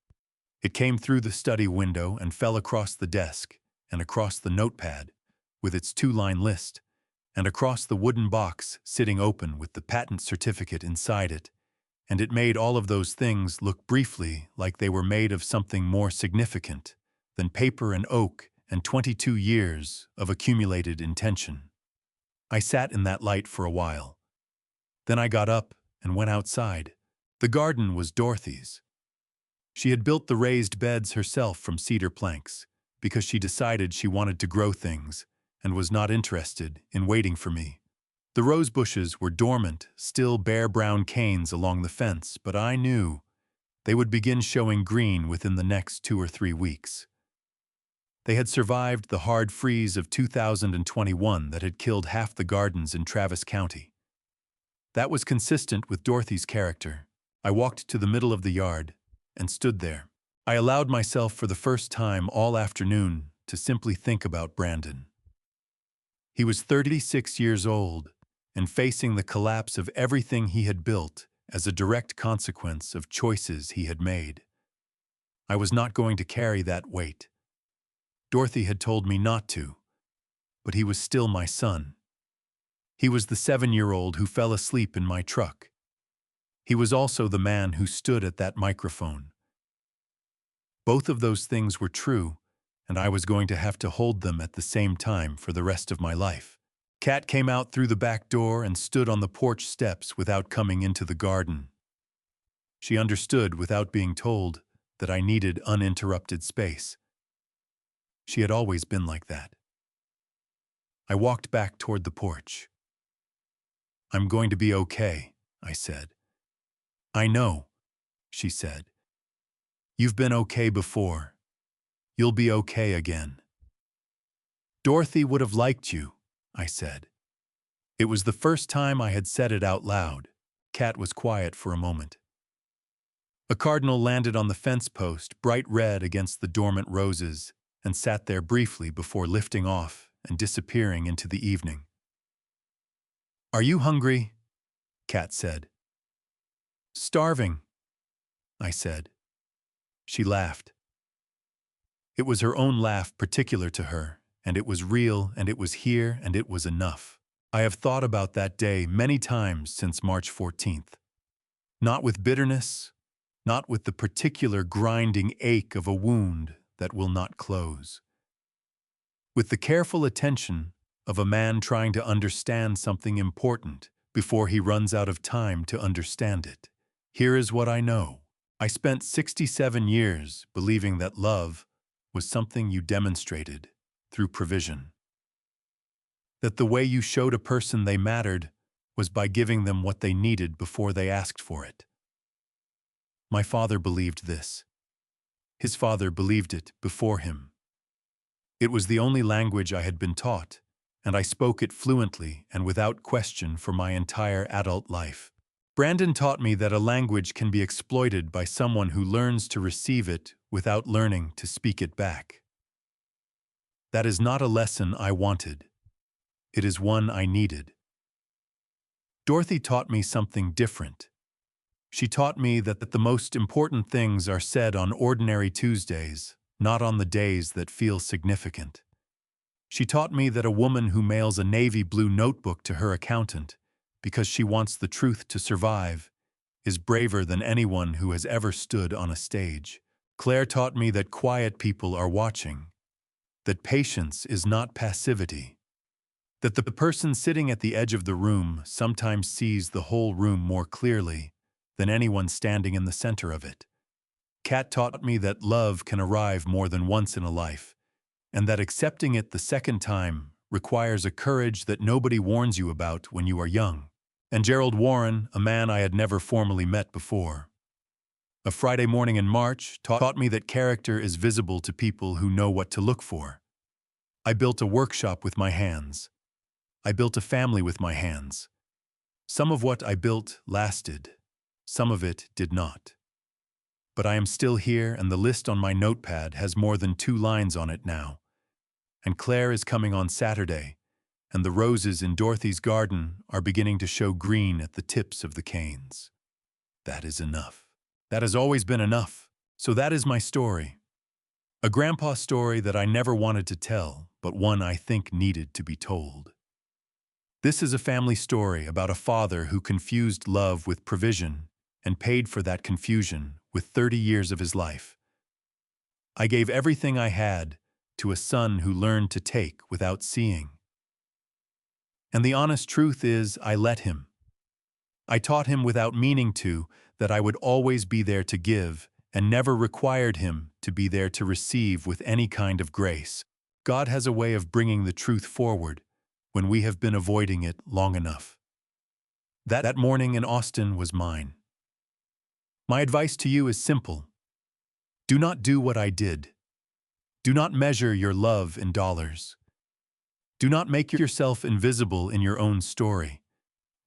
It came through the study window and fell across the desk, and across the notepad, with its 2-line list, and across the wooden box sitting open with the patent certificate inside it, and it made all of those things look briefly like they were made of something more significant than paper and oak and 22 years of accumulated intention. I sat in that light for a while. Then I got up and went outside. The garden was Dorothy's. She had built the raised beds herself from cedar planks, because she decided she wanted to grow things and was not interested in waiting for me. The rose bushes were dormant, still bare brown canes along the fence, but I knew they would begin showing green within the next 2 or 3 weeks. They had survived the hard freeze of 2021 that had killed half the gardens in Travis County. That was consistent with Dorothy's character. I walked to the middle of the yard and stood there. I allowed myself for the first time all afternoon to simply think about Brandon. He was 36 years old and facing the collapse of everything he had built as a direct consequence of choices he had made. I was not going to carry that weight. Dorothy had told me not to, but he was still my son. He was the 7-year-old who fell asleep in my truck. He was also the man who stood at that microphone. Both of those things were true, and I was going to have to hold them at the same time for the rest of my life. Kat came out through the back door and stood on the porch steps without coming into the garden. She understood without being told that I needed uninterrupted space. She had always been like that. I walked back toward the porch. "I'm going to be okay," I said. "I know," she said. "You've been okay before. You'll be okay again." "Dorothy would have liked you," I said. It was the first time I had said it out loud. Kat was quiet for a moment. A cardinal landed on the fence post, bright red against the dormant roses, and sat there briefly before lifting off and disappearing into the evening. "Are you hungry?" Kat said. "Starving," I said. She laughed. It was her own laugh particular to her, and it was real, and it was here, and it was enough. I have thought about that day many times since March 14th. Not with bitterness, not with the particular grinding ache of a wound that will not close. With the careful attention of a man trying to understand something important before he runs out of time to understand it. Here is what I know. I spent 67 years believing that love was something you demonstrated through provision. That the way you showed a person they mattered was by giving them what they needed before they asked for it. My father believed this. His father believed it before him. It was the only language I had been taught, and I spoke it fluently and without question for my entire adult life. Brandon taught me that a language can be exploited by someone who learns to receive it without learning to speak it back. That is not a lesson I wanted. It is one I needed. Dorothy taught me something different. She taught me that the most important things are said on ordinary Tuesdays, not on the days that feel significant. She taught me that a woman who mails a navy blue notebook to her accountant because she wants the truth to survive is braver than anyone who has ever stood on a stage. Claire taught me that quiet people are watching, that patience is not passivity, that the person sitting at the edge of the room sometimes sees the whole room more clearly than anyone standing in the center of it. Kat taught me that love can arrive more than once in a life, and that accepting it the second time requires a courage that nobody warns you about when you are young. And Gerald Warren, a man I had never formally met before. A Friday morning in March taught me that character is visible to people who know what to look for. I built a workshop with my hands. I built a family with my hands. Some of what I built lasted. Some of it did not. But I am still here, and the list on my notepad has more than 2 lines on it now. And Claire is coming on Saturday, and the roses in Dorothy's garden are beginning to show green at the tips of the canes. That is enough. That has always been enough. So that is my story. A grandpa story that I never wanted to tell, but one I think needed to be told. This is a family story about a father who confused love with provision and paid for that confusion with 30 years of his life. I gave everything I had to a son who learned to take without seeing. And the honest truth is, I let him. I taught him without meaning to that I would always be there to give, and never required him to be there to receive with any kind of grace. God has a way of bringing the truth forward when we have been avoiding it long enough. That morning in Austin was mine. My advice to you is simple. Do not do what I did. Do not measure your love in dollars. Do not make yourself invisible in your own story.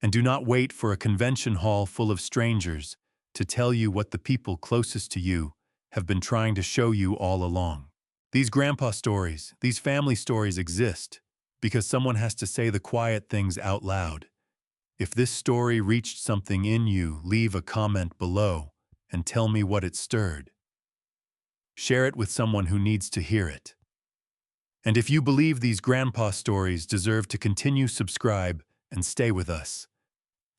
And do not wait for a convention hall full of strangers to tell you what the people closest to you have been trying to show you all along. These grandpa stories, these family stories exist because someone has to say the quiet things out loud. If this story reached something in you, leave a comment below and tell me what it stirred. Share it with someone who needs to hear it. And if you believe these grandpa stories deserve to continue, subscribe and stay with us.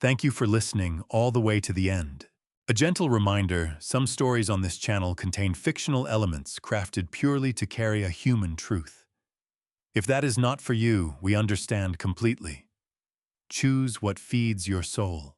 Thank you for listening all the way to the end. A gentle reminder, some stories on this channel contain fictional elements crafted purely to carry a human truth. If that is not for you, we understand completely. Choose what feeds your soul.